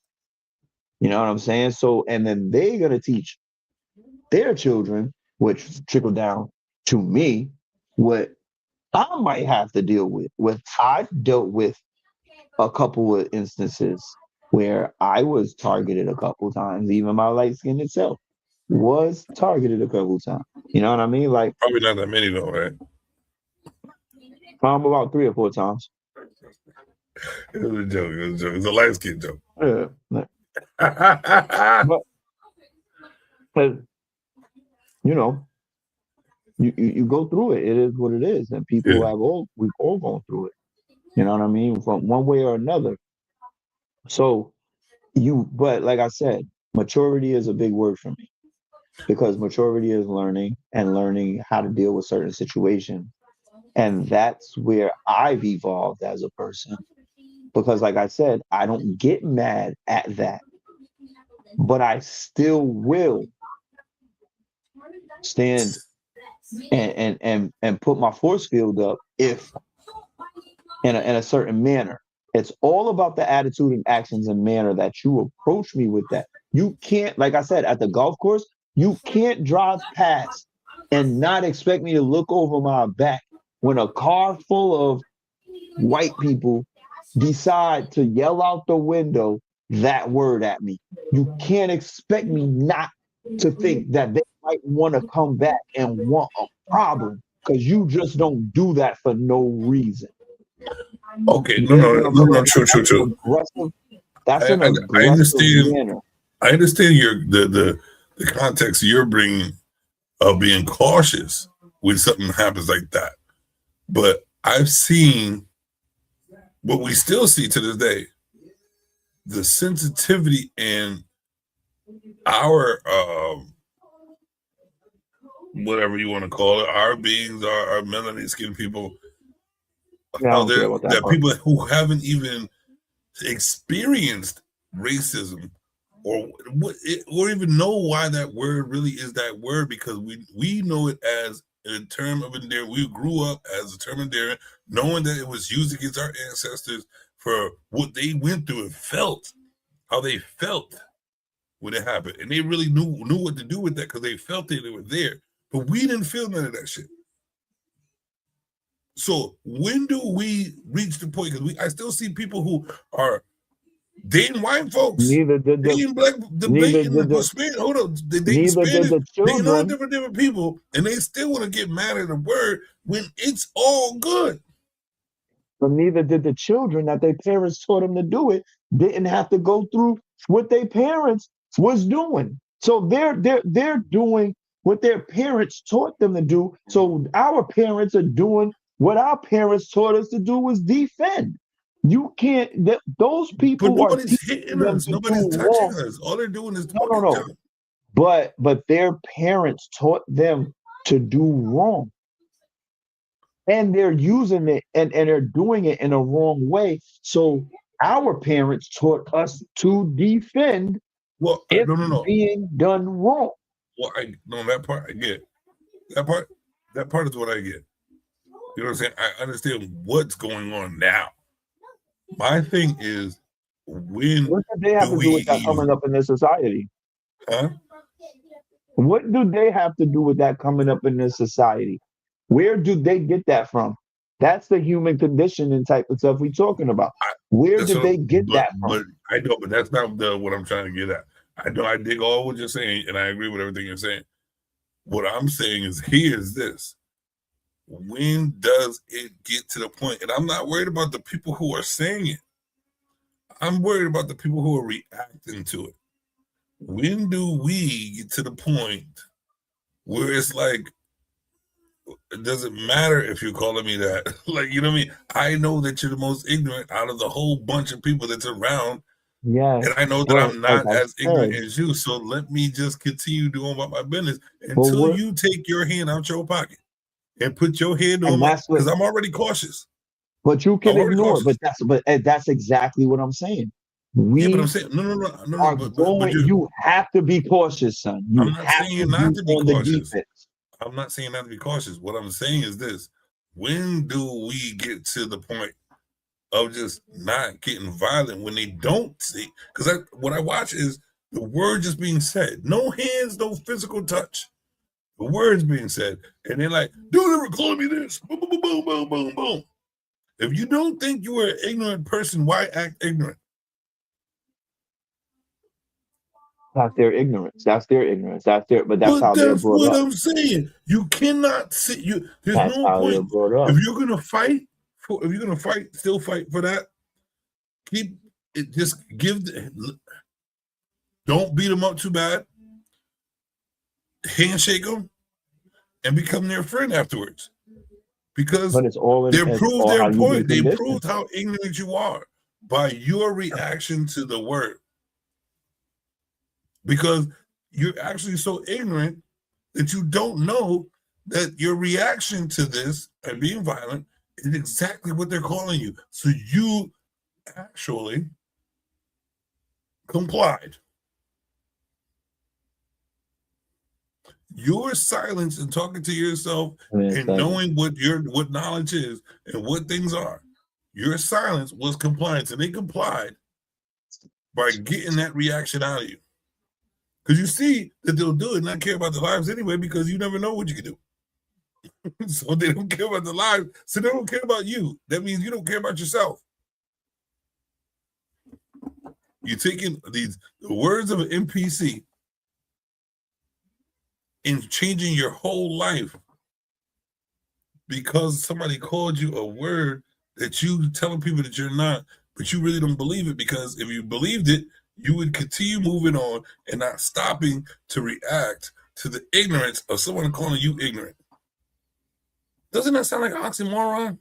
You know what I'm saying? So, and then they're gonna teach their children, which trickle down to me, what I might have to deal with. I've dealt with a couple of instances where I was targeted a couple times. Even my light skin itself was targeted a couple times. You know what I mean? Like probably not that many though, right? About 3 or 4 times. It was a joke. It was a joke. It's a light skin joke. Yeah. but you know, you go through it. It is what it is, and people we've all gone through it. You know what I mean? From one way or another. So but like I said, maturity is a big word for me because maturity is learning and learning how to deal with certain situations. And that's where I've evolved as a person because like I said, I don't get mad at that, but I still will stand and put my force field up if in a certain manner. It's all about the attitude and actions and manner that you approach me with that. You can't, like I said, at the golf course, You can't drive past and not expect me to look over my back when a car full of white people decide to yell out the window that word at me. You can't expect me not to think that they might want to come back and want a problem, because you just don't do that for no reason. Okay, no, true. That's an I aggressive understand. manner. I understand the context you're bringing of being cautious when something happens like that, but I've seen what we still see to this day: the sensitivity in our whatever you want to call it, our beings, our melanin skin people, Yeah, I how don't care they're about that that part. people who haven't even experienced racism or even know why that word really is that word, because we know it as a term of endearment. We grew up as a term of endearment, knowing that it was used against our ancestors for what they went through and felt, how they felt when it happened, and they really knew what to do with that because they felt it, they were there. But we didn't feel none of that shit. So when do we reach the point? Because I still see people who are dating white folks, Neither did dating black, dating the Spanish, dating all children. different people, and they still want to get mad at a word when it's all good. But neither did the children that their parents taught them to do it. Didn't have to go through what their parents was doing. So they're doing what their parents taught them to do. So our parents are doing what our parents taught us to do, was defend. You can't. Those But people are nobody's teaching hitting them us. to Nobody's do touching wrong. us. All they're doing is No, talking to them. But their parents taught them to do wrong. And they're using it and they're doing it in a wrong way. So our parents taught us to defend Well, if no. being done wrong. Well, that part I get. That part is what I get. You know what I'm saying? I understand what's going on now. My thing is, when What do they have do to do we with that coming up in this society? huh? What do they have to do with that coming up in this society? Where do they get that from? That's the human condition and type of stuff we're talking about. Where did they get that from? But I know, but that's not what I'm trying to get at. I know I dig all what you're saying, and I agree with everything you're saying. What I'm saying is, here's this. When does it get to the point? And I'm not worried about the people who are saying it. I'm worried about the people who are reacting to it. When do we get to the point where it's like, it doesn't matter if you're calling me that? Like, you know what I mean? I know that you're the most ignorant out of the whole bunch of people that's around. Yeah. And I know that I'm not as ignorant as you. So let me just continue doing about my business until you take your hand out your pocket and put your hand on my, because I'm already cautious. But you can ignore it. But that's exactly what I'm saying. Yeah, but I'm saying no. You have to be cautious, son. I'm not saying not to be cautious. I'm not saying not to be cautious. What I'm saying is this: when do we get to the point of just not getting violent when they don't see? Because what I watch is the word just being said, no hands, no physical touch. The words being said, and they're like, "Don't ever call me this." Boom, boom, boom, boom, boom, boom. If you don't think you are an ignorant person, why act ignorant? That's their ignorance. But that's how they're brought up. That's what I'm saying. You cannot sit. There's no point. If you're gonna fight, still fight for that. Keep it. Just don't beat them up too bad. Handshake them and become their friend afterwards. Because they proved their point. They proved how ignorant you are by your reaction to the word. Because you're actually so ignorant that you don't know that your reaction to this and being violent is exactly what they're calling you. So you actually complied. Your silence and talking to yourself and knowing what knowledge is and what things are, your silence was compliance, and they complied by getting that reaction out of you. Because you see that they'll do it and not care about their lives anyway, because you never know what you can do. So they don't care about the lives, so they don't care about you. That means you don't care about yourself. You're taking the words of an NPC and changing your whole life because somebody called you a word that you telling people that you're not, but you really don't believe it, because if you believed it, you would continue moving on and not stopping to react to the ignorance of someone calling you ignorant. Doesn't that sound like an oxymoron?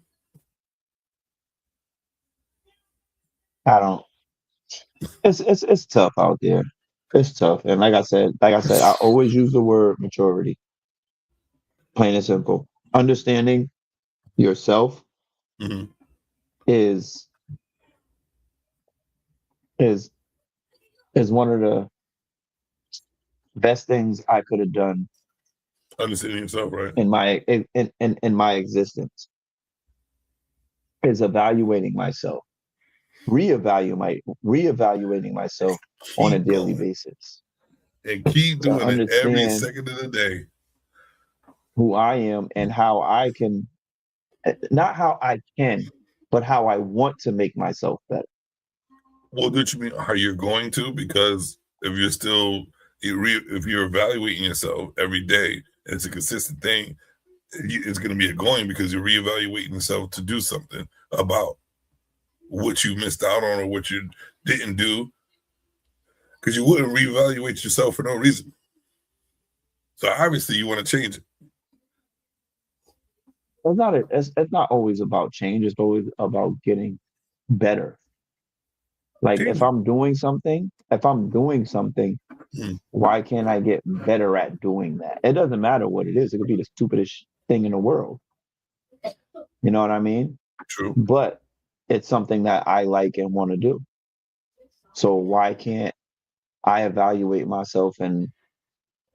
I don't. It's tough out there. It's tough, and like I said, I always use the word maturity. Plain and simple. Understanding yourself Mhm. is one of the best things I could have done Understanding yourself, right? in my existence. Is evaluating myself, reevaluating myself on a Keep daily going. basis. And keep To doing it every understand second of the day. who I am and how I can, not how I can, but how I want to make myself better. Well, do you mean how you're going to? Because if you're still, if you're evaluating yourself every day, and it's a consistent thing, it's going to be a going, because you're reevaluating yourself to do something about what you missed out on or what you didn't do, because you wouldn't reevaluate yourself for no reason. So obviously you want to change it. It's not always about change. It's always about getting better. Like if I'm doing something, why can't I get better at doing that? It doesn't matter what it is. It could be the stupidest thing in the world. You know what I mean? True. But it's something that I like and want to do. So why can't I evaluate myself and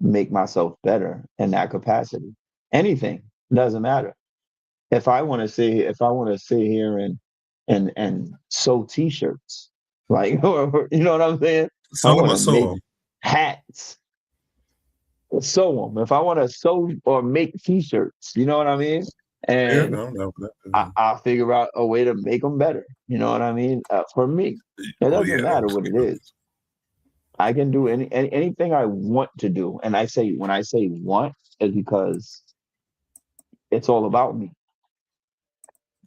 make myself better in that capacity? Anything, doesn't matter. If I want to sit here and sew t-shirts, like, or, you know what I'm saying? Sell them or sew make them. hats, sew them. If I want to sew or make t-shirts, you know what I mean? And I'll figure out a way to make them better. You know what I mean? For me, it doesn't matter what it is. I can do anything I want to do. And when I say want, is because it's all about me.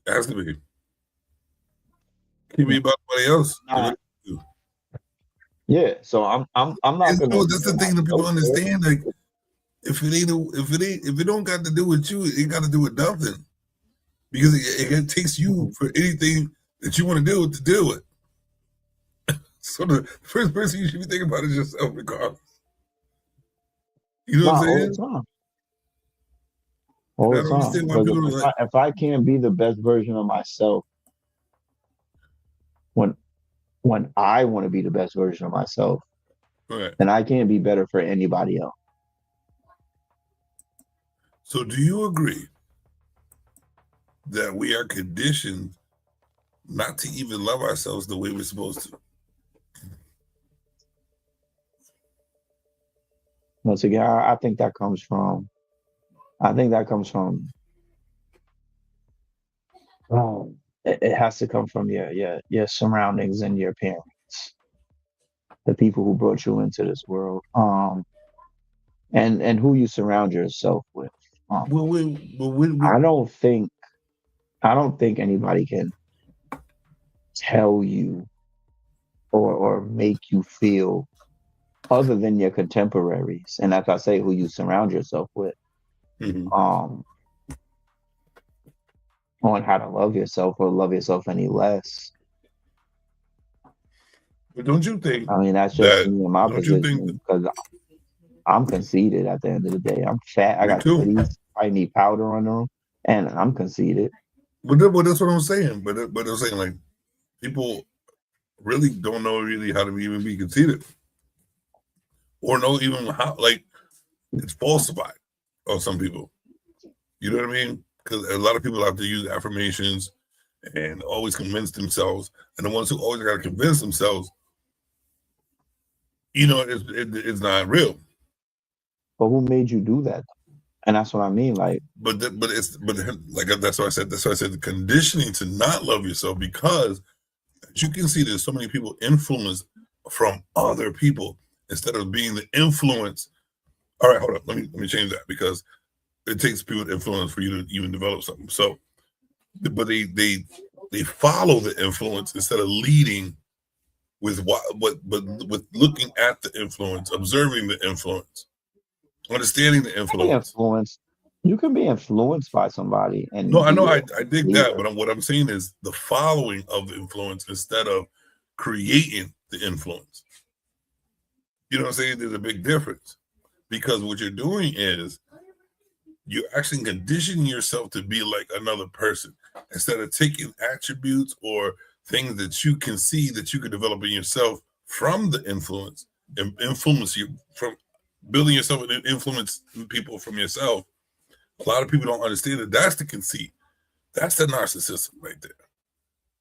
It has to be. Can't be about anybody else. Yeah, so I'm not gonna. That's the thing that people understand. Like, if it don't got to do with you, it got to do with nothing, because it takes you for anything that you want to do with. So the first person you should be thinking about is yourself, regardless. You know what I'm saying? All the time. If I can't be the best version of myself when I want to be the best version of myself, right, then I can't be better for anybody else. So do you agree that we are conditioned not to even love ourselves the way we're supposed to? Once again, I think that comes from it has to come from your surroundings and your parents, the people who brought you into this world, and who you surround yourself with. I don't think anybody can tell you or make you feel other than your contemporaries, and like I say, who you surround yourself with. On how to love yourself or love yourself any less. But don't you think? I mean, that's just me in my position, because I'm conceited at the end of the day. I'm fat. I got titties. I need powder on them, and I'm conceited. But that's what I'm saying. But I'm saying, like, people really don't know really how to even be conceited, or know even how, like, it's falsified on some people. You know what I mean? Because a lot of people have to use affirmations and always convince themselves. And the ones who always got to convince themselves it's not real. But who made you do that? And that's what I mean. Like, But that's why I said the conditioning to not love yourself, because as you can see, there's so many people influenced from other people instead of being the influence. All right, hold on. Let me change that, because it takes people to influence for you to even develop something. So, but they follow the influence instead of leading with with looking at the influence, observing the influence, understanding the influence. You can be influenced by somebody, and no, I know, I dig that, but what I'm saying is the following of the influence instead of creating the influence. You know what I'm saying? There's a big difference, because what you're doing is you're actually conditioning yourself to be like another person instead of taking attributes or things that you can see that you can develop in yourself from the influence and influence you from building yourself and influence people from yourself. A lot of people don't understand that that's the conceit. That's the narcissism right there.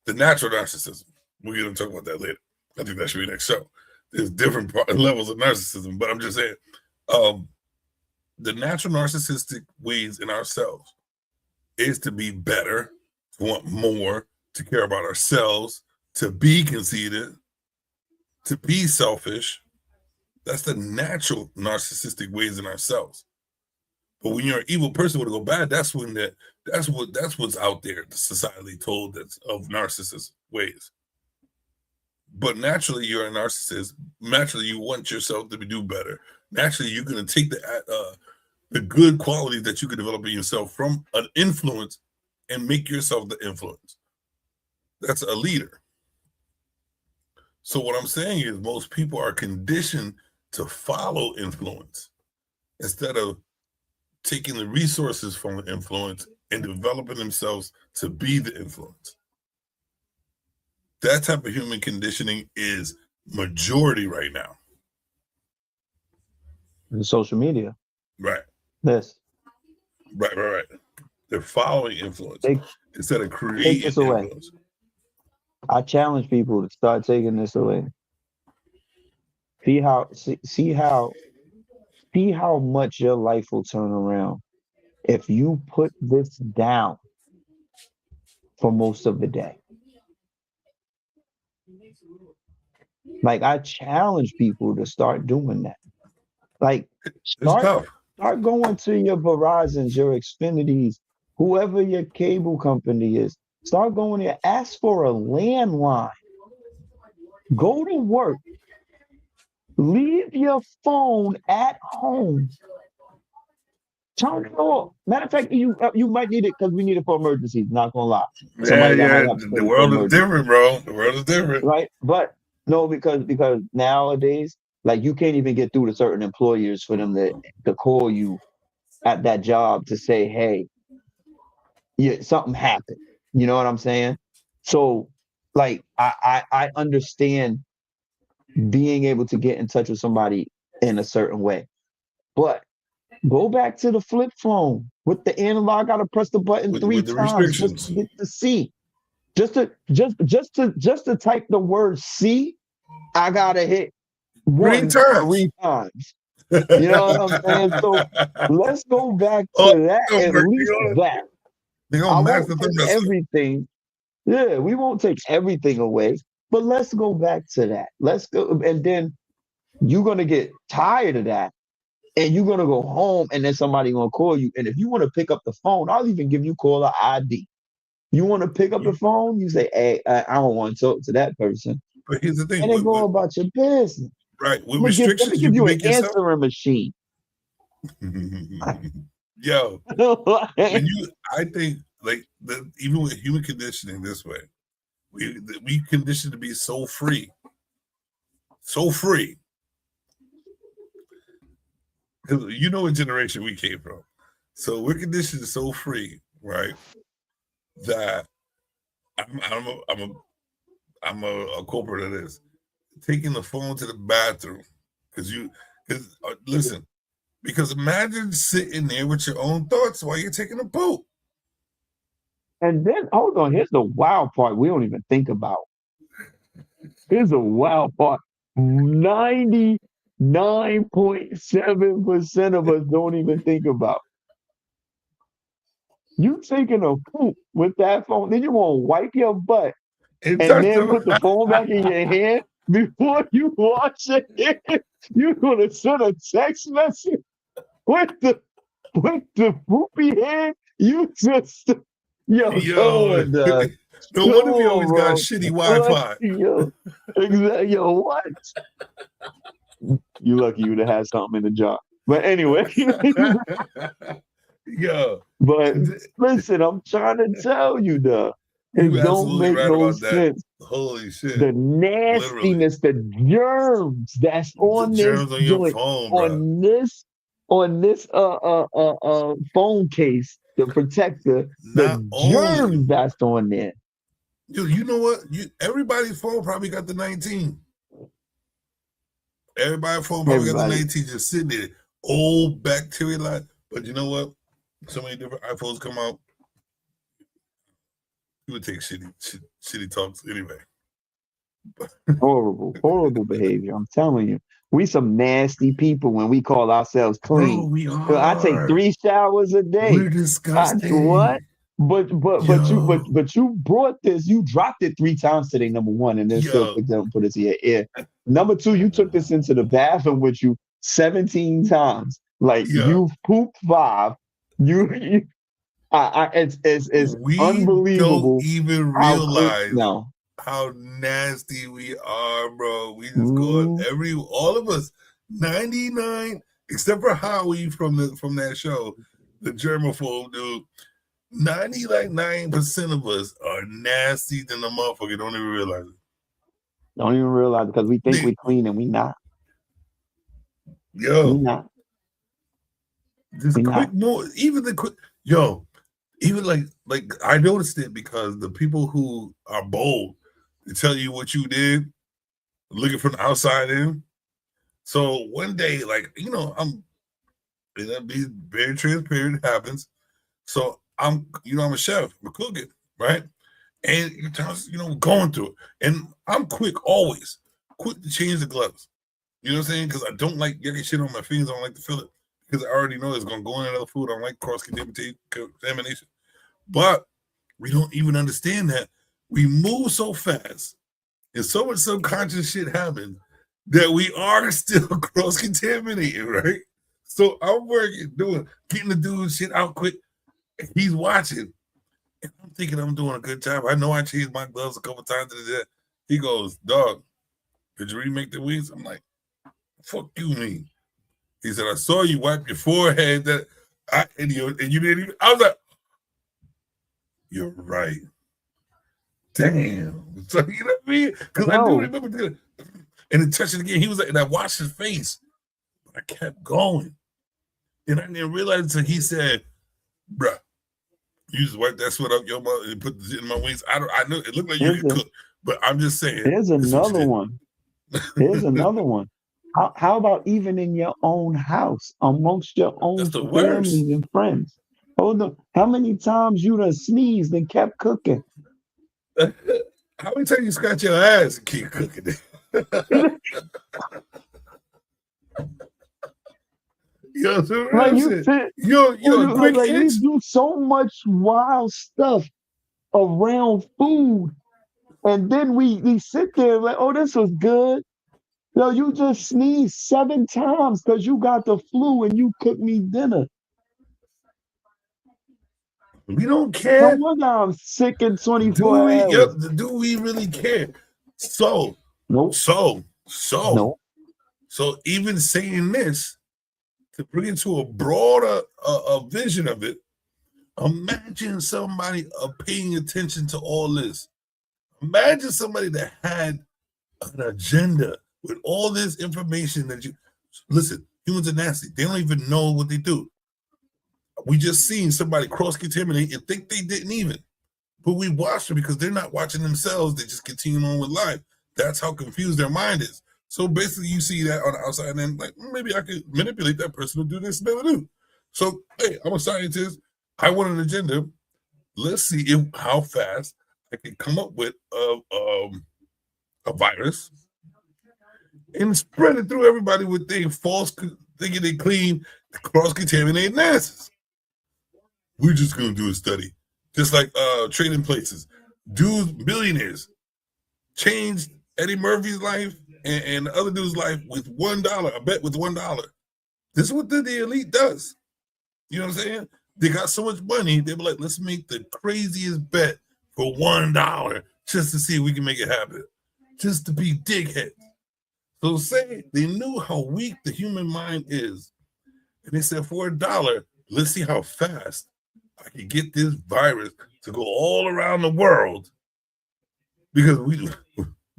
The natural narcissism. We're going to talk about that later. I think that should be next show. There's different levels of narcissism, but I'm just saying, the natural narcissistic ways in ourselves is to be better, to want more, to care about ourselves, to be conceited, to be selfish. That's the natural narcissistic ways in ourselves. But when you're an evil person with a go bad, that's what's out there, societally told, that's of narcissist ways. But naturally, you're a narcissist. Naturally, you want yourself to do better. Naturally, you're going to take the good qualities that you can develop in yourself from an influence and make yourself the influence. That's a leader. So what I'm saying is most people are conditioned to follow influence instead of taking the resources from the influence and developing themselves to be the influence. That type of human conditioning is majority right now. In social media. Right. This. Right. They're following influence instead of creating take this away. influence. I challenge people to start taking this away. See how much your life will turn around if you put this down for most of the day. Like, I challenge people to start doing that. Like, start going to your Verizons, your Xfinities, whoever your cable company is. Start going there. Ask for a landline. Go to work. Leave your phone at home. Turn it off. Matter of fact, you might need it because we need it for emergencies. Not gonna lie. The world is different, bro. The world is different, right? But no, because nowadays, like, you can't even get through to certain employers for them to call you at that job to say, hey, yeah, something happened. You know what I'm saying? So, like, I understand being able to get in touch with somebody in a certain way, but go back to the flip phone with the analog. Gotta press the button three times just to get the C. Just to type the word C, I gotta hit three times. You know what I'm saying? So let's go back to that. At least that. I won't take everything. Yeah, we won't take everything away, but let's go back to that. Let's go, and then you're gonna get tired of that, and you're gonna go home, and then somebody gonna call you. And if you want to pick up the phone, I'll even give you caller ID. You want to pick up the phone? You say, "Hey, I don't want to talk to that person." But here's the thing, and then go about your business. Right? With restrictions, let me give you an answering machine. Yo, I think, like, even with human conditioning this way, we conditioned to be so free. You know what generation we came from. So we're conditioned so free, right? That I'm a culprit of this. Taking the phone to the bathroom because imagine sitting there with your own thoughts while you're taking a poop. And then, hold on, here's the wild part we don't even think about. Here's the wild part. 99.7% of us don't even think about. You taking a poop with that phone, then you want to wipe your butt And and touch then them. put the phone back in your hand before you wash it. You're gonna send a text message with the poopy hand. You just come Yo, on, dog. no Come wonder we on, always got bro. shitty Wi-Fi. Yo, exactly. Yo, what? You lucky you'd have had something in the jar. But anyway, Yo, but listen, I'm trying to tell you, dog. you It don't absolutely make right no about that. sense. Holy shit. The nastiness, the germs that's on The this germs on your joint, phone, bro. on this phone case, the protector, Not the only, germs that's on there. dude, you know what? Everybody's phone probably got the 19. Everybody's phone probably got the 19 just sitting there. Old bacteria line. But you know what? So many different iPhones come out. You would take shitty talks anyway. Horrible behavior. I'm telling you. We some nasty people when we call ourselves clean. Bro, we are. I take 3 showers a day. We're disgusting. What? But you brought this, you dropped it 3 times today, number 1, and then still picked it up and put it to your ear. Number 2, you took this into the bathroom with you 17 times. Like you've pooped 5. It's unbelievable. We don't even realize how nasty we are, bro. We just go all of us, 99, except for Howie from that show, the germaphobe dude. 99% of us are nasty than the motherfucker. Don't even realize it. Don't even realize it because we think we're clean and we not. Yo, we not. Just we quick not. more, even the quick. Yo, even like I noticed it because the people who are bold to tell you what you did, looking from the outside in. So one day, like, you know, I'm be very transparent. It happens. So I'm a chef, I'm cooking, right? And you're going through it. And I'm quick to change the gloves. You know what I'm saying? Because I don't like yucky shit on my fingers. I don't like to feel it. Because I already know it's going to go in another food. I don't like cross-contamination. But we don't even understand that. We move so fast and so much subconscious shit happens that we are still cross-contaminated, right? So I'm getting the dude shit out quick. And he's watching. And I'm thinking I'm doing a good job. I know I changed my gloves a couple times today. He goes, dog, did you remake the wings? I'm like, fuck you mean? He said, I saw you wipe your forehead and you didn't even. I was like, you're right. Damn. So you know what I mean? Because I do remember that. And then touched it again. He was like, and I watched his face. But I kept going. And I didn't realize until he said, bruh, you just wipe that sweat up your mouth and put it in my wings. I know it looked like you could cook, but I'm just saying. Here's another one. Here's another one. How about even in your own house, amongst your own families and friends? Hold on. How many times you done sneezed and kept cooking? How many times you scratch your ass and keep cooking? You do so much wild stuff around food, and then we sit there like, oh, this was good. Yo, you just sneezed 7 times because you got the flu and you cooked me dinner. We don't care. No wonder I'm sick in 24 hours. Do we really care? So, nope. So even saying this, to bring it to a broader vision of it, imagine somebody paying attention to all this. Imagine somebody that had an agenda with all this information that listen, humans are nasty. They don't even know what they do. We just seen somebody cross-contaminate and think they didn't even. But we watch them because they're not watching themselves. They just continue on with life. That's how confused their mind is. So basically you see that on the outside and then like, maybe I could manipulate that person to do this and never do. So, hey, I'm a scientist. I want an agenda. Let's see how fast I can come up with a virus and spread it through everybody with their thinking they clean, cross-contaminated asses. We're just gonna do a study, just like trading places. Dudes, billionaires, changed Eddie Murphy's life and the other dude's life with $1. A bet with $1. This is what the elite does. You know what I'm saying? They got so much money, they were like, let's make the craziest bet for $1 just to see if we can make it happen. Just to be dickheads. So say they knew how weak the human mind is. And they said, for $1, let's see how fast I can get this virus to go all around the world. Because we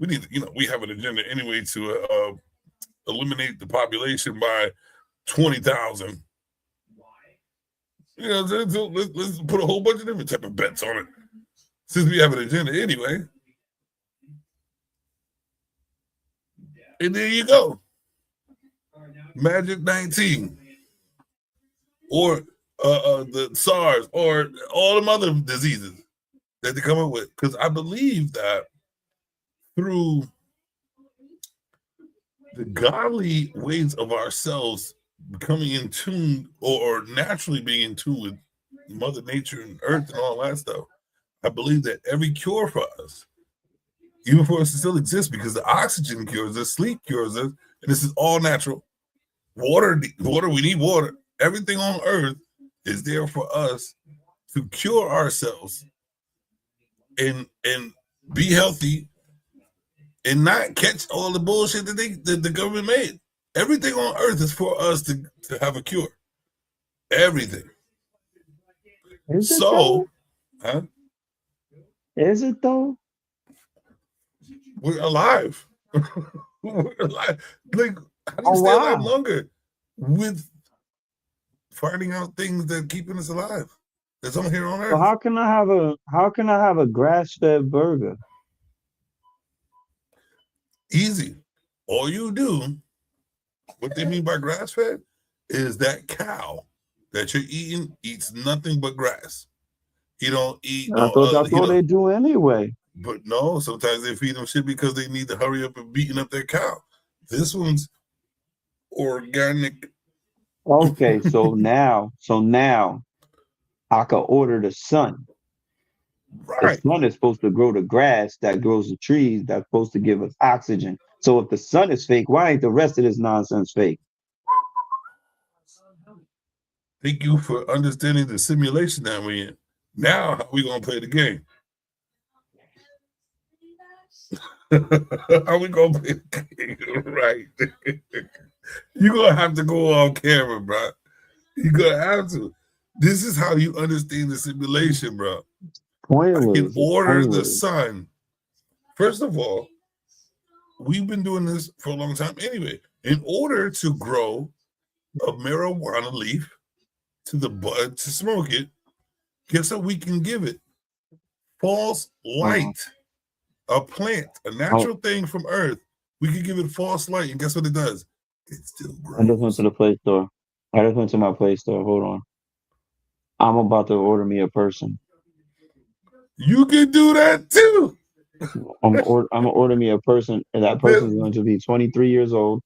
need, we have an agenda anyway to eliminate the population by 20,000. So let's put a whole bunch of different type of bets on it. Since we have an agenda anyway. And there you go. Magic 19. Or the SARS or all them other diseases that they come up with. Because I believe that through the godly ways of ourselves becoming in tune or naturally being in tune with Mother Nature and Earth and all that stuff, I believe that every cure for us, even for us to still exist, because the oxygen cures us, sleep cures us, and this is all natural. Water, we need water. Everything on Earth is there for us to cure ourselves and be healthy and not catch all the bullshit that the government made. Everything on Earth is for us to have a cure. Everything. Is it So, though? huh? Is it though? We're alive. We're alive. Like, how do you Oh, stay alive wow. longer? With finding out things that keeping us alive. That's on here on Earth. So how can I have a grass-fed burger? Easy. All you do, what they mean by grass-fed, is that cow that you're eating eats nothing but grass. He don't eat I thought that's all they do anyway. But no, sometimes they feed them shit because they need to hurry up and beating up their cow. This one's organic. Okay, so now I could order the sun. Right. The sun is supposed to grow the grass that grows the trees that's supposed to give us oxygen. So if the sun is fake, why ain't the rest of this nonsense fake? Thank you for understanding the simulation that we're in. Now, how we going to play the game? How we going to play the game? Right. You're going to have to go on camera, bro. You're going to have to. This is how you understand the simulation, bro. Pointless. I can order the sun. First of all, we've been doing this for a long time anyway. In order to grow a marijuana leaf to the bud to smoke it, guess what we can give it? False light. A plant, a natural thing from Earth. We can give it false light, and guess what it does? It still grows. I just went to the Play Store. I just went to my Play Store. Hold on. I'm about to order me a person. You can do that too. I'm gonna order me a person, and that person is going to be 23 years old.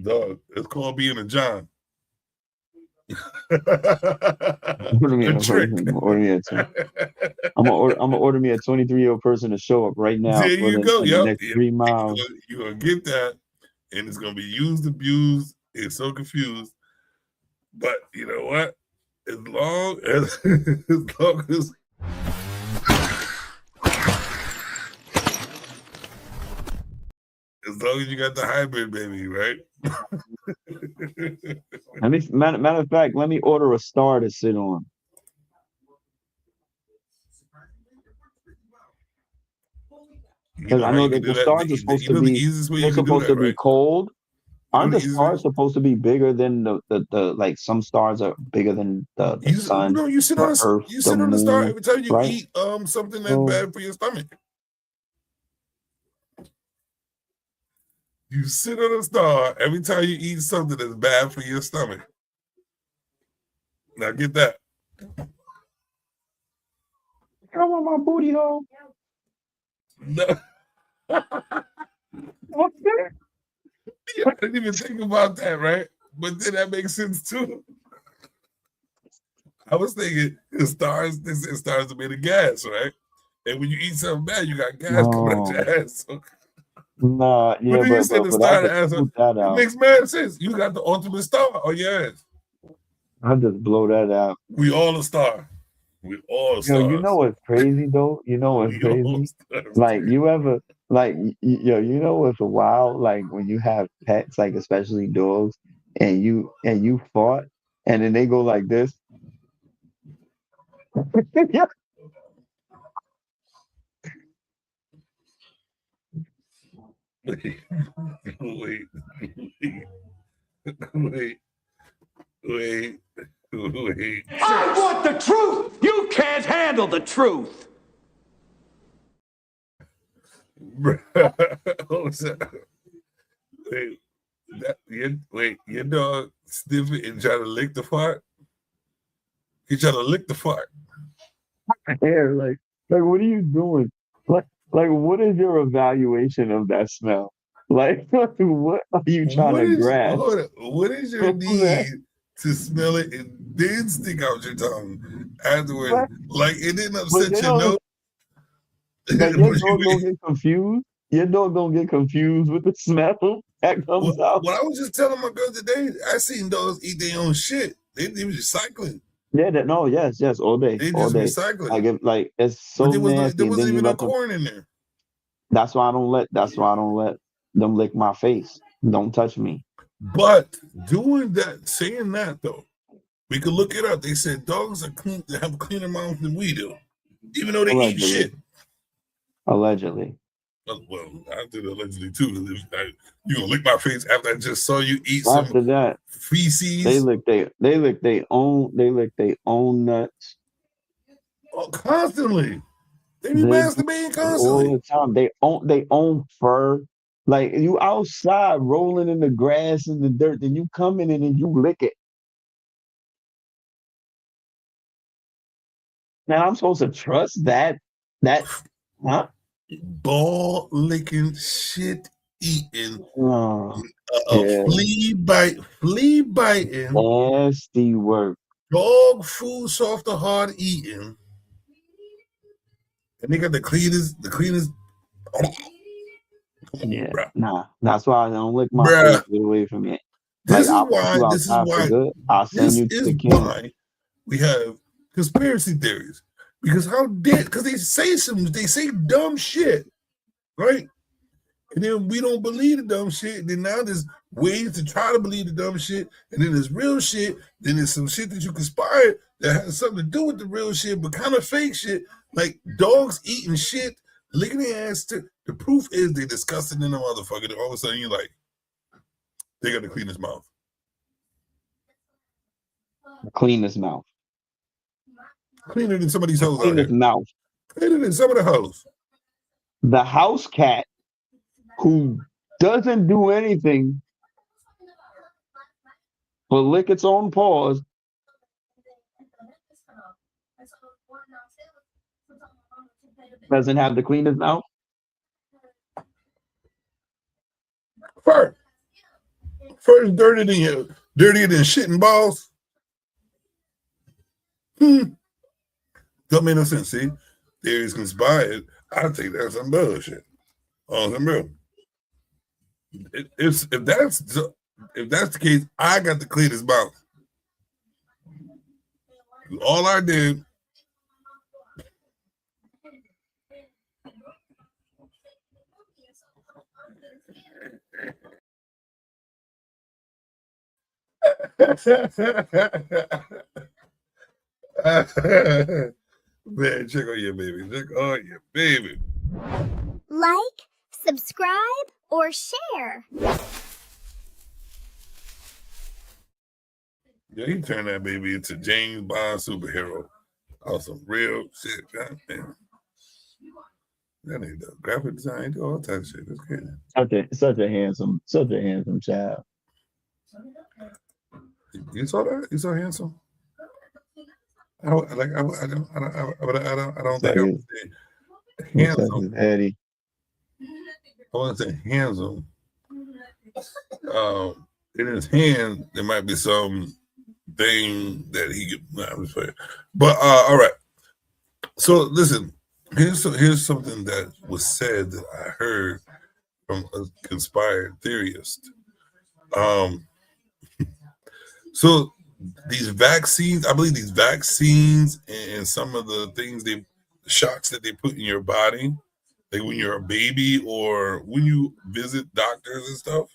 Dog, it's called being a John. Order me a person. I'm gonna order me a 23-year-old person to show up right now. There you go. The next 3 miles. You're gonna get that, and it's gonna be used, abused, and so confused. But you know what? As long as you got the hybrid, baby, right? Matter of fact, let me order a star to sit on. Because I know that the stars are supposed to be. They're supposed to be cold. Aren't the stars supposed to be bigger than the like some stars are bigger than the sun? No, you sit on Earth, you sit on the star every time you right? eat something that's bad for your stomach. You sit on a star every time you eat something that's bad for your stomach. Now get that. Come on, my booty hole. No. Okay. Yeah, I didn't even think about that, right? But then that makes sense too. I was thinking the stars, they said stars are made of gas, right? And when you eat something bad, you got gas coming out No, your ass. So, nah, but yeah, then you said the but I star, the just answer. shoot that It out. makes mad sense. You got the ultimate star on your ass. I just blow that out. We all a star. We all Yo, you know stars. what's crazy though? You know what's We all crazy? stars. Like you ever like yo, you know what's wild? Like when you have pets, like especially dogs, and you fought, and then they go like this. Yeah. Wait, wait, wait, wait, wait. I want the truth! You can't handle the truth! Wait, your dog sniff it and try to lick the fart? He try to lick the fart. Hair, like what are you doing? Like what is your evaluation of that smell? Like what are you trying to grasp? What is your need to smell it and then stick out your tongue afterwards? What? Like it didn't But upset they your don't, nose. like your dog don't get confused. Your dog don't get confused with the smell that comes out. Well, I was just telling my girl today, I seen dogs eat their own shit. They was recycling. Yeah, yes, all day, They all just day. Recycling. Like it's so But there nasty. And wasn't then you even no let them. corn in there. That's why I don't let. That's why I don't let them lick my face. Don't touch me. But doing that, saying that though, we could look it up. They said dogs are clean, they have cleaner mouths than we do, even though they eat shit. Allegedly. Well, I did allegedly too. You gonna lick my face after I just saw you eat After some that, feces? they lick their own nuts. Oh, constantly. They be They masturbating constantly. all the time. They own fur. Like you outside rolling in the grass and the dirt, then you come in and then you lick it. Now I'm supposed to trust that huh? Ball licking, shit eating, Oh, yeah. flea biting, Nasty work. dog food soft or hard eating. And they got the cleanest. Yeah, Bruh. nah. That's why I don't lick my Bruh. face. Get away from it. This Like is I'll put why. you This is outside for why. good. I'll send This you to is the king. why we have conspiracy theories. Because because they say dumb shit, right? And then we don't believe the dumb shit. And then now there's ways to try to believe the dumb shit. And then there's real shit. Then there's some shit that you conspired that has something to do with the real shit, but kind of fake shit. Like dogs eating shit, licking their ass. The proof is they disgusting in a motherfucker. And all of a sudden you're like, they got the cleanest mouth. Cleanest mouth. Cleaner than somebody's house out Cleanest here. mouth. Cleaner than some of the hoes. The house cat who doesn't do anything but lick its own paws. Doesn't have the cleanest mouth. First dirtier than shit and balls. Don't make no sense. See, theories conspired. I think that's some bullshit. On some real. If that's the case, I got the cleanest mouth. All I did. Man, check on your baby. Check on your baby. Like, subscribe, or share. Yeah, he turned that baby into James Bond superhero. Oh, some real shit. God damn. That nigga does graphic design, he do all types of shit. That's crazy. Such a handsome child. You saw that? You saw handsome? I don't think I would say handsome. Eddie. I want to say handsome. in his hand there might be some thing that he could. Nah, I'm just playing. But all right. So listen, here's something that was said that I heard from a conspired theorist. So these vaccines, I believe these vaccines and some of the things the shots that they put in your body, like when you're a baby or when you visit doctors and stuff,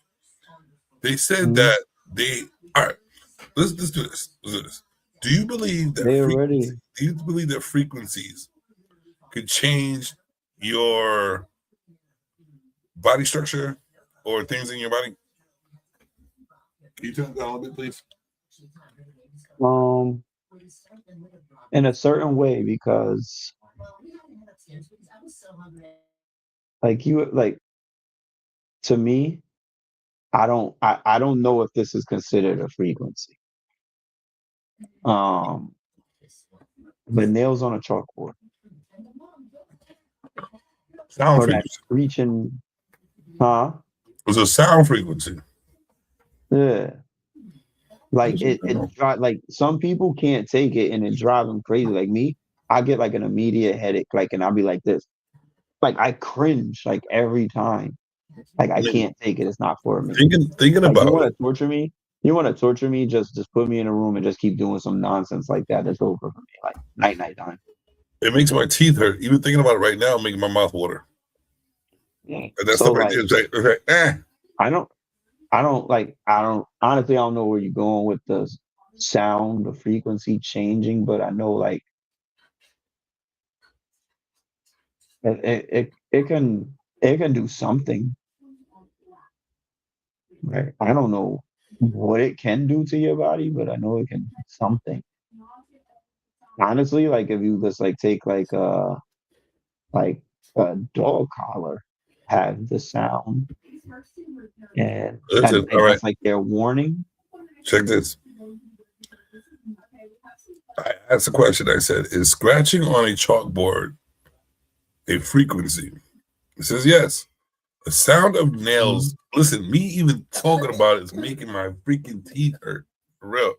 they said that they all right. Let's do this. Let's do this. Do you believe that do you believe that frequencies could change your body structure or things in your body? Can you turn it down a little bit, please? In a certain way, because to me, I don't know if this is considered a frequency. But nails on a chalkboard. Sound Or that frequency. screeching, huh? It was a sound frequency. Yeah. Like like some people can't take it and it drives them crazy. Like me, I get like an immediate headache, like, and I'll be like this. Like I cringe like every time. Like I can't take it. It's not for me. Thinking like, about you want it. to torture me? You want to torture me? Just put me in a room and just keep doing some nonsense like that. That's over for me. Like night time. It makes my teeth hurt. Even thinking about it right now, making my mouth water. Yeah. And that's So, right there. It's like, I don't honestly, I don't know where you're going with the sound, the frequency changing, but I know like it can do something. Right? I don't know what it can do to your body, but I know it can do something. Honestly, like if you just like take like a dog collar, have the sound, and listen, all right. that's like their warning. Check this. I asked a question. I said, is scratching on a chalkboard a frequency? It says yes. The sound of nails. Listen, me even talking about it is making my freaking teeth hurt. For real.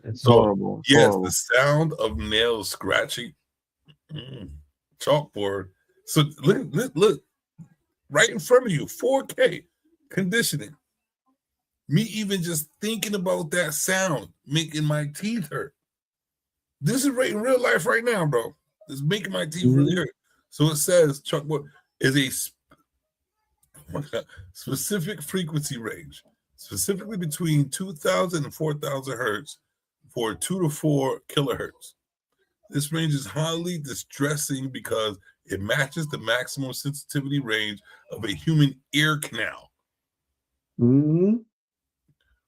It's horrible. It's yes, horrible. the sound of nails scratching chalkboard. So look, right in front of you, 4K conditioning. Me even just thinking about that sound making my teeth hurt. This is right in real life right now, bro. It's making my teeth really hurt. So it says chalkboard is a specific frequency range, specifically between 2,000 and 4,000 hertz for 2 to 4 kilohertz. This range is highly distressing because it matches the maximum sensitivity range of a human ear canal,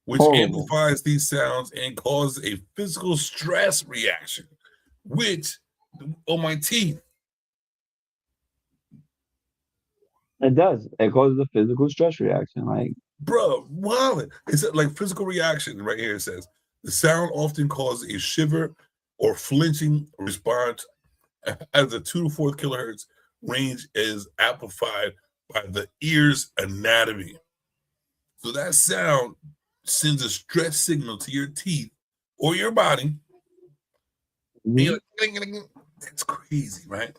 which amplifies these sounds and causes a physical stress reaction, which on my teeth. It does. It causes a physical stress reaction. Like, bro, wow. It's like physical reaction right here. It says the sound often causes a shiver or flinching response as the 2 to 4 kilohertz range is amplified by the ear's anatomy. So that sound sends a stress signal to your teeth or your body. Like, it's crazy, right?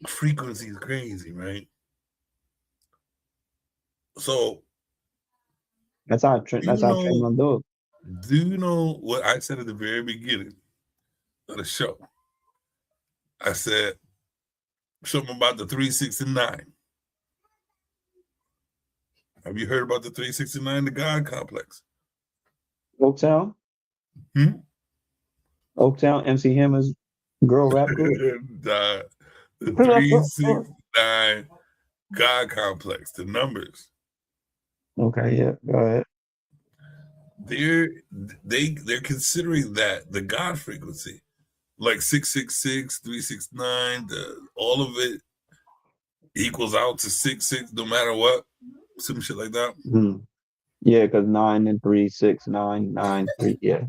Frequency is crazy, right? So that's how I train my dog. Do you know what I said at the very beginning of the show? I said something about the 369. Have you heard about the 369, the God complex? Oaktown? Oaktown, MC Hammer's girl rap group? The 369 God complex, the numbers. Okay, yeah, go ahead. They're considering that the God frequency, like 666, 369, all of it equals out to 66 no matter what, some shit like that. Yeah, because 9 and 3, 6, 9, 9, 3. Yeah,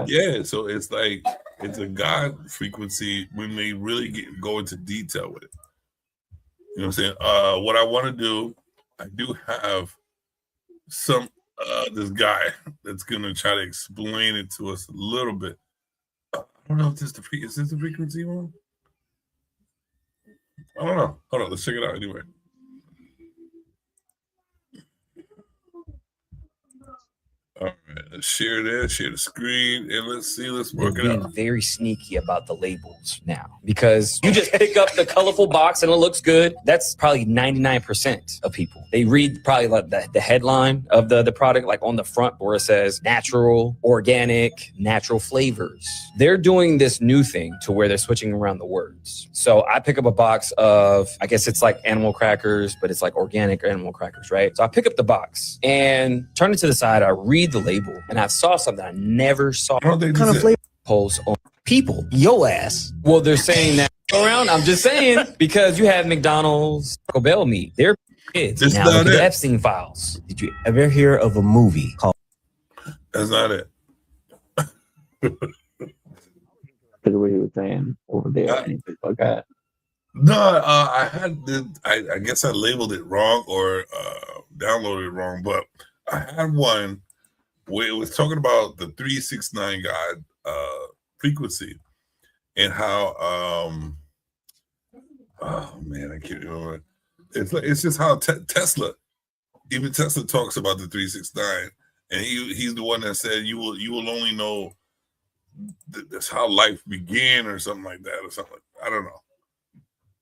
yeah. So it's like it's a God frequency when they really go into detail with it. You know what I'm saying? What I want to do I do have some this guy that's gonna try to explain it to us a little bit. I don't know if this is this the frequency one? I don't know. Hold on, let's check it out anyway. All right, let's share that, share the screen, and let's see, let's work it being out. very sneaky about the labels now, because you just pick up the colorful box and it looks good. That's probably 99% of people. They read probably like the headline of the product, like on the front where it says natural, organic, natural flavors. They're doing this new thing to where they're switching around the words. So I pick up a box of, I guess it's like animal crackers, but it's like organic animal crackers, right? So I pick up the box and turn it to the side. I read the label and I saw something I never saw. I don't think Kind this of is flavor polls on people, yo ass. Well, they're saying that around. I'm just saying, because you have McDonald's, Taco Bell meat. They're kids. This Now not look at it. the Epstein files. Did you ever hear of a movie called That's not it. To the way he was saying over there, or anything like that. No, I guess I labeled it wrong or downloaded it wrong, but I had one where it was talking about the 369 God frequency and how oh man, I can't remember. It's just how Tesla, even Tesla talks about the 369, and he's the one that said you will only know that's how life began or something like that or something. I don't know.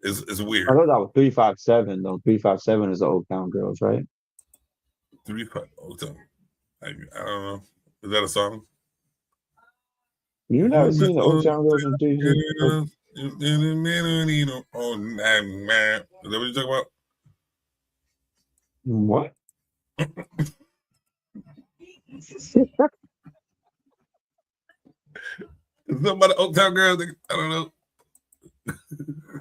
It's weird. I thought that was 357 though. 357 is the Old Town Girls, right? 35 Old Town. I don't know. Is that a song? You never seen the Old Town Girls in 3? Is that what you talking about? What? Is something about the Old Town Girls? I don't know.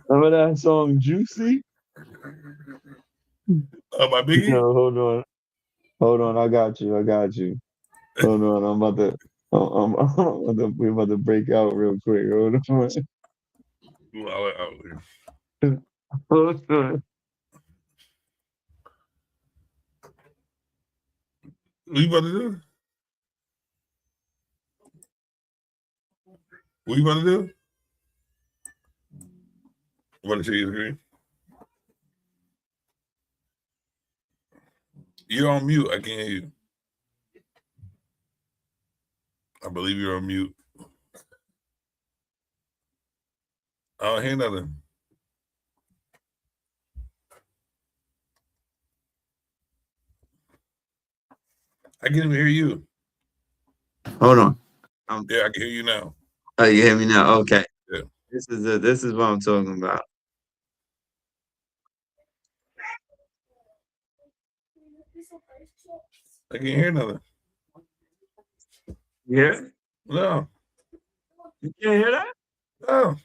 Remember that song Juicy? My Biggie? No, hold on. I got you. Hold on. We're about to break out real quick. Hold on. Hold on. What you about to do? What you about to do? You want to share your screen? You're on mute. I can't hear you. I believe you're on mute. I don't hear nothing. I can't even hear you. Hold on. Yeah, I can hear you now. Oh, you hear me now? Okay. Yeah. This is what I'm talking about. I can't hear nothing. Yeah. No. You can't hear that? No.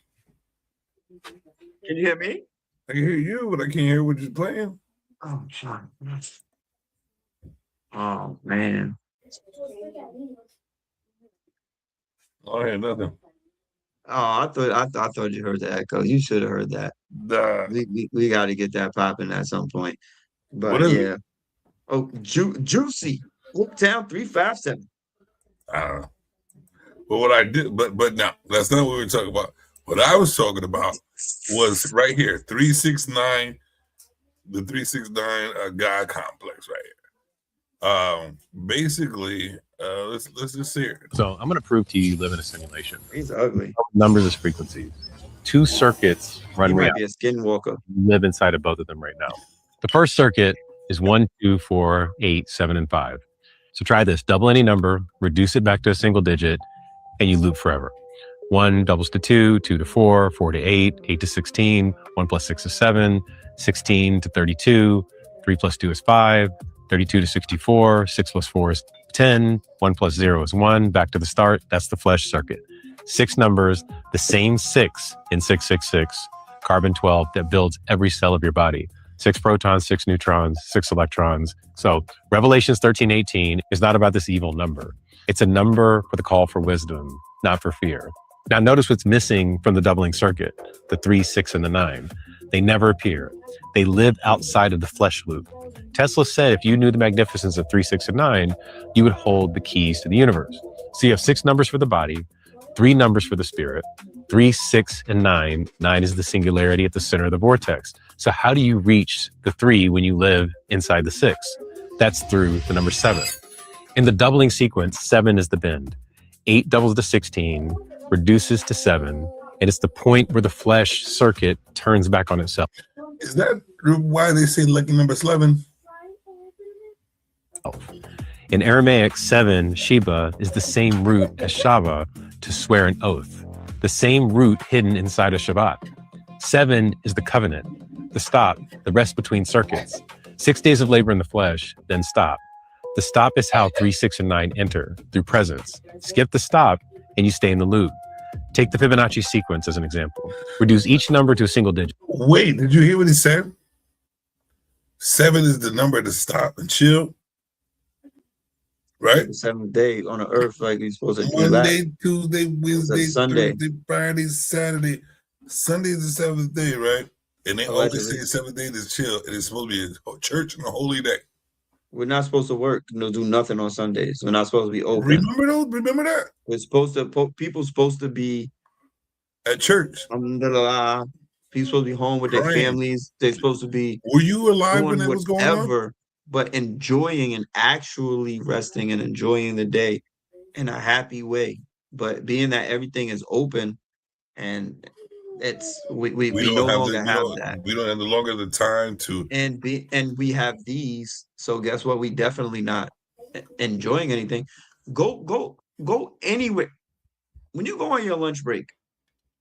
Can you hear me? I can hear you, but I can't hear what you're playing. Oh, John. Oh man. I don't hear nothing. Oh, I thought you heard the echo. You should have heard that. Duh. We got to get that popping at some point. But What is yeah. Oh, Juicy. Oaktown 357. I don't know. But what I did, but now that's not what we were talking about. What I was talking about was right here, 369, the 369 God complex right here. Basically, let's just see it. So I'm going to prove to you live in a simulation. He's ugly. Numbers is frequencies. Two circuits run He might right. be a skinwalker. You live inside of both of them right now. The first circuit is 1, 2, 4, 8, 7, and 5. So try this. Double any number, reduce it back to a single digit, and you loop forever. 1 doubles to 2, 2 to 4, 4 to 8, 8 to 16, 1 plus 6 is 7, 16 to 32, 3 plus 2 is 5, 32 to 64, 6 plus 4 is 10, 1 plus 0 is 1, back to the start. That's the flesh circuit. 6 numbers, the same 6 in 666, carbon 12 that builds every cell of your body. 6 protons, 6 neutrons, 6 electrons. So Revelations 13:18 is not about this evil number. It's a number with a call for wisdom, not for fear. Now notice what's missing from the doubling circuit, the 3, 6, and the 9. They never appear. They live outside of the flesh loop. Tesla said if you knew the magnificence of 3, 6, and 9, you would hold the keys to the universe. So you have 6 numbers for the body, 3 numbers for the spirit, 3, 6, and 9. 9 is the singularity at the center of the vortex. So how do you reach the 3 when you live inside the 6? That's through the number 7. In the doubling sequence, 7 is the bend. 8 doubles to 16, reduces to 7, and it's the point where the flesh circuit turns back on itself. Is that why they say lucky number 11? In Aramaic, 7, Sheba, is the same root as Shava, to swear an oath. The same root hidden inside a Shabbat. 7 is the covenant, the stop, the rest between circuits. 6 days of labor in the flesh, then stop. The stop is how 3, 6, and 9 enter, through presence. Skip the stop, and you stay in the loop. Take the Fibonacci sequence as an example. Reduce each number to a single digit. Wait, did you hear what he said? 7 is the number to stop and chill. Right? The 7th day on the earth, like you're supposed to do Monday, that. Tuesday, Wednesday, Sunday. Thursday, Friday, Saturday. Sunday is the 7th day, right? And they always say the 7th day is chill. And it's supposed to be a church and a holy day. We're not supposed to work, do nothing on Sundays. We're not supposed to be open. Remember that? We're supposed to, people supposed to be at church. People supposed to be home with their families. They're supposed to be. Were you alive when that was going on? But enjoying and actually resting and enjoying the day in a happy way. But being that everything is open and it's we no longer have that. We don't have no longer the time to and we have these. So guess what? We definitely not enjoying anything. Go anywhere. When you go on your lunch break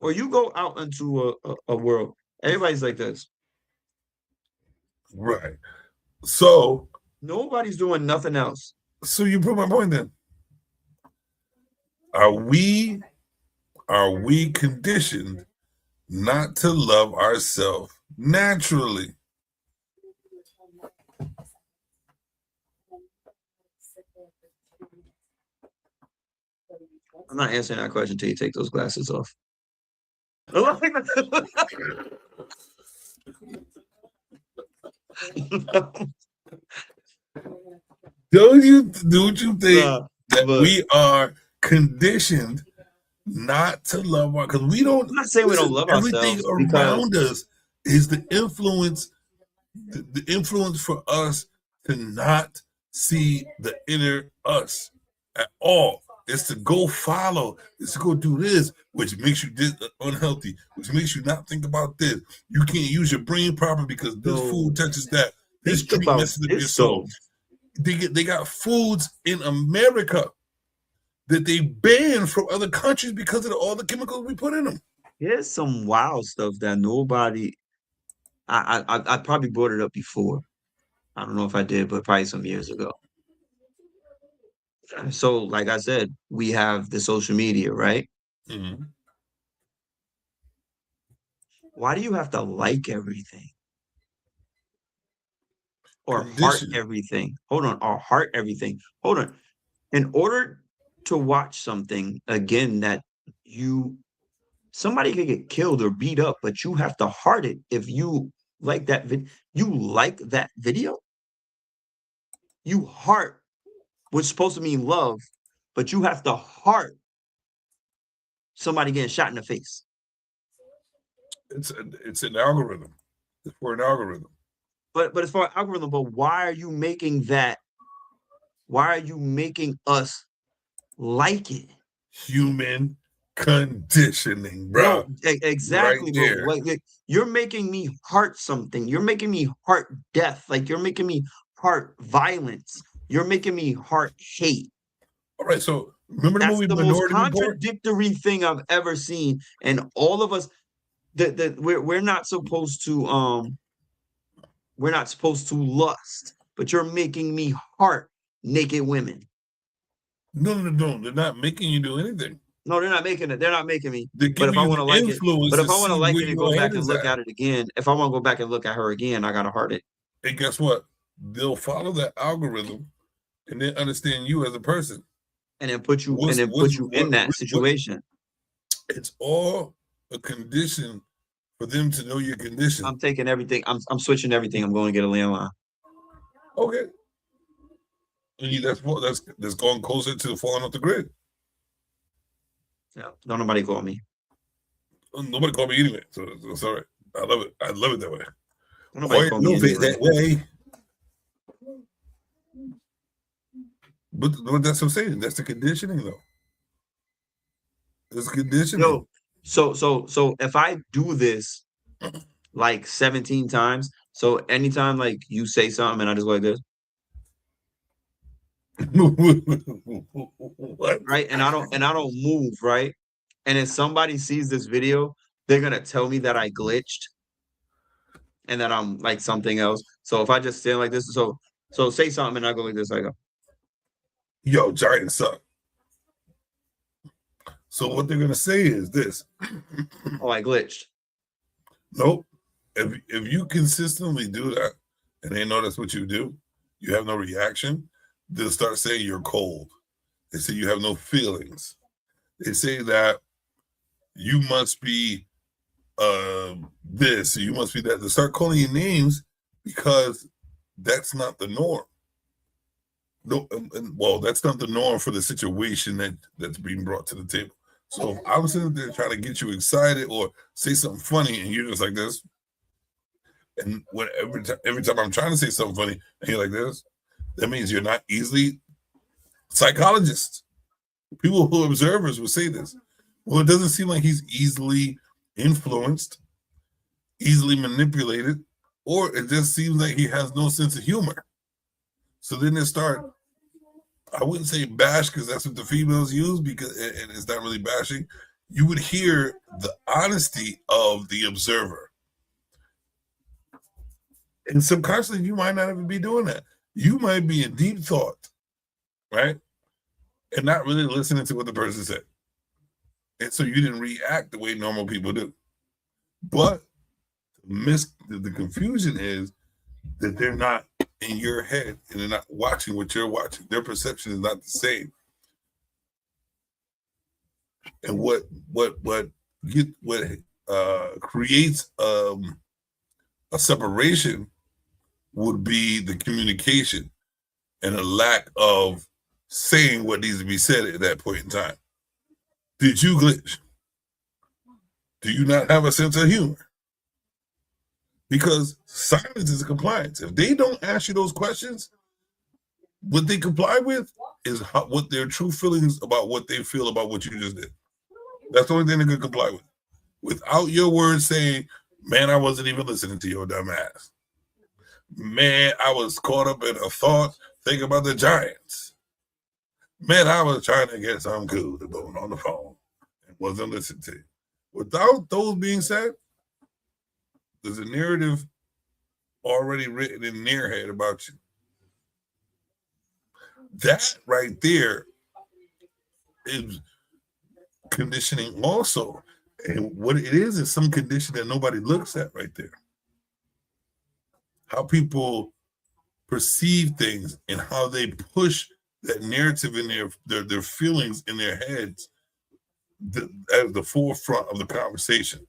or you go out into a world, everybody's like this. Right. So nobody's doing nothing else. So you put my point then. Are we conditioned not to love ourselves naturally? I'm not answering that question until you take those glasses off. Don't you think that we are conditioned not to love our? Because we don't. I'm not saying we don't love everything ourselves. Around us is the influence. The influence for us to not see the inner us at all. It's to go follow. It's to go do this, which makes you unhealthy, which makes you not think about this. You can't use your brain properly because this food touches that. This tree messes up your soul. They got foods in America that they ban from other countries because of all the chemicals we put in them. There's some wild stuff that nobody. I probably brought it up before. I don't know if I did, but probably some years ago. So, like I said, we have the social media, right? Mm-hmm. Why do you have to like everything? Or heart everything? Hold on, or heart everything. Hold on. In order to watch something, again, that somebody could get killed or beat up, but you have to heart it if you like that video. You like that video? You heart. Which is supposed to mean love, but you have to heart somebody getting shot in the face. It's an algorithm. It's for an algorithm. But it's for an algorithm. But why are you making that? Why are you making us like it? Human conditioning, bro. No, exactly. Right there. You're making me heart something. You're making me heart death. Like you're making me heart violence. You're making me heart hate. All right, so remember the movie Minority Report? That's the most contradictory thing I've ever seen, and all of us, we're not supposed to lust, but you're making me heart naked women. No, they're not making you do anything. No, they're not making it. They're not making me. But if I want to like it, and go back and look at it again, if I want to go back and look at her again, I gotta heart it. And guess what? They'll follow that algorithm and then understand you as a person, and then put you in that situation. It's all a condition for them to know your condition. I'm taking everything. I'm switching everything. I'm going to get a landline. Okay. That's going closer to falling off the grid. Yeah, don't nobody call me. Nobody called me anyway, so it's all right. I love it. I love it that way. Don't nobody call me love it anyway. that way. But that's what I'm saying. That's the conditioning, though. It's conditioning. Yo, so if I do this like 17 times, so anytime like you say something and I just go like this, What? right? And I don't move, right? And if somebody sees this video, they're gonna tell me that I glitched and that I'm like something else. So if I just stand like this, so say something and I go like this, I go, Yo, Giants suck. So what they're gonna say is this. oh, I glitched. Nope. If you consistently do that and they know that's what you do, you have no reaction, they'll start saying you're cold. They say you have no feelings. They say that you must be this, you must be that. They start calling you names because that's not the norm. No, well, that's not the norm for the situation that's being brought to the table. So if I'm sitting there trying to get you excited or say something funny and you're just like this, and every time I'm trying to say something funny and you're like this, that means you're not easily psychologists. People who are observers will say this. Well, it doesn't seem like he's easily influenced, easily manipulated, or it just seems like he has no sense of humor. So then they start, I wouldn't say bash because that's what the females use, because and it's not really bashing. You would hear the honesty of the observer. And subconsciously, you might not even be doing that. You might be in deep thought, right? And not really listening to what the person said. And so you didn't react the way normal people do. But the confusion is that they're not in your head and they're not watching what you're watching. Their perception is not the same. And what creates a separation would be the communication and a lack of saying what needs to be said at that point in time. Did you glitch? Do you not have a sense of humor? Because silence is a compliance. If they don't ask you those questions, what they comply with is what their true feelings about what they feel about what you just did. That's the only thing they can comply with. Without your words saying, man, I wasn't even listening to your dumb ass. Man, I was caught up in a thought thinking about the Giants. Man, I was trying to get some cool to go on the phone and wasn't listening to you. Without those being said, there's a narrative already written in their head about you. That right there is conditioning also. And what it is some condition that nobody looks at right there. How people perceive things and how they push that narrative in their feelings in their heads as the forefront of the conversation.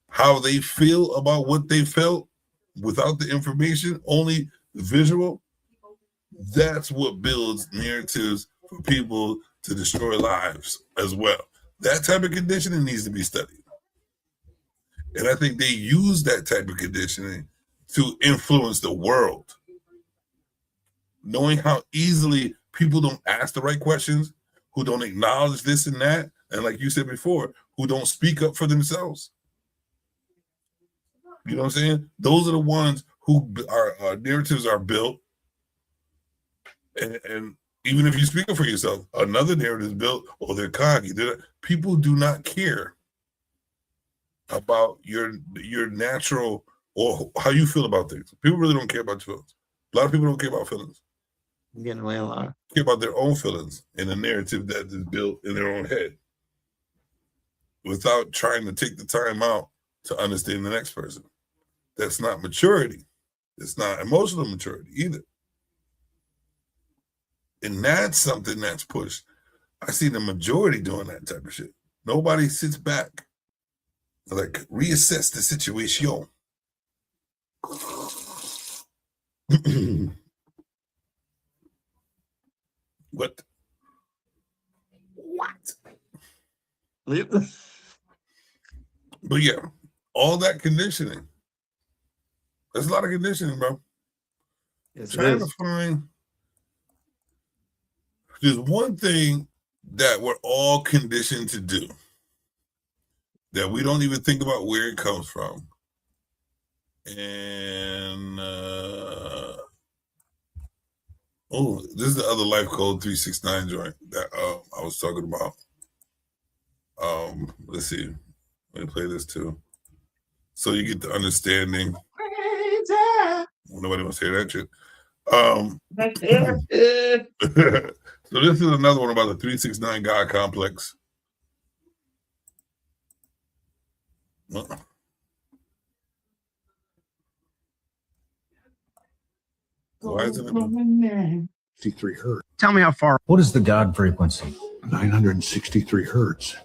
How they feel about what they felt without the information, only the visual. That's what builds narratives for people to destroy lives as well. That type of conditioning needs to be studied. And I think they use that type of conditioning to influence the world. Knowing how easily people don't ask the right questions, who don't acknowledge this and that, and like you said before, who don't speak up for themselves. You know what I'm saying? Those are the ones who our narratives are built. And even if you speak up for yourself, another narrative is built, or they're cocky. People do not care about your natural or how you feel about things. People really don't care about your feelings. A lot of people don't care about feelings. I'm getting away a lot. Care about their own feelings in a narrative that is built in their own head without trying to take the time out to understand the next person. That's not maturity. It's not emotional maturity either. And that's something that's pushed. I see the majority doing that type of shit. Nobody sits back and like reassess the situation. What? But yeah, all that conditioning. There's a lot of conditioning, bro. Yes, Trying to find. There's one thing that we're all conditioned to do that we don't even think about where it comes from. And this is the other Life Code 369 joint that I was talking about. Let's see. Let me play this too. So you get the understanding. Nobody wants to hear that shit. So this is another one about the 369 God complex. Why isn't it? 63 hertz. Tell me how far. What is the God frequency? 963 hertz.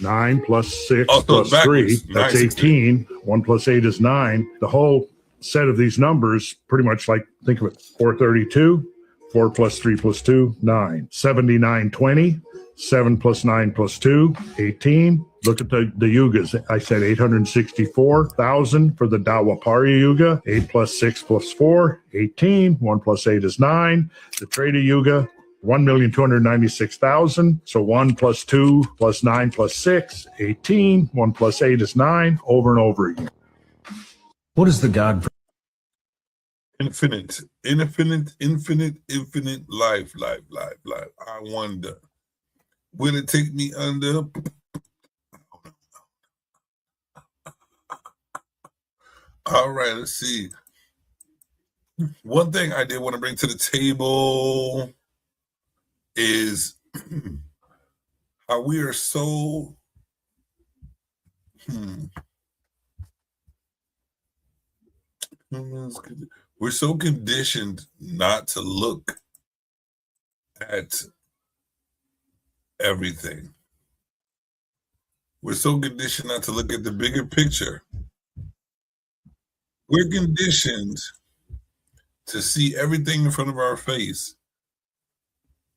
9 plus 6 plus 3, that's 18. 1 plus 8 is 9. The whole set of these numbers, pretty much like, think of it, 432, 4 plus 3 plus 2, 9. 7920, 7 plus 9 plus 2, 18. Look at the yugas. I said 864,000 for the Dwapara Yuga. 8 plus 6 plus 4, 18. 1 plus 8 is 9. The Treta Yuga, 1,296,000. So 1 plus 2 plus 9 plus 6, 18. 1 plus 8 is 9, over and over again. What is the God? Infinite, life. I wonder, will it take me under? All right, let's see. One thing I did want to bring to the table is how we are so we're so conditioned not to look at everything. We're so conditioned not to look at the bigger picture. We're conditioned to see everything in front of our face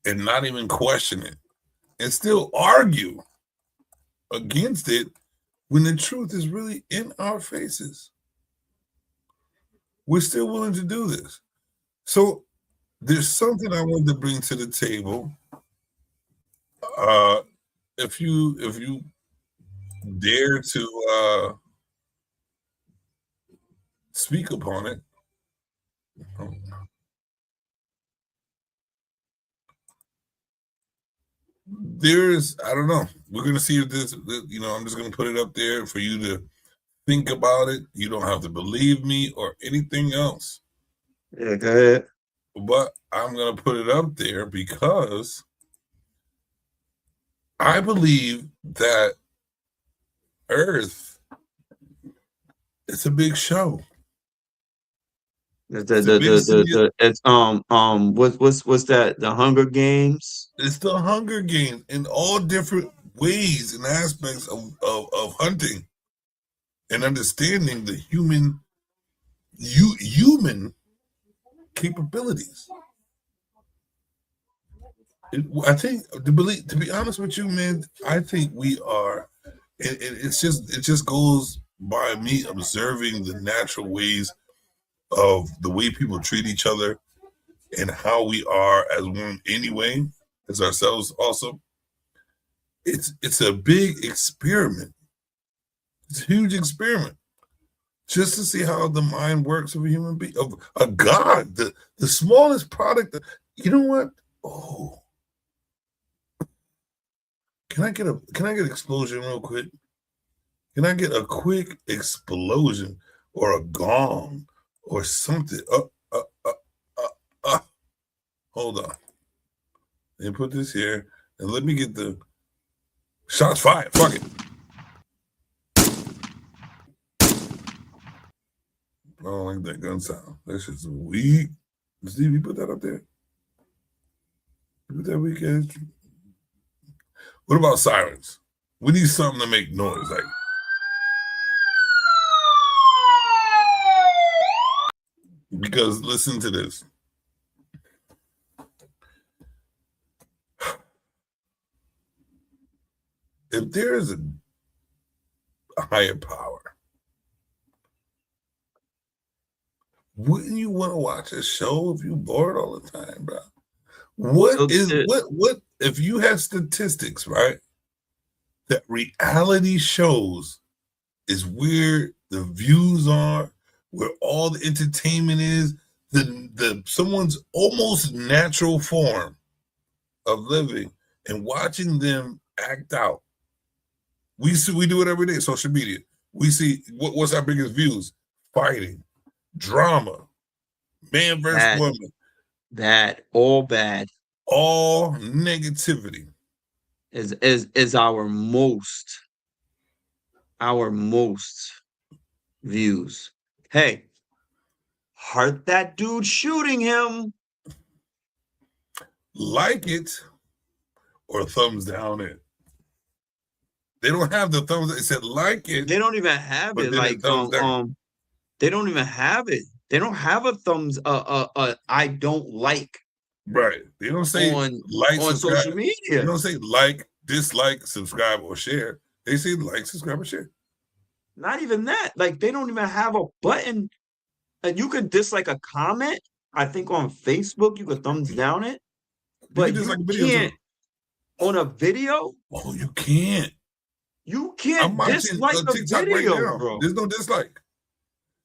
and not even question it and still argue against it when the truth is really in our faces. We're still willing to do this. So there's something I wanted to bring to the table. If you dare to speak upon it. I don't know. We're going to see if this, I'm just going to put it up there for you to think about it. You don't have to believe me or anything else. Yeah, go ahead. But I'm going to put it up there because I believe that Earth is a big show. What's that? The Hunger Games? It's the Hunger Games in all different ways and aspects of hunting and understanding the human capabilities. I think to be honest with you, man, I think we are. It just goes by me observing the natural ways of the way people treat each other and how we are as one anyway, as ourselves also. It's a big experiment. It's a huge experiment. Just to see how the mind works of a human being, of a God, the smallest product. You know what? Oh. Can I get an explosion real quick? Can I get a quick explosion or a gong or something? Hold on. Let me put this here and let me get the shots fired. Fuck it. I don't like that gun sound. That shit's weak. Steve, you put that up there? You put that weak ass. What about sirens? We need something to make noise, like. Because listen to this. if there is a higher power, wouldn't you want to watch a show if you bored all the time, bro? What if you had statistics, right? That reality shows is where the views are, where all the entertainment is, the someone's almost natural form of living, and watching them act out. We do it every day, social media. We see what's our biggest views? Fighting, drama, man versus woman. All bad. All negativity. Is our most views. Hey, heart that dude shooting him. Like it or thumbs down it. They don't have the thumbs. It said like it. They don't even have it. Like they don't even have it. They don't have a thumbs. I don't like. Right. They don't say on social media. They don't say like, dislike, subscribe, or share. They say like, subscribe, or share. Not even that. Like they don't even have a button. And you could dislike a comment. I think on Facebook you could thumbs down it. But you can't on a video. Oh, you can't. You can't dislike a video, right, bro. There's no dislike.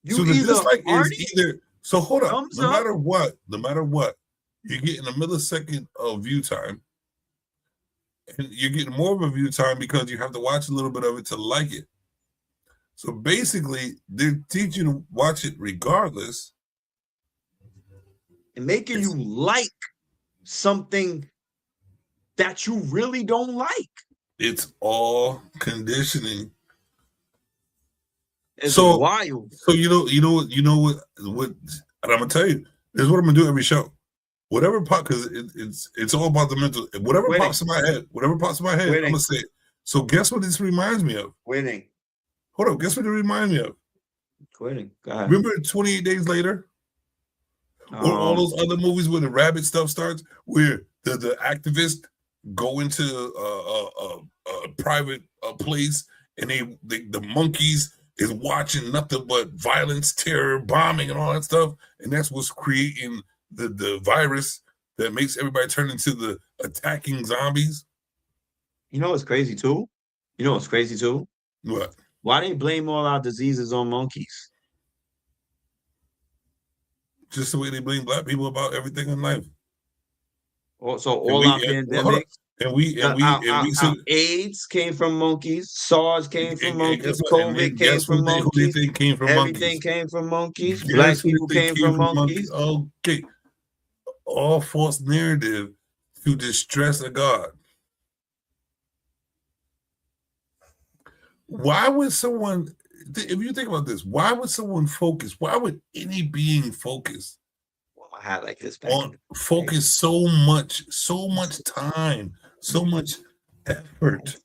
So the dislike is either. So hold on. No matter what, you're getting a millisecond of view time, and you're getting more of a view time because you have to watch a little bit of it to like it. So basically, they're teaching you to watch it regardless, and making you like something that you really don't like. It's all conditioning. It's wild. So you know what, and I'm gonna tell you, this is what I'm gonna do every show. Whatever because it's all about the mental. Whatever pops in my head, I'm gonna say it. So guess what this reminds me of? Winning. Hold on, guess what it reminds me of? Quitting. Go ahead. Remember 28 Days Later? Or all those other movies where the rabbit stuff starts, where the activists go into a private place, and the monkeys is watching nothing but violence, terror, bombing, and all that stuff, and that's what's creating the virus that makes everybody turn into the attacking zombies. You know what's crazy too? What? Why they blame all our diseases on monkeys? Just the way they blame black people about everything in life. So all our pandemics. AIDS came from monkeys. SARS came from monkeys. COVID came from monkeys. Everything came from monkeys. Black people came from monkeys. Okay. All false narrative to distress a God. Why would someone, if you think about this, why would someone focus? Why would any being focus? I had like this focus so much time, so much effort.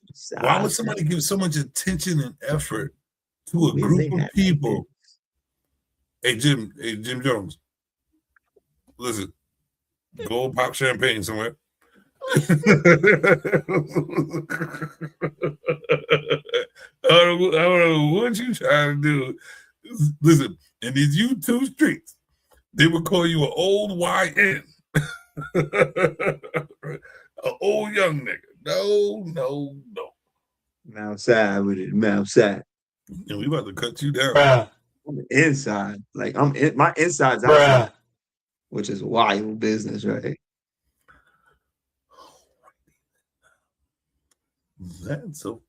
Why would somebody give so much attention and effort to a group of people? Hey Jim Jones, listen, go pop champagne somewhere. I don't know what you trying to do. Listen, in these YouTube streets, they would call you an old YN. An old young nigga. No. I'm outside with it. I'm outside. And we about to cut you down. I'm inside. Like my inside's outside. Which is wild business, right? That's so.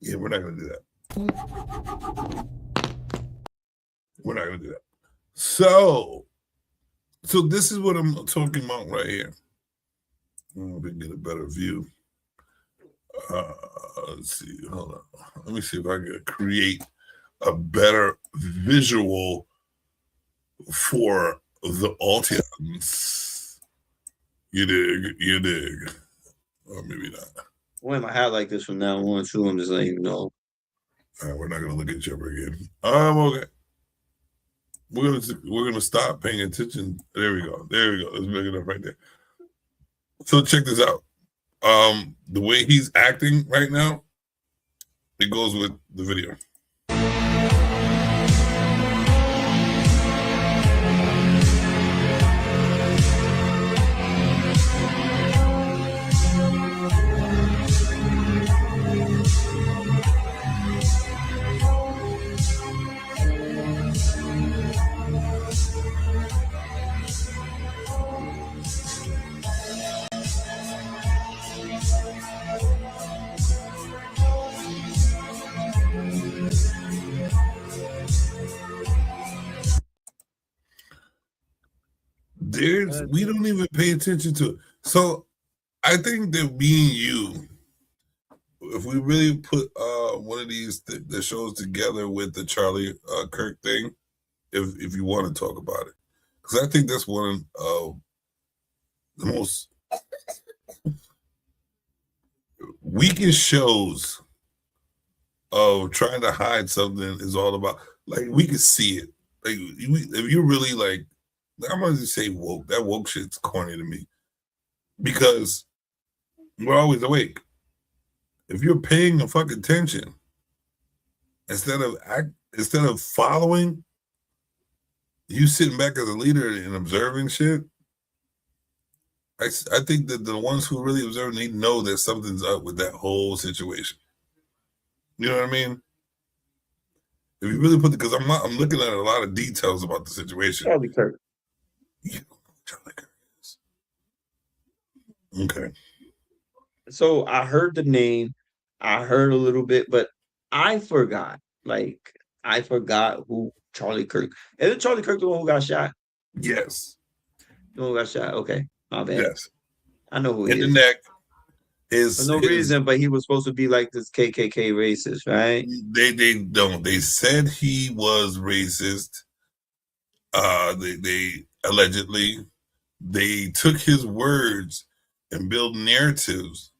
Yeah, we're not gonna do that. We're not gonna do that. So this is what I'm talking about right here. We can get a better view. Let's see. Hold on. Let me see if I can create a better visual for the audience. You dig. Or maybe not. When my hat like this from now on, too, I'm just letting you know. All right, we're not gonna look at each other again. Okay. We're gonna stop paying attention. There we go. That's big enough right there. So check this out. The way he's acting right now, it goes with the video. We don't even pay attention to it. So I think that me and you, if we really put one of these the shows together with the Charlie Kirk thing, if you want to talk about it, because I think that's one of the most weakest shows of trying to hide something is all about. Like, we can see it. Like, if you're really like, I'm gonna just say woke. That woke shit's corny to me, because we're always awake. If you're paying the fucking attention instead of following, you sitting back as a leader and observing shit. I think that the ones who really observe need to know that something's up with that whole situation. You know what I mean? If you really put because I'm looking at a lot of details about the situation. Charlie Kirk. You know who Charlie Kirk is. Okay. So I heard the name, I heard a little bit, but I forgot. Like, I forgot who Charlie Kirk. Isn't Charlie Kirk the one who got shot? Yes. The one who got shot. Okay, my bad. Yes. I know who he in is. the neck. For no reason, but he was supposed to be like this KKK racist, right? They don't. They said he was racist. They allegedly they took his words and built narratives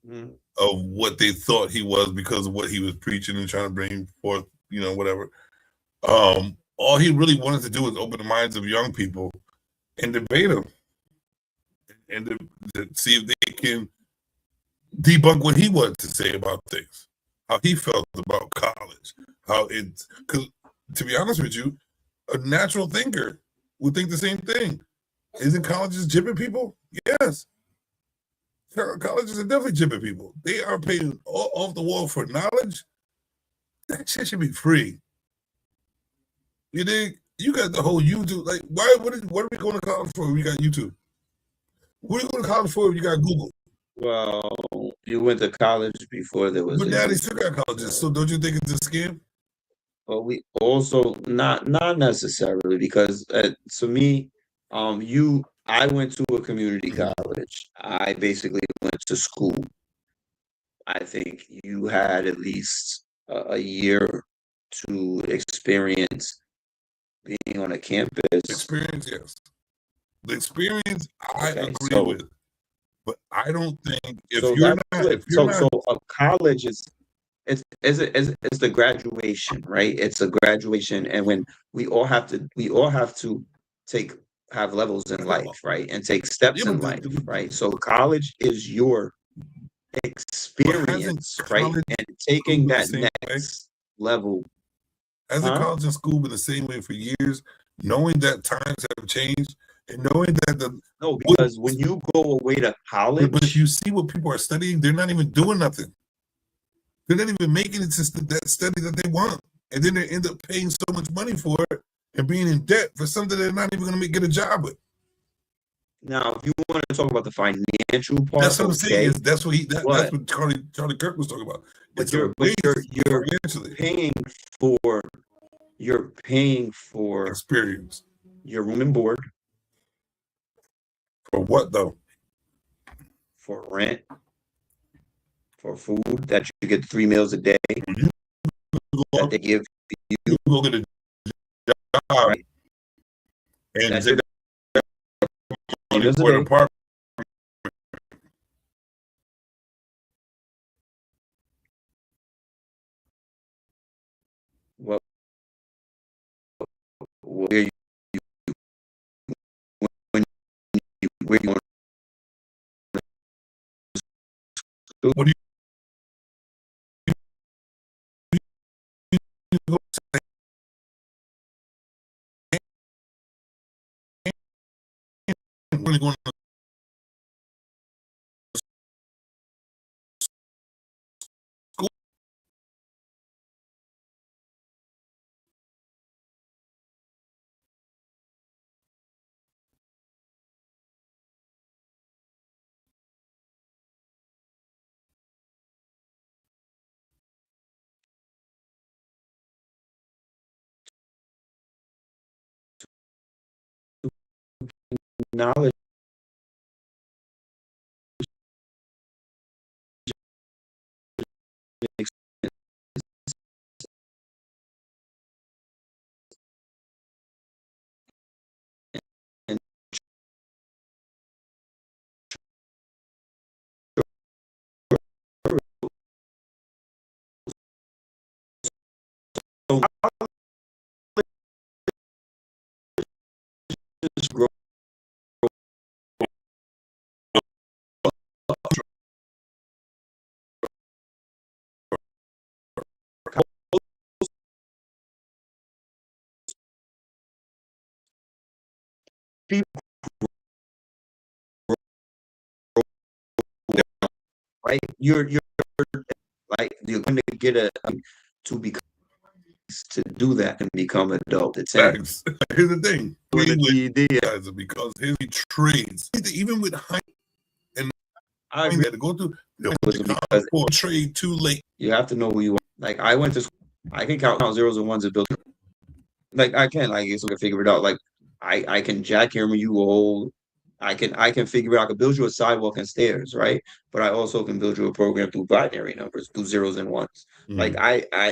of what they thought he was because of what he was preaching and trying to bring forth, whatever. All he really wanted to do was open the minds of young people and debate them and to see if they can debunk what he wanted to say about things, how he felt about college, because to be honest with you, a natural thinker would think the same thing. Isn't colleges jipping people? Yes. Colleges are definitely jipping people. They are paying off the wall for knowledge. That shit should be free. You dig? You got the whole YouTube. Like, what are we going to college for if you got YouTube? What are you going to college for if you got Google? Well, you went to college before there was. But now they still got colleges, so don't you think it's a scam? Well, we also not necessarily, because to me, I went to a community college. I basically went to school. I think you had at least a year to experience being on a campus. Experience, yes. The experience I agree with, but I don't think so a college is it's the graduation, right? It's a graduation, and when we all have to have levels in life, right, and take steps in life, right? So college is your experience, right, and taking that next level. Hasn't college and school been the same way for years, knowing that times have changed and knowing that because when you go away to college, but if you see what people are studying, they're not even doing nothing. They're not even making it to that study that they want, and then they end up paying so much money for it and being in debt for something they're not even going to get a job with. Now, if you want to talk about the financial part, that's what I'm saying. That's what Charlie Kirk was talking about. But you're paying for experience, your room and board. For what though? For rent, for food that you get 3 meals a day that they give you. You go get a job, right, and that's take money for an apartment. Well, where you What do you really going to school? Knowledge and so knowledge grow people, right? You're like you're going to get to become to do that and become adult. It's Here's the thing. the Because his trades, even with high and I had to go through for trade too late. You have to know who you are. Like I went to school, I can count zeros and ones and build. Like I can, like you can figure it out. Like I can jackhammer you a whole. I can figure it out. I can build you a sidewalk and stairs, right? But I also can build you a program through binary numbers, through zeros and ones. Like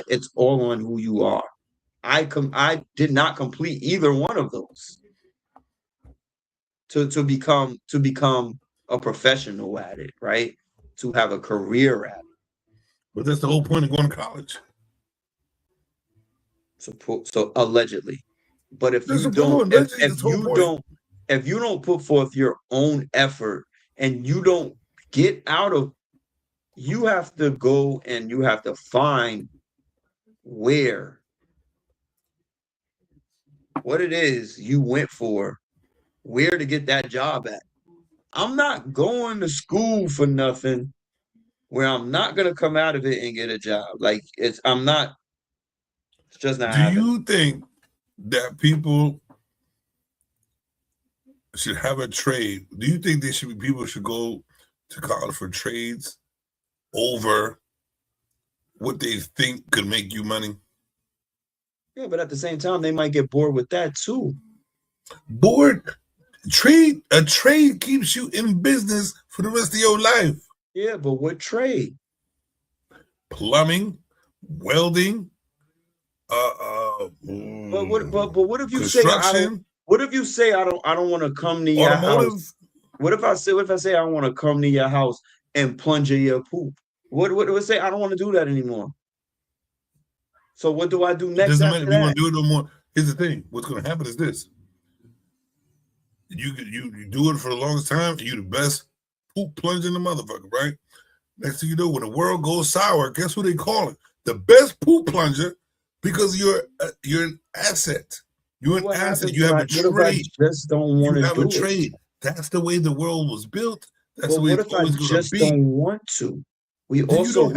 it's all on who you are. I did not complete either one of those to become a professional at it, right? To have a career at it. But that's the whole point of going to college. So allegedly, but if you don't, if you don't put forth your own effort and you don't get out of, you have to go and you have to find where, what it is you went for, where to get that job at. I'm not going to school for nothing where I'm not going to come out of it and get a job. Like it's just not happening. Do you think that people should have a trade? Do you think people should go to college for trades over what they think could make you money? Yeah, but at the same time, they might get bored with that too. Bored? A trade keeps you in business for the rest of your life. Yeah, but what trade? Plumbing, welding. But what if you say I don't want to come to your house? What if I say I want to come to your house and plunge in your poop? What say I don't want to do that anymore? So what do I do next? It doesn't matter if you want to do it no more. Here's the thing: what's going to happen is this: you do it for the longest time, and you the best poop plunge in the motherfucker, right? Next thing you know, when the world goes sour, guess who they call it? The best poop plunger, because you're an asset. You're an asset. You have a trade. Just don't want to do trade. That's the way the world was built. That's the way it's always going to be. What if I just don't want to? We also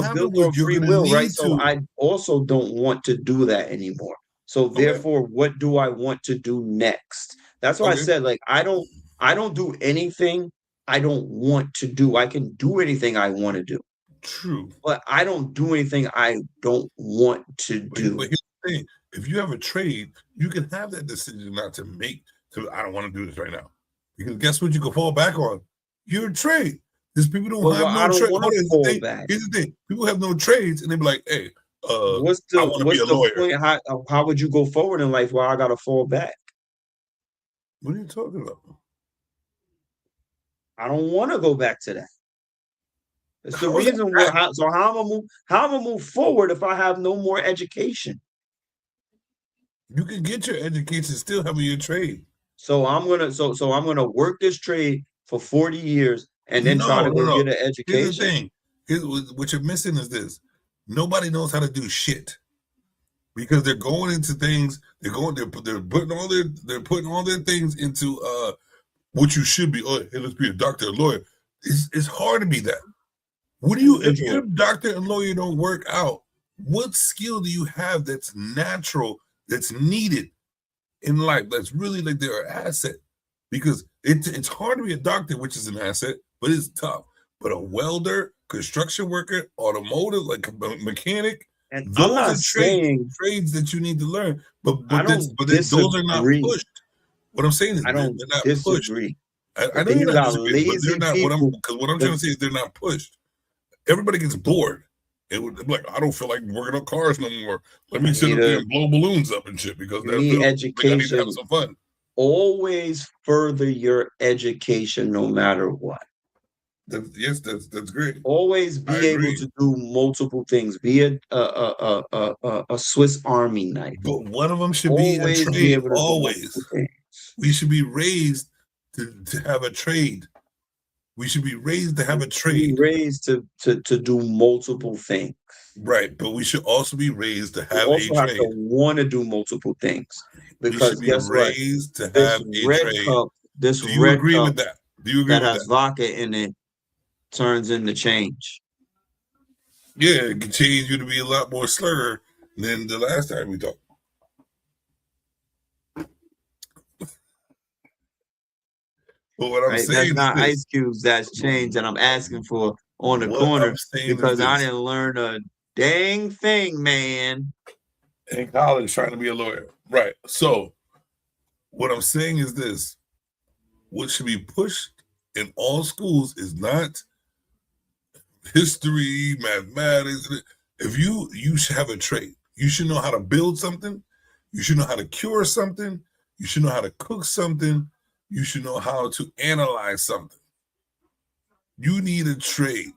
are built on free will, right? So I also don't want to do that anymore. So therefore, what do I want to do next? That's why I said, like, I don't do anything I don't want to do. I can do anything I want to do. True. But I don't do anything I don't want to do. But here's the thing. If you have a trade, you can have that decision not to make. So I don't want to do this right now. Because guess what you can fall back on? Your trade. Because people don't have no trade. Here's the thing. People have no trades and they be like, hey, what's the point? How would you go forward in life while I gotta fall back? What are you talking about? I don't want to go back to that. It's the reason why. So how I'm gonna move forward if I have no more education? You can get your education still having your trade. So I'm gonna work this trade for 40 years and then try to go No. get an education. Here's the thing. What you're missing is this. Nobody knows how to do shit because they're going into things. They're putting all their things into what you should be. Oh, hey, let's be a doctor, a lawyer. It's hard to be that. If your doctor and lawyer don't work out, what skill do you have that's natural, that's needed in life, that's really like they're an asset? Because it's hard to be a doctor, which is an asset, but it's tough. But a welder, construction worker, automotive, like a mechanic, and those I'm not are trades that you need to learn. But those are not pushed. What I'm saying is they're not disagree. pushed. I know you're not disagreeing, but they're not. Because what I'm trying to say is they're not pushed. Everybody gets bored. It would be like, I don't feel like working on cars no more. Let me sit up there and blow balloons up and shit because education. I need to have some fun. Always further your education, no matter what. That's great. Always be able to do multiple things. Be a Swiss Army knife. But one of them should be a trade. Always, we should be raised to have a trade. We should be raised to have a trade. Raised to do multiple things. Right, but we should also be raised to have a trade. Have to want to do multiple things. Because we should be raised to have a trade. Do you agree with that? Do you agree that with has vodka in it turns into change? Yeah, it can change you to be a lot more slur than the last time we talked. But what I'm saying that's not is Ice Cubes. That's change that I'm asking for on the corner because I didn't learn a dang thing, man. In college, trying to be a lawyer, right? So, what I'm saying is this: what should be pushed in all schools is not history, mathematics. If you should have a trade, you should know how to build something. You should know how to cure something. You should know how to cook something. You should know how to analyze something. You need a trade.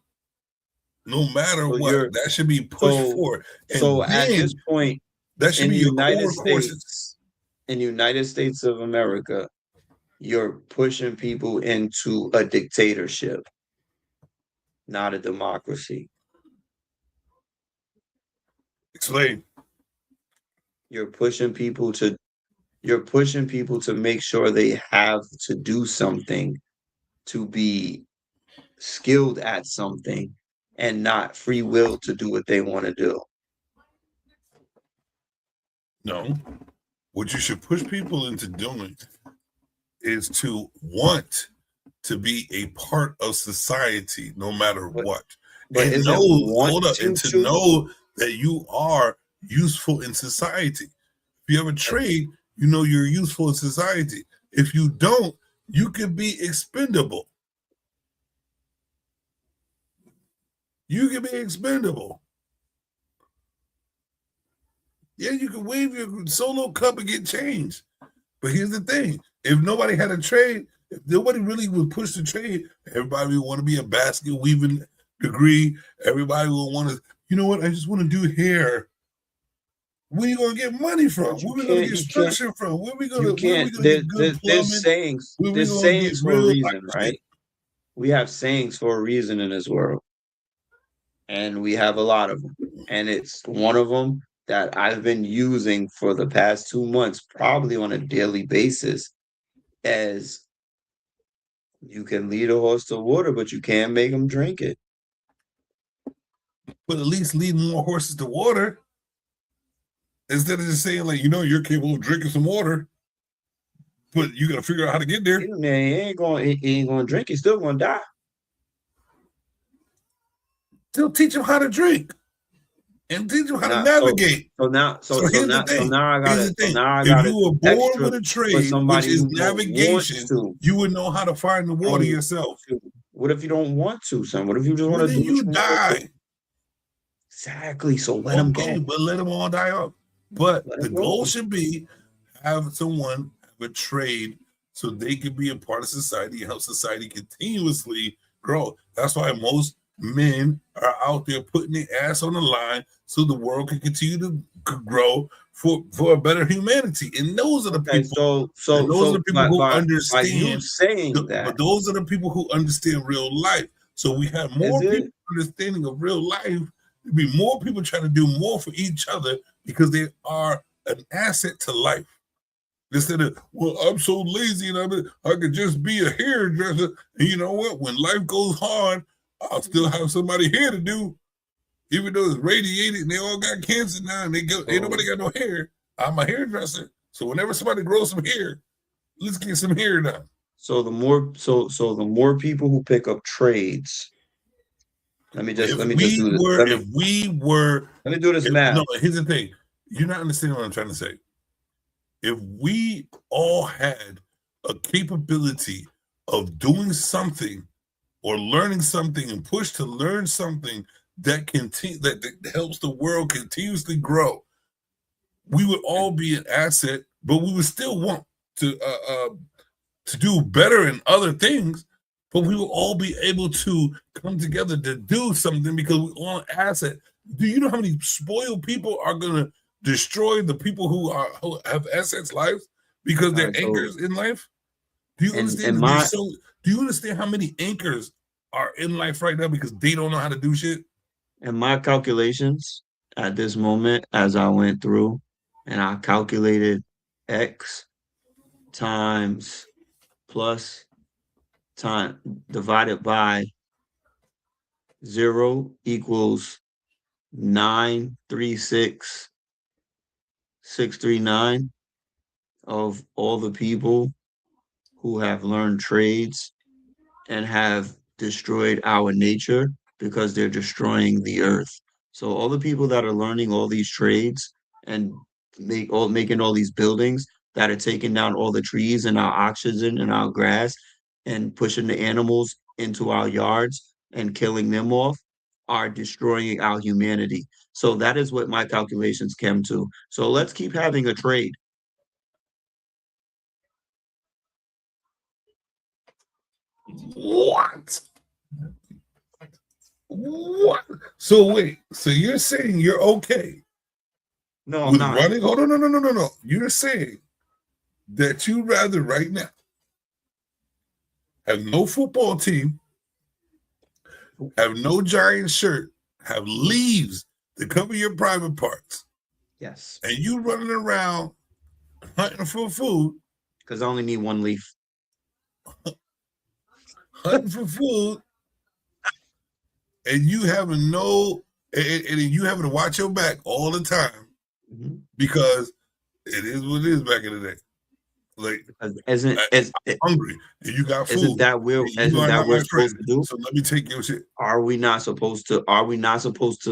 No matter what, that should be pushed forward. And at this point, that should be your core courses. In the United States of America, you're pushing people into a dictatorship, not a democracy. Explain. You're pushing people to make sure they have to do something, to be skilled at something, and not free will to do what they want to do. No. What you should push people into doing is to want to be a part of society no matter what. And know that you are useful in society. If you have a trade, you know you're useful in society. If you don't, you could be expendable. You can be expendable. Yeah, you can wave your solo cup and get change. But here's the thing. If nobody had a trade, if nobody really would push the trade, everybody would want to be a basket weaving degree. Everybody will want to, you know what, I just want to do hair. Where are you going to get money from? Where are we going to get structure from? Where are we going to get good plumbing? There's sayings for a reason, right? We have sayings for a reason in this world. And we have a lot of them. And it's one of them that I've been using for the past 2 months, probably on a daily basis, as you can lead a horse to water, but you can't make him drink it. But at least lead more horses to water. Instead of just saying, like, you know, you're capable of drinking some water, but you got to figure out how to get there. Man, he ain't going to drink. He's still going to die. Still teach him how to drink and teach him how to navigate. So now I got it. If you were born with a trade, which is navigation, you would know how to find the water yourself. What if you don't want to, son? What if you just want to do? You die. Exactly. So let them go. But let them all die off. But the goal should be have someone have a trade so they can be a part of society and help society continuously grow. That's why most men are out there putting their ass on the line so the world can continue to grow for a better humanity. And those are the people. So those are the people who understand. You saying that, but those are the people who understand real life. So we have more people understanding of real life. There'll be more people trying to do more for each other because they are an asset to life. Instead of, well, I'm so lazy and I could just be a hairdresser. And you know what? When life goes hard, I'll still have somebody here to do. Even though it's radiated and they all got cancer now and ain't nobody got no hair. I'm a hairdresser. So whenever somebody grows some hair, let's get some hair done. So the more people who pick up trades. Let me do this math. No, here's the thing. You're not understanding what I'm trying to say. If we all had a capability of doing something or learning something and push to learn something that helps the world continuously grow, we would all be an asset, but we would still want to do better in other things, but we will all be able to come together to do something because we're all an asset. Do you know how many spoiled people are going to destroy the people who have assets lives because they're anchors in life? Do you understand? Do you understand how many anchors are in life right now because they don't know how to do shit? And my calculations at this moment, as I went through and I calculated X times plus time divided by 0 equals 936,639 of all the people who have learned trades and have destroyed our nature because they're destroying the earth. So all the people that are learning all these trades and making all these buildings that are taking down all the trees and our oxygen and our grass and pushing the animals into our yards and killing them off are destroying our humanity. So that is what my calculations came to. So let's keep having a trade. What? So wait, so you're saying you're okay? No, I'm not. Running? Hold on, no. You're saying that you rather right now have no football team, have no giant shirt, have leaves to cover your private parts. Yes. And you running around hunting for food. Because I only need one leaf. Hunting for food. And you having you having to watch your back all the time because it is what it is back in the day. Like, hungry and you got food. Isn't that we're supposed to do? So let me take your shit. Are we not supposed to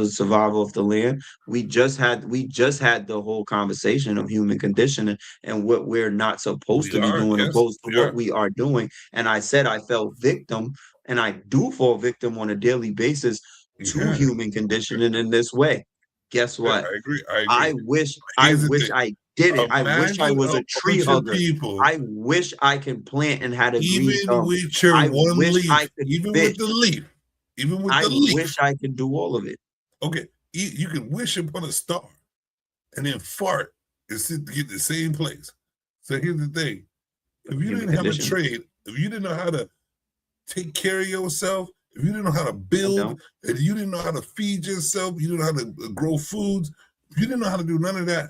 survive off the land? We just had the whole conversation of human conditioning and what we're not supposed to be doing opposed to what we are doing. And I said I fell victim, and I do fall victim on a daily basis to human conditioning in this way. Guess what? I agree. I wish I did it. I wish I was a tree hugger. I wish I could plant and had a green thumb. With your one leaf, with the leaf. I wish I could do all of it. Okay, you can wish upon a star and then fart and sit to get the same place. So here's the thing. If you didn't have a trade, if you didn't know how to take care of yourself, if you didn't know how to build, if you didn't know how to feed yourself, you didn't know how to grow foods, if you didn't know how to do none of that,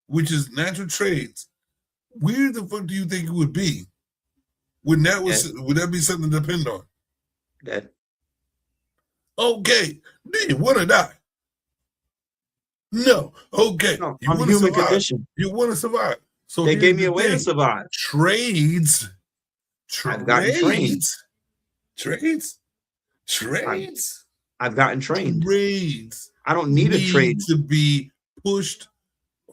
which is natural trades, where the fuck do you think it would be? Would that be something to depend on? That. Okay, then you want to die? No. Okay. No, I'm human condition. You want to survive. So they gave me a way to survive. Trades. I've gotten trained. Trades. I've gotten trained. Trades. I don't need a trade to be pushed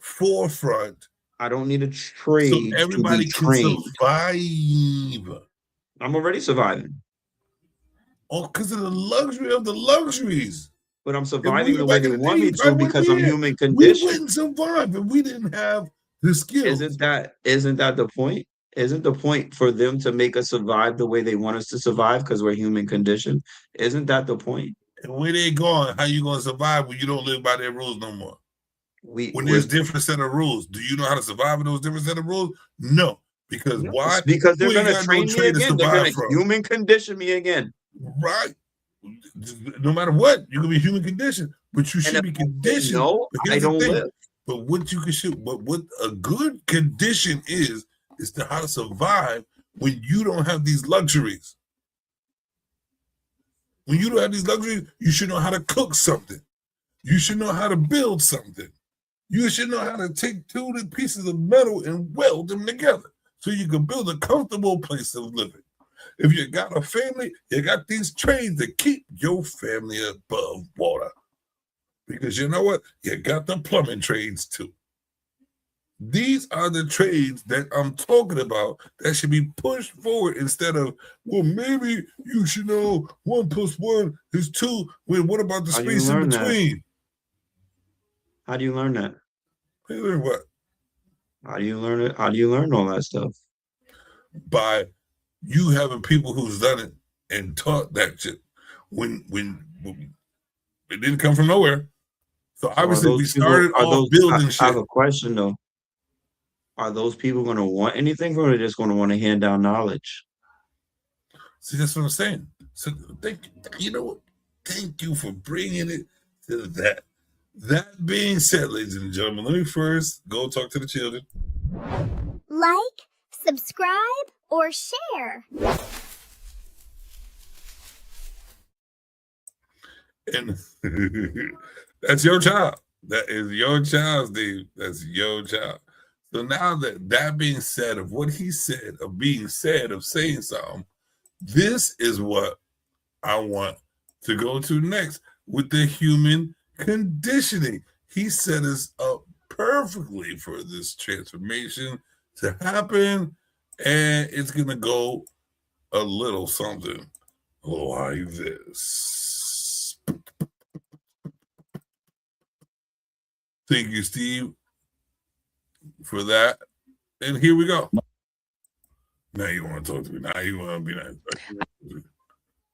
forefront. I don't need a trade so everybody to be can trained. Survive. I'm already surviving. Oh, because of the luxury of the luxuries. But I'm surviving the way they want me to because I'm human conditioned. We wouldn't survive if we didn't have the skills. Isn't that the point? Isn't the point for them to make us survive the way they want us to survive because we're human condition? Isn't that the point? And where they going, how you gonna survive when you don't live by their rules no more? When there's different set of rules, do you know how to survive in those different set of rules? No. Because why? Because they're gonna train me again. They're gonna from. human condition me again. Right. No matter what, you can be human conditioned, but you should be conditioned. No, I don't live. But what you can shoot, but what a good condition is to how to survive when you don't have these luxuries. When you don't have these luxuries, you should know how to cook something. You should know how to build something. You should know how to take two pieces of metal and weld them together so you can build a comfortable place of living. If you got a family, you got these trades that keep your family above water. Because you know what? You got the plumbing trades too. These are the trades that I'm talking about that should be pushed forward instead of, well, maybe you should know 1 + 1 is 2. Well, what about the space in between? How do you learn that? How do you learn what? How do you learn it? How do you learn all that stuff? By you having people who's done it and taught that shit. When it didn't come from nowhere. So obviously we started off building shit. I have a question though. Are those people going to want anything, or are they just going to want to hand down knowledge? See, that's what I'm saying. So you know what? Thank you for bringing it to that. That being said, ladies and gentlemen, let me first go talk to the children. Like, subscribe, or share. And that's your child. That is your child, Steve. That's your child. So now that being said, of what he said, of being said, of saying something, this is what I want to go to next with the human conditioning. He set us up perfectly for this transformation to happen, and it's going to go a little something like this. Thank you, Steve, for that. And here we go. Now you want to talk to me. Now you want to be nice.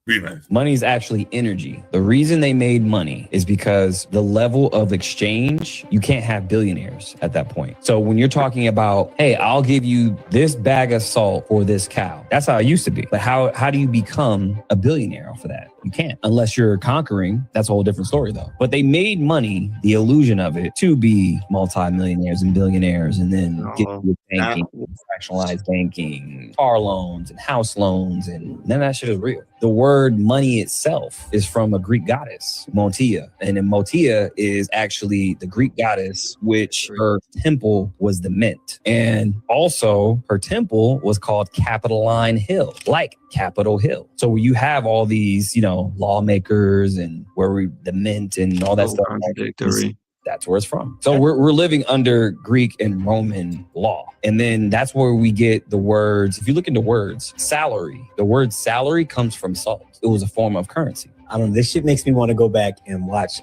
Be nice. Money is actually energy. The reason they made money is because the level of exchange, you can't have billionaires at that point. So when you're talking about, hey, I'll give you this bag of salt for this cow. That's how it used to be. But how do you become a billionaire off of that? You can't unless you're conquering. That's a whole different story though. But they made money, the illusion of it, to be multimillionaires and billionaires and then get with banking, fractionalized banking, car loans and house loans, and none of that shit is real. The word money itself is from a Greek goddess, Motia. And then Motia is actually the Greek goddess, which her temple was the mint. And also her temple was called Capitoline Hill, like Capitol Hill. So you have all these, lawmakers and the mint and all that stuff. Contradictory. That's where it's from. So we're living under Greek and Roman law. And then that's where we get the words. If you look into words, salary, the word salary comes from salt. It was a form of currency. I don't know. This shit makes me want to go back and watch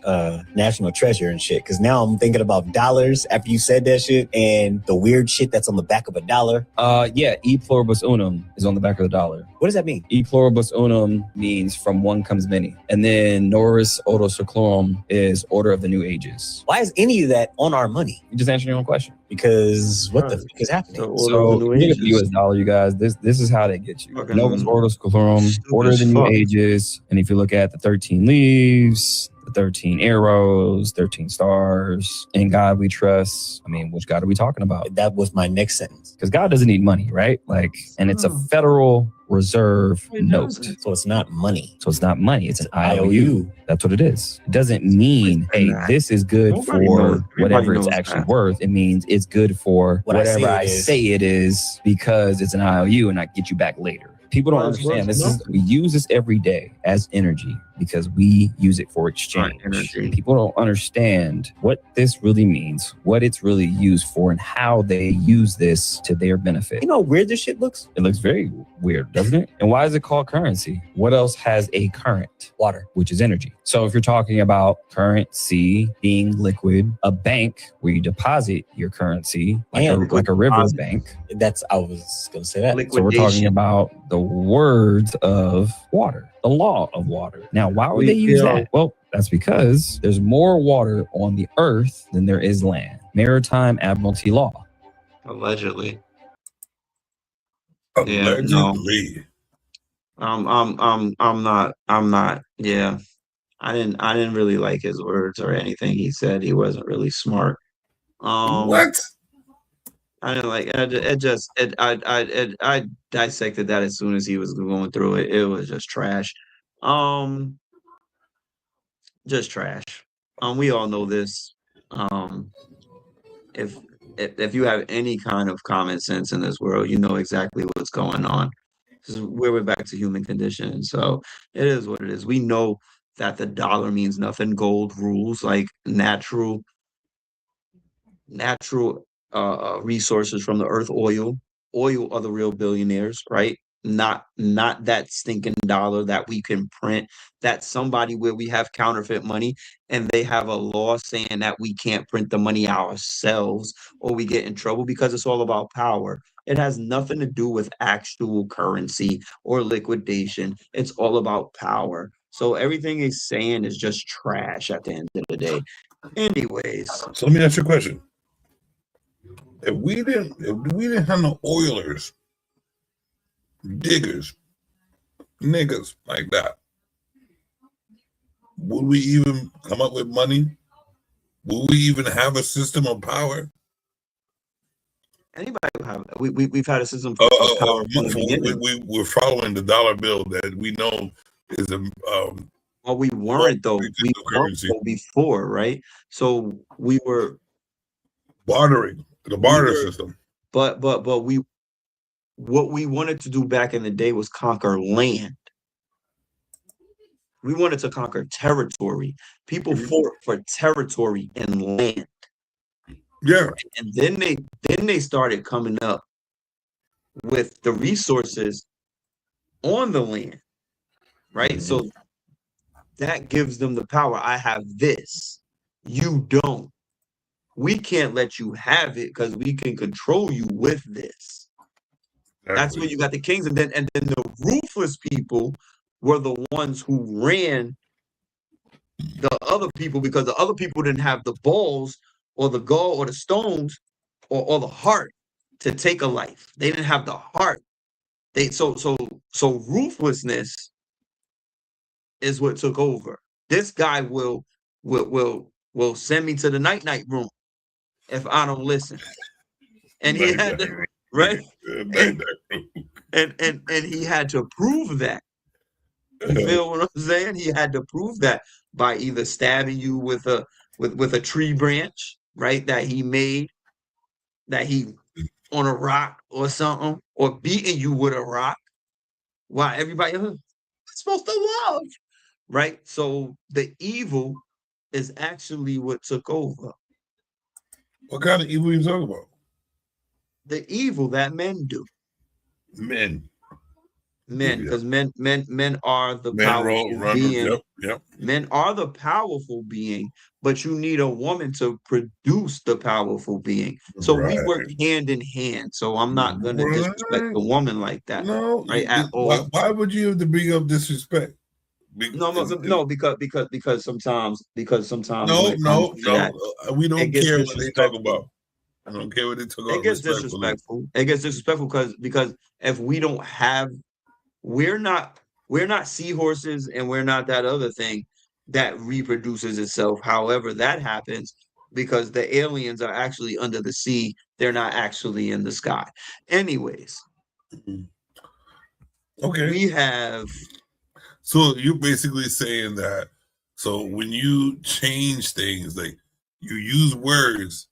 National Treasure and shit. Because now I'm thinking about dollars after you said that shit and the weird shit that's on the back of a dollar. Yeah, e pluribus unum is on the back of the dollar. What does that mean? E pluribus unum means from one comes many. And then Norris Ordo Seclorum is Order of the New Ages. Why is any of that on our money? You just answered your own question. Because what the fuck is happening? So look at the US dollar, you guys. This is how they get you. Novus Ordo Seclorum, Order of the New Ages. And if you look at the 13 leaves, the 13 arrows, 13 stars, in God we trust. I mean, which God are we talking about? That was my next sentence. Because God doesn't need money, right? And it's a Federal Reserve note. So it's not money. So it's not money. It's an IOU. That's what it is. It doesn't mean, hey, this is good for whatever it's actually worth. It means it's good for whatever I say it is because it's an IOU and I get you back later. People don't understand. We use this every day as energy. because we use it for exchange. People don't understand what this really means, what it's really used for, and how they use this to their benefit. You know how weird this shit looks? It looks very weird, doesn't it? And why is it called currency? What else has a current? Water. Which is energy. So if you're talking about currency being liquid, a bank where you deposit your currency, like a river bank. I was going to say that. So we're talking about the words of water, the law of water. Now, why would they use that? Well, that's because there's more water on the earth than there is land. Maritime Admiralty law. Allegedly. Allegedly. I'm not. Yeah. I didn't really like his words or anything he said. He wasn't really smart. What? I didn't like it. I dissected that as soon as he was going through it. It was just trash. Just trash. We all know this. If you have any kind of common sense in this world, you know exactly what's going on. We're back to human condition. So it is what it is. We know that the dollar means nothing. Gold rules, like natural resources from the earth. Oil are the real billionaires, right? Not that stinking dollar that we can print. That's somebody where we have counterfeit money and they have a law saying that we can't print the money ourselves or we get in trouble because it's all about power. It has nothing to do with actual currency or liquidation. It's all about power. So everything he's saying is just trash at the end of the day. Anyways. So let me ask you a question. If we didn't have no oilers, diggers, niggas like that, would we even come up with money? Would we even have a system of power? Anybody will have we've had a system of power from the beginning. We're following the dollar bill that we know is a well, we weren't though. We weren't though before, right? So we were bartering, the barter system. But what we wanted to do back in the day was conquer land. We wanted to conquer territory. People fought for territory and land. Yeah. And then they started coming up with the resources on the land. Right? Mm-hmm. So that gives them the power. I have this. You don't. We can't let you have it because we can control you with this. Exactly. That's when you got the kings, and then the ruthless people were the ones who ran the other people because the other people didn't have the balls or the gall or the stones or the heart to take a life. They didn't have the heart. So ruthlessness is what took over. This guy will send me to the night room if I don't listen. And he had to, right? And he had to prove that. You feel what I'm saying? He had to prove that by either stabbing you with a tree branch, right? That he made, that he on a rock or something, or beating you with a rock. While everybody else is supposed to love, right? So the evil is actually what took over. What kind of evil are you talking about? The evil that men do. Men, because men are the powerful being. Yep. Men are the powerful being, but you need a woman to produce the powerful being. So we work hand in hand. So I'm not gonna disrespect the woman like that. No, right? At all. Why would you have to bring up disrespect? No, because sometimes we don't care what they talk about. I don't care what they talk about. It gets disrespectful. It gets disrespectful because if we don't have, we're not seahorses and we're not that other thing that reproduces itself. However, that happens because the aliens are actually under the sea. They're not actually in the sky. Anyways. Okay. We have. So you're basically saying that, so when you change things, like you use words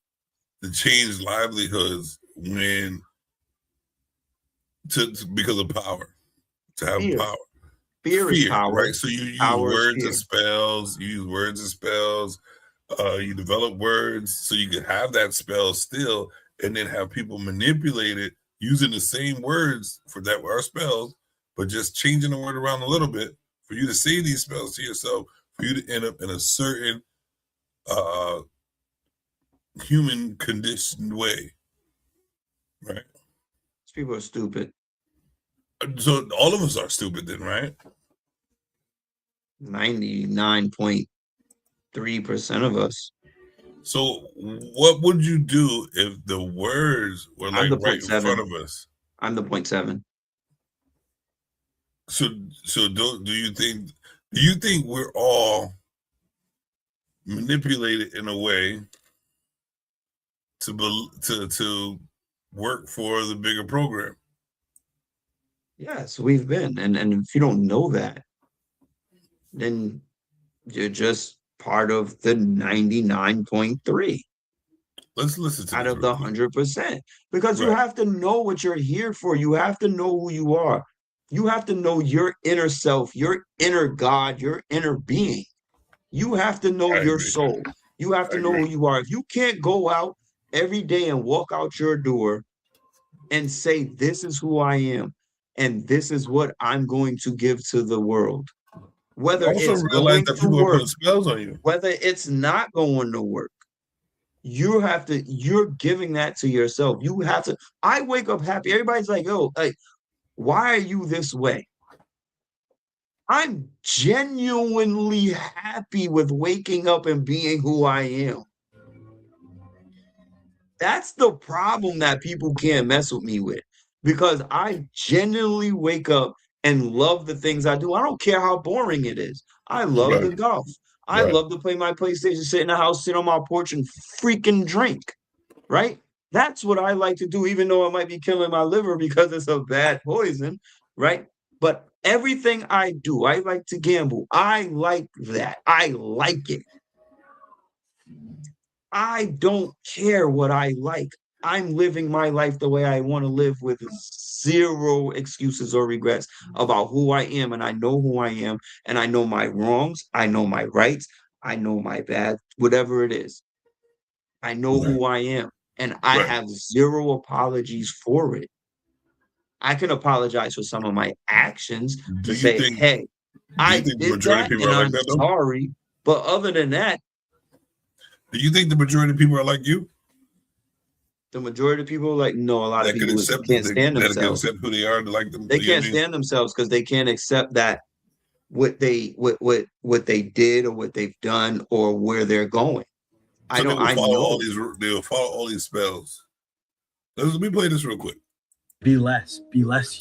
to change livelihoods because of power, to have power. Fear is power. Right? So you use words and spells. You use words and spells. You develop words so you can have that spell still, and then have people manipulate it using the same words for that are spells, but just changing the word around a little bit for you to say these spells to yourself, for you to end up in a certain human conditioned way. Right? These people are stupid. So all of us are stupid then, right? 99.3% of us. So what would you do if the words were like right in front of us? I'm the 0.7. So do you think we're all manipulated in a way to work for the bigger program? Yes, we've been. And if you don't know that, then you're just part of the 99.3. Let's listen to out of the 100%. Because you have to know what you're here for. You have to know who you are. You have to know your inner self, your inner God, your inner being. You have to know your soul. You have to know who you are. If you can't go out every day and walk out your door and say, this is who I am, and this is what I'm going to give to the world. Whether it's going to work, spells on you. Whether it's not going to work, you're giving that to yourself. You have to. I wake up happy. Everybody's like, yo, like, why are you this way? I'm genuinely happy with waking up and being who I am. That's the problem that people can't mess with me with, because I genuinely wake up and love the things I do. I don't care how boring it is. I love the golf. I love to play my PlayStation, sit in the house, sit on my porch and freaking drink, right? That's what I like to do, even though it might be killing my liver because it's a bad poison, right? But everything I do, I like to gamble. I like that. I like it. I don't care what I like. I'm living my life the way I want to live, with zero excuses or regrets about who I am. And I know who I am, and I know my wrongs. I know my rights. I know my bad, whatever it is. I know who I am, and I have zero apologies for it. I can apologize for some of my actions to say, hey, I did that and I'm sorry. But other than that, do you think the majority of people are like you? The majority of people, like, no, a lot of people can't stand themselves. Can accept who they are, like them. They can't stand themselves because they can't accept that what they did or what they've done or where they're going. So I know they will follow all these spells. Let me play this real quick. Be less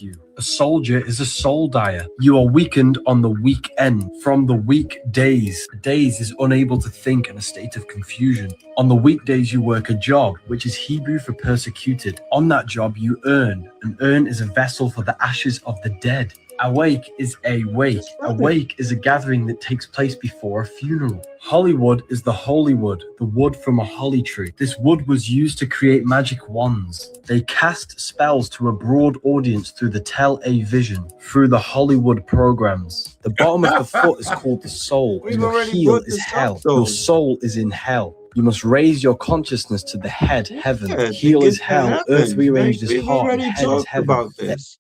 you. A soldier is a soul dyer. You are weakened on the weak end. From the weak days. Days is unable to think in a state of confusion. On the weekdays you work a job, which is Hebrew for persecuted. On that job you earn. An urn is a vessel for the ashes of the dead. Awake is a wake. A wake is a gathering that takes place before a funeral. Hollywood is the holy wood, the wood from a holly tree. This wood was used to create magic wands. They cast spells to a broad audience through the Tel-A vision, through the Hollywood programs. The bottom of the foot is called the soul, and your heel is hell. Your soul is in hell. You must raise your consciousness to the head, heaven. Heel is hell, earth rearranged as heart, and head is heaven. About this.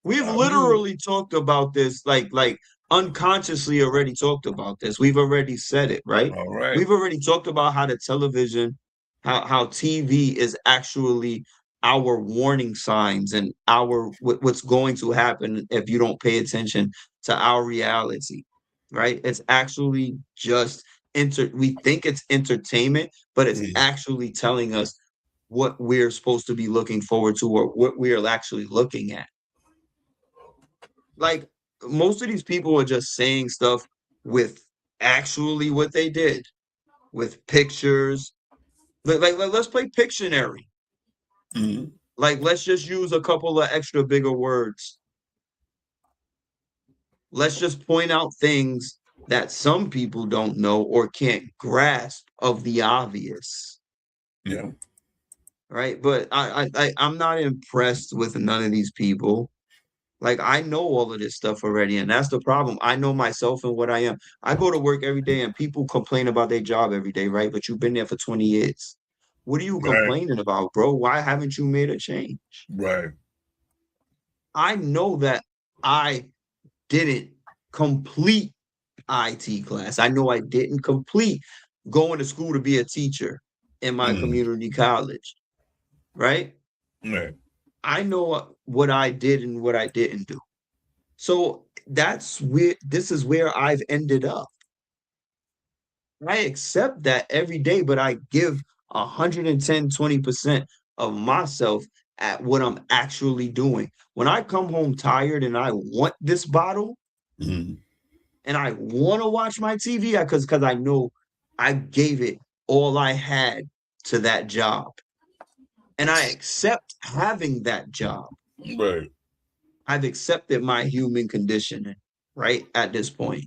We've literally talked about this, like unconsciously already talked about this. We've already said it, right? All right. We've already talked about how the television, how TV is actually our warning signs and our what's going to happen if you don't pay attention to our reality, right? It's actually just we think it's entertainment, but it's actually telling us what we're supposed to be looking forward to or what we are actually looking at. Like, most of these people are just saying stuff with actually what they did, with pictures. Like let's play Pictionary. Like, let's just use a couple of extra bigger words. Let's just point out things that some people don't know or can't grasp of the obvious. Yeah. Right. But I'm not impressed with none of these people. Like I know all of this stuff already, and that's the problem. I know myself and what I am. I go to work every day, and people complain about their job every day, right? But you've been there for 20 years. What are you complaining about, bro? Why haven't you made a change? Right. I know that I didn't complete IT class. I know I didn't complete going to school to be a teacher in my community college, right? Right. I know what I did and what I didn't do. So this is where I've ended up. I accept that every day, but I give 110, 20% of myself at what I'm actually doing. When I come home tired and I want this bottle and I want to watch my TV, because I know I gave it all I had to that job. And I accept having that job. Right. I've accepted my human conditioning, right? At this point.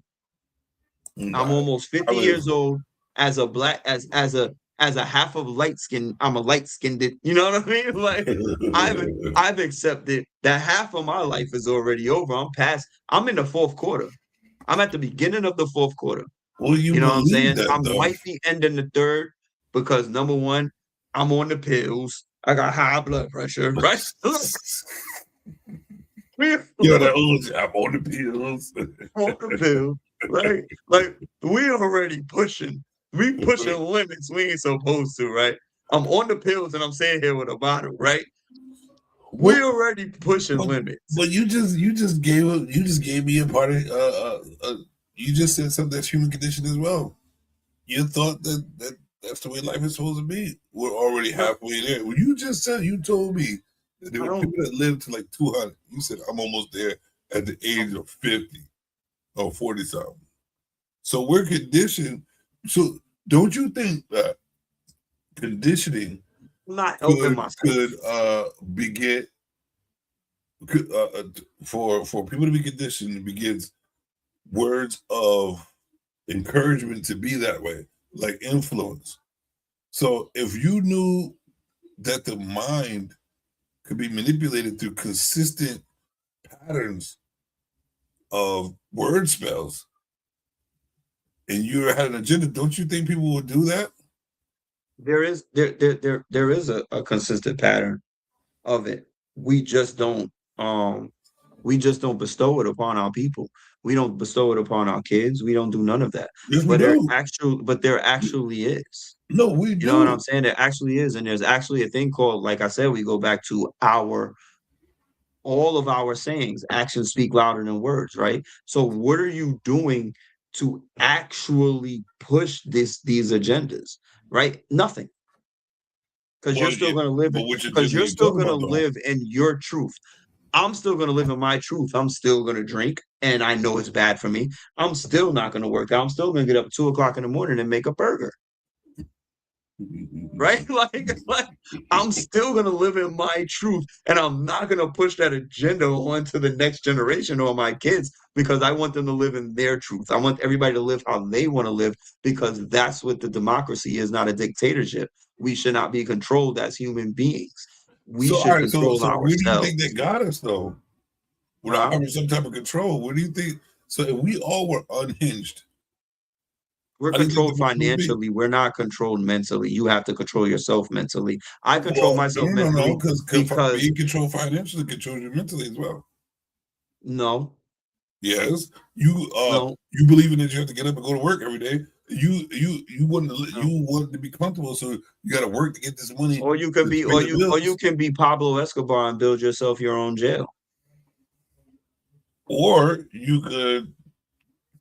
I'm almost 50 years old. As a black, as a half of light skin, I'm a light skinned, you know what I mean? Like I've accepted that half of my life is already over. I'm in the fourth quarter. I'm at the beginning of the fourth quarter. Well, you know what I'm saying? That, I might be ending the third because number one, I'm on the pills. I got high blood pressure, right? You're the old, I'm on the pills. On the pills, right? Like we already pushing. We pushing limits we ain't supposed to, right? I'm on the pills and I'm sitting here with a bottle, right? We already pushing limits. But you just gave me a part of you just said something that's human condition as well. You thought that's the way life is supposed to be. We're already halfway there. Well, you told me that there were people that lived to like 200. You said I'm almost there at the age of 50 or 40 something. So we're conditioned. So don't you think that conditioning could beget for people to be conditioned begins words of encouragement to be that way, like influence. So if you knew that the mind could be manipulated through consistent patterns of word spells, and you had an agenda, don't you think people would do that? There is a consistent pattern of it. We just don't bestow it upon our people. We don't bestow it upon our kids. We don't do none of that. Yes, but there actually is. No, we do. You know what I'm saying? There actually is, and there's actually a thing called, like I said, we go back to all of our sayings. Actions speak louder than words, right? So what are you doing to actually push these agendas, right? Nothing. Because you're still going to live in your truth. I'm still going to live in my truth. I'm still going to drink, and I know it's bad for me. I'm still not going to work out. I'm still going to get up at 2 o'clock in the morning and make a burger. Right? Like I'm still going to live in my truth, and I'm not going to push that agenda onto the next generation or my kids, because I want them to live in their truth. I want everybody to live how they want to live, because that's what the democracy is, not a dictatorship. We should not be controlled as human beings. We should control ourselves. Where do you think they got us, though? Without having some type of control, what do you think? So if we all were unhinged, we're controlled financially. We're not controlled mentally. You have to control yourself mentally. I control myself mentally because being controlled financially controls you mentally as well. No. Yes, you believe in that you have to get up and go to work every day. You want to be comfortable, so you got to work to get this money. Or you can be Pablo Escobar and build yourself your own jail. Or you could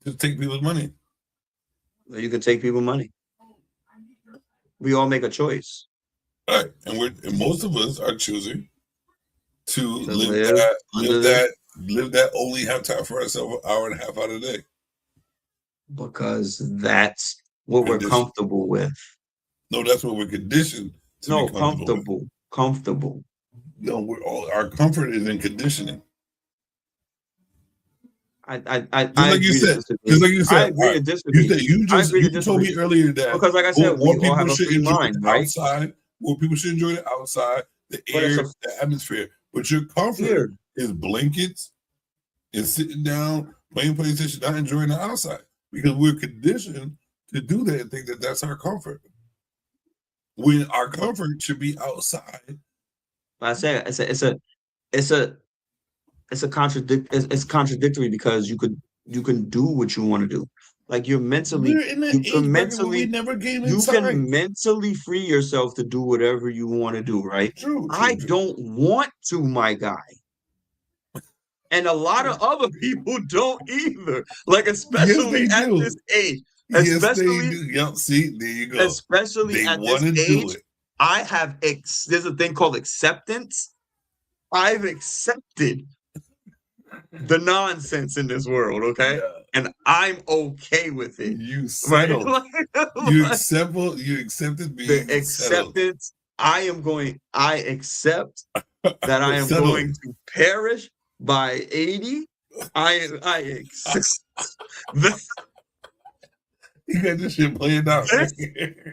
just take people's money. You can take people's money. We all make a choice. All right, and most of us are choosing to live that only have time for ourselves an hour and a half out of the day. Because that's what we're comfortable with. No, that's what we're conditioned to be comfortable. No, our comfort is in conditioning. I agree to disagree. You told me earlier that because, like I said, we all have a free mind, right? Outside, more people should enjoy the outside, the air, the atmosphere. But your comfort is blankets and sitting down playing PlayStation, not enjoying the outside because we're conditioned to do that and think that that's our comfort. When our comfort should be outside. I say it's contradictory because you can do what you want to do. Like you're mentally, you can mentally free yourself to do whatever you want to do, right? True, I don't want to, my guy. And a lot of other people don't either. Like, especially at this age. Especially, yep, see, there you go. Especially at this age, I have there's a thing called acceptance. I've accepted the nonsense in this world, okay? Yeah. And I'm okay with it. You settled. Right? You accepted being the acceptance. Settled. I accept that I am going to perish by 80. I accept You got this shit playing out.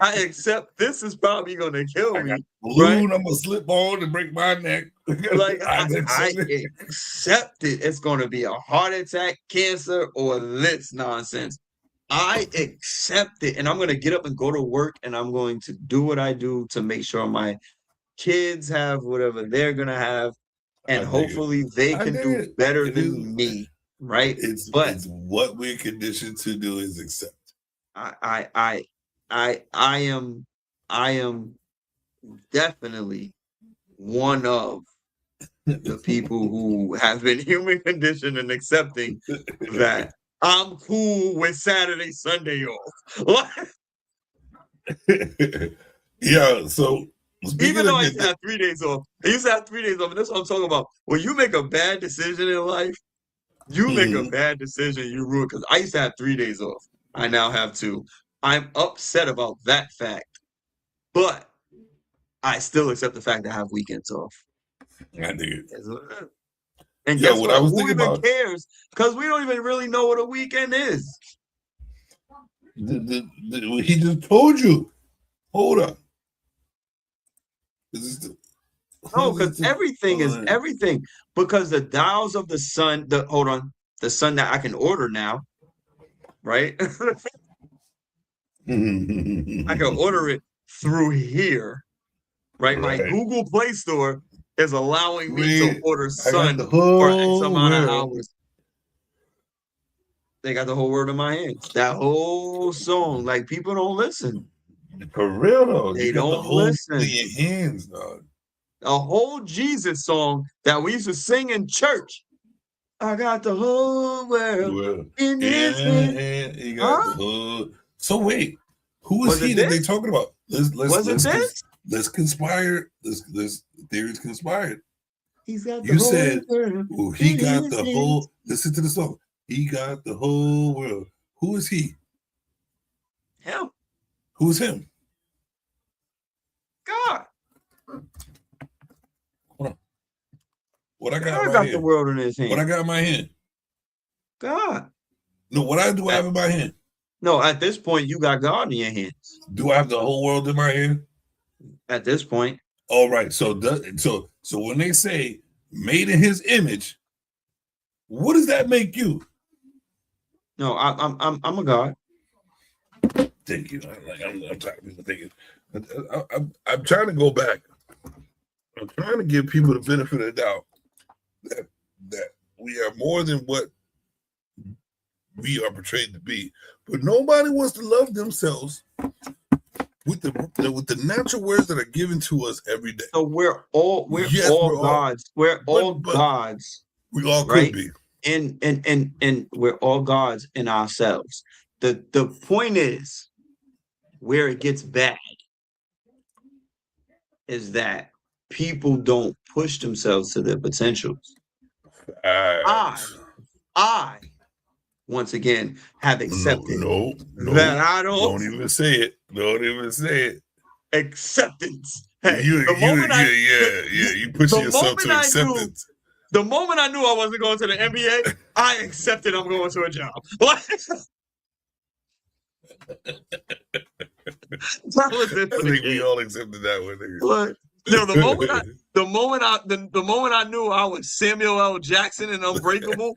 I accept this is probably gonna kill me. Balloon, right? I'm gonna slip on and break my neck. Like I accept it. It's gonna be a heart attack, cancer, or this nonsense. I accept it, and I'm gonna get up and go to work, and I'm going to do what I do to make sure my kids have whatever they're gonna have, and hopefully they can do better than me. Right? It's what we're conditioned to do is accept. I am definitely one of the people who have been human conditioned and accepting that I'm cool with Saturday, Sunday off. Yeah, so even though I used to have 3 days off, and that's what I'm talking about. When you make a bad decision in life, you make a bad decision, you ruin. Because I used to have 3 days off. I now have 2. I'm upset about that fact, but I still accept the fact that I have weekends off. I do. And guess what? Who even cares? Because we don't even really know what a weekend is. He just told you. Hold up. No, because everything is everything. Because the dials of the sun, the sun that I can order now, right? I can order it through here, right? My Google Play Store is allowing me to order sun for X amount of hours. They got the whole world in my hands. That whole song, like people don't listen. For real though, they don't listen. In your hands, dog. A whole Jesus song that we used to sing in church. I got the whole world in his hands. You got the whole... So wait, who is he that they talking about? Let's conspire. This theory's conspired. He's got the you whole said, world. well, he got the whole. Listen to the song. He got the whole world. Who is he? Him. Who's him? God. Hold on. What I got? God got the world in his hand. What I got in my hand? God. No, what I have in my hand? No, at this point, you got God in your hands. Do I have the whole world in my hand? At this point. All right. So when they say made in his image, what does that make you? No, I'm a God. Thank you. I'm trying to go back. I'm trying to give people the benefit of the doubt that we are more than what we are portrayed to be. But nobody wants to love themselves with the natural words that are given to us every day. So we're all gods. We're all gods. We all could be. And we're all gods in ourselves. The point is, where it gets bad is that people don't push themselves to their potentials. I once again have accepted that I don't even say it. Don't even say it. Acceptance. Hey, you push yourself to acceptance. The moment I knew I wasn't going to the NBA, I accepted I'm going to a job. I think we all accepted that one. No, the moment I knew I was Samuel L. Jackson in Unbreakable,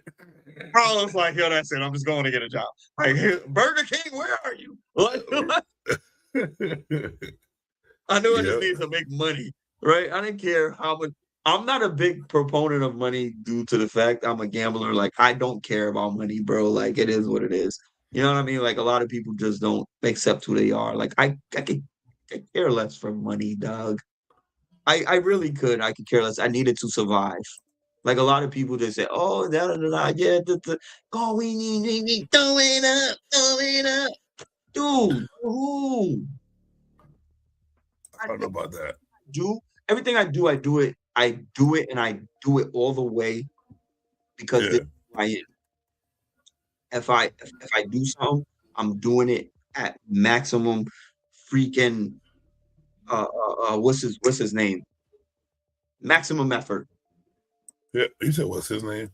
I was like, yo, that's it. I'm just going to get a job. Like, Burger King, where are you? What? I knew I just needed to make money, right? I didn't care how much. I'm not a big proponent of money due to the fact I'm a gambler. Like, I don't care about money, bro. Like, it is what it is. You know what I mean? Like, a lot of people just don't accept who they are. Like, I could care less for money, dog. I really could. I could care less. I needed to survive. Like, a lot of people just say, oh, yeah, oh, we need, throw it up. Dude, who? I don't know about that. Everything I do it, and I do it all the way because this is who I am. If I do something, I'm doing it at maximum freaking what's his name? Maximum effort. Yeah, you said what's his name?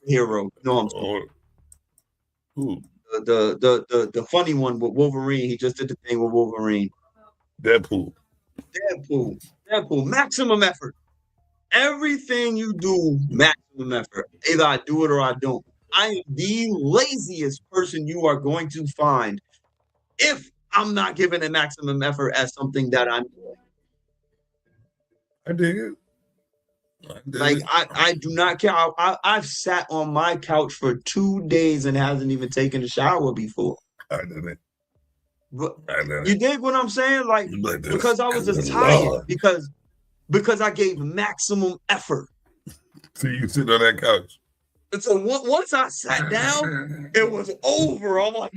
Hero. No, I'm sorry. Who? The funny one with Wolverine. He just did the thing with Wolverine. Deadpool. Maximum effort. Everything you do, maximum effort. Either I do it or I don't. I am the laziest person you are going to find if I'm not giving a maximum effort at something that I'm doing. I dig it. I do not care. I've sat on my couch for 2 days and hasn't even taken a shower before. I did it. You dig what I'm saying? Like because I was just tired because I gave maximum effort. So you sit on that couch. So once I sat down, it was over. Oh my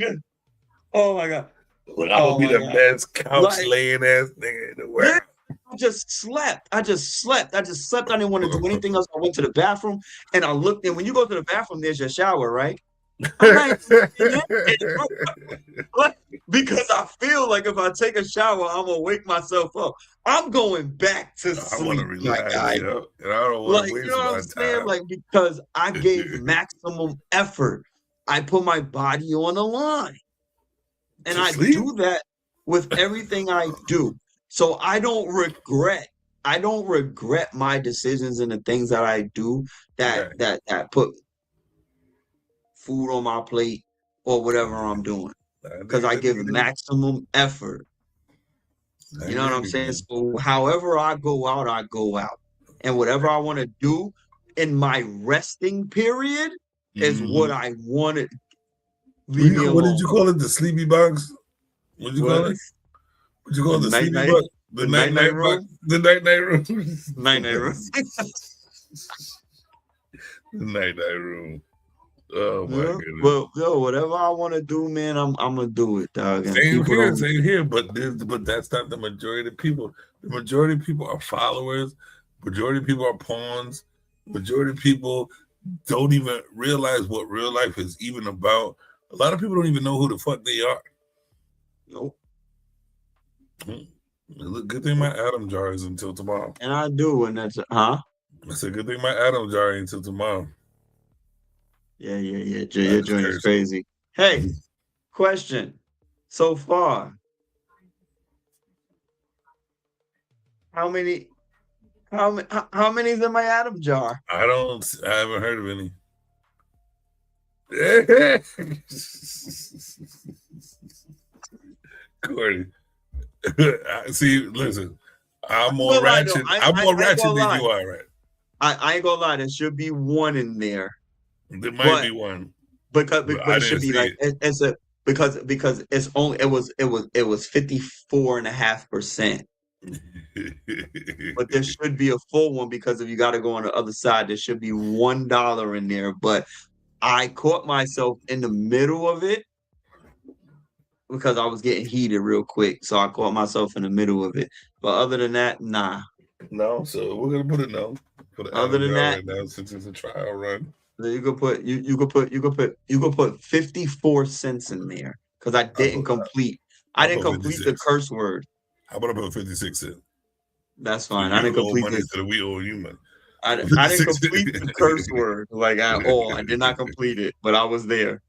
god. Well, I would be the best couch laying ass nigga in the world. Yeah, I just slept. I didn't want to do anything else. I went to the bathroom and I looked. And when you go to the bathroom, there's your shower, right? Because I feel like if I take a shower, I'm gonna wake myself up. I'm going back to sleep. I want to relax, and I don't want to waste you know what I'm saying? time. Like because I gave maximum effort. I put my body on the line, and I do that with everything I do. So I don't regret my decisions and the things that I do that put food on my plate or whatever I'm doing because I give maximum effort. You know what I'm saying? So however I go out, and whatever I want to do in my resting period is what I wanted. What did you call it? The sleepy box? What did you call it? What you call it? The sleepy box? The night room? The night room? Night room. The night room. Oh my goodness. Well, whatever I want to do, man, I'm gonna do it, dog. And same here. But that's not the majority of people. The majority of people are followers. Majority of people are pawns. Majority of people don't even realize what real life is even about. A lot of people don't even know who the fuck they are. Nope. Good thing my Adam jar is until tomorrow. And I do, and that's It's a good thing my Adam jar ain't until tomorrow. Yeah. Your joint is crazy. Hey, question. So far, how many is in my Adam jar? I haven't heard of any. Corey. See, listen. I'm more ratchet. I'm more ratchet than you are, right? I ain't gonna lie, there should be one in there. There might be one. Because it should be like because it's only it was 54.5%. But there should be a full one because if you got to go on the other side, there should be $1 in there. But I caught myself in the middle of it because I was getting heated real quick. So I caught myself in the middle of it. But other than that, nah. No, so we're gonna put it no. Other than that, right now, since it's a trial run. You could put 54 cents in there because I didn't complete. I didn't complete the curse word. How about I put 56 cents? That's fine. I didn't complete money so we owe you money. I didn't complete the curse word like at all. I did not complete it, but I was there.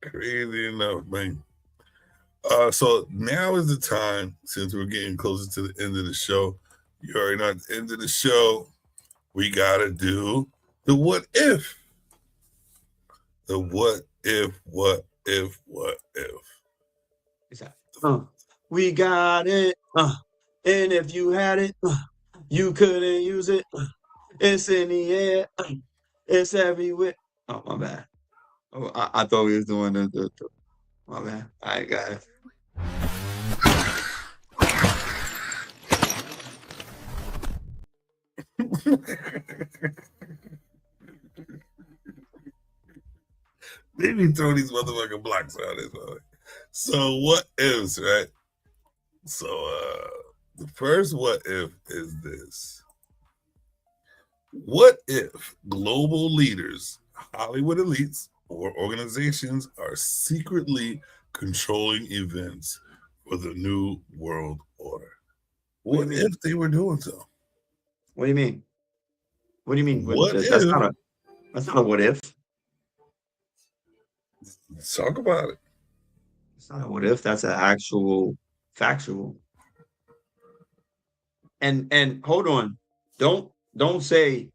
Crazy enough, man. So now is the time, since we're getting closer to the end of the show. You already know at the end of the show, we gotta do The what if. The what if. We got it. And if you had it, you couldn't use it. It's in the air. It's everywhere. Oh, my bad. Oh, I thought we was doing the my bad. I got it. Maybe throw these motherfucking blocks out this way. So what ifs, right? So the first what if is this. What if global leaders, Hollywood elites, or organizations are secretly controlling events for the new world order? What if they were doing so? What do you mean? What do you mean? What That's if? Not a what if. Let's talk about it. It's not a what if. That's an actual factual. And hold on. Don't say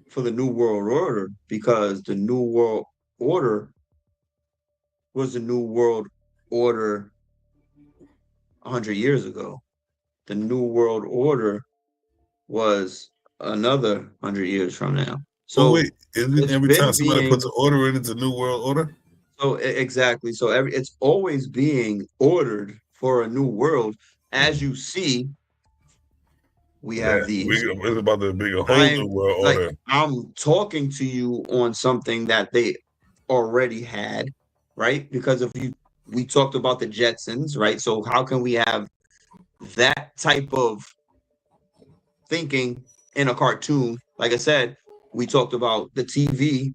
for the new world order, because the new world order was the new world order 100 years ago. The new world order was another 100 years from now. So wait, isn't every time somebody puts an order in, it's a new world order? So exactly. So it's always being ordered for a new world. As you see, we have these. It's about to be a whole new world order. I'm talking to you on something that they already had, right? Because we talked about the Jetsons, right? So how can we have that type of thinking in a cartoon? Like I said, we talked about the TV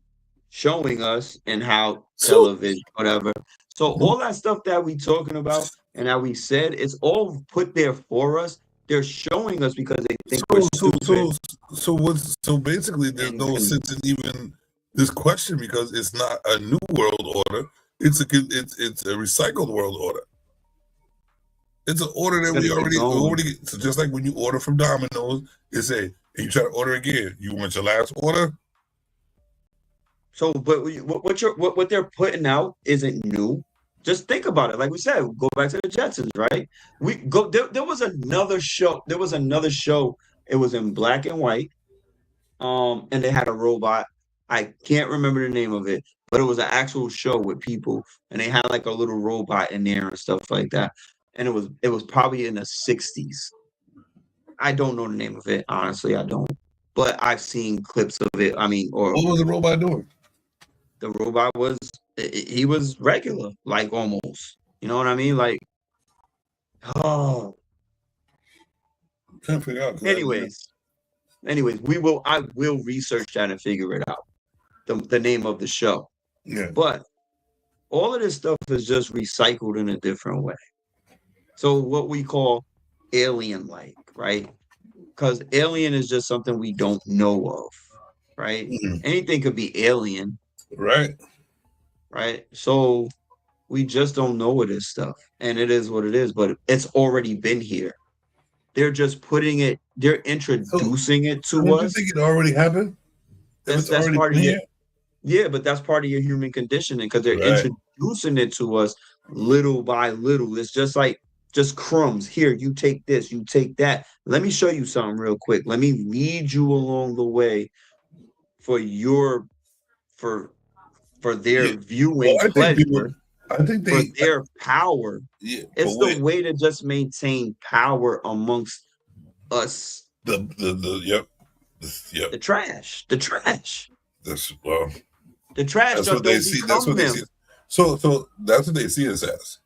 showing us and how television, whatever. So all that stuff that we talking about and that we said, it's all put there for us. They're showing us because they think we're stupid. So basically, there's no sense in even this question because it's not a new world order. It's a recycled world order. It's an order that we already. So just like when you order from Domino's, it say, and you try to order again. You want your last order. So, but what they're putting out isn't new. Just think about it. Like we said, go back to the Jetsons, right? There was another show. There was another show. It was in black and white. And they had a robot. I can't remember the name of it, but it was an actual show with people, and they had like a little robot in there and stuff like that. And it was probably in the 60s. I don't know the name of it, honestly. I don't. But I've seen clips of it. I mean, or what was the robot doing? The robot he was regular, like almost. You know what I mean? Like, oh. Can't figure out. Anyways, I will research that and figure it out. The name of the show. Yeah. But all of this stuff is just recycled in a different way. So what we call alien-like, right? Because alien is just something we don't know of, right? Mm-hmm. Anything could be alien. Right. So we just don't know what this stuff. And it is what it is, but it's already been here. They're just putting it, they're introducing it to us. You think it already happened? That's part of it. Yeah, but that's part of your human conditioning because they're introducing it to us little by little. It's just crumbs. Here, you take this, you take that. Let me show you something real quick. Let me lead you along the way for their viewing pleasure. I think for their power. Yeah, it's the way to just maintain power amongst us. The trash. The trash. The trash. That's what they see. That's what they see. So that's what they see us as.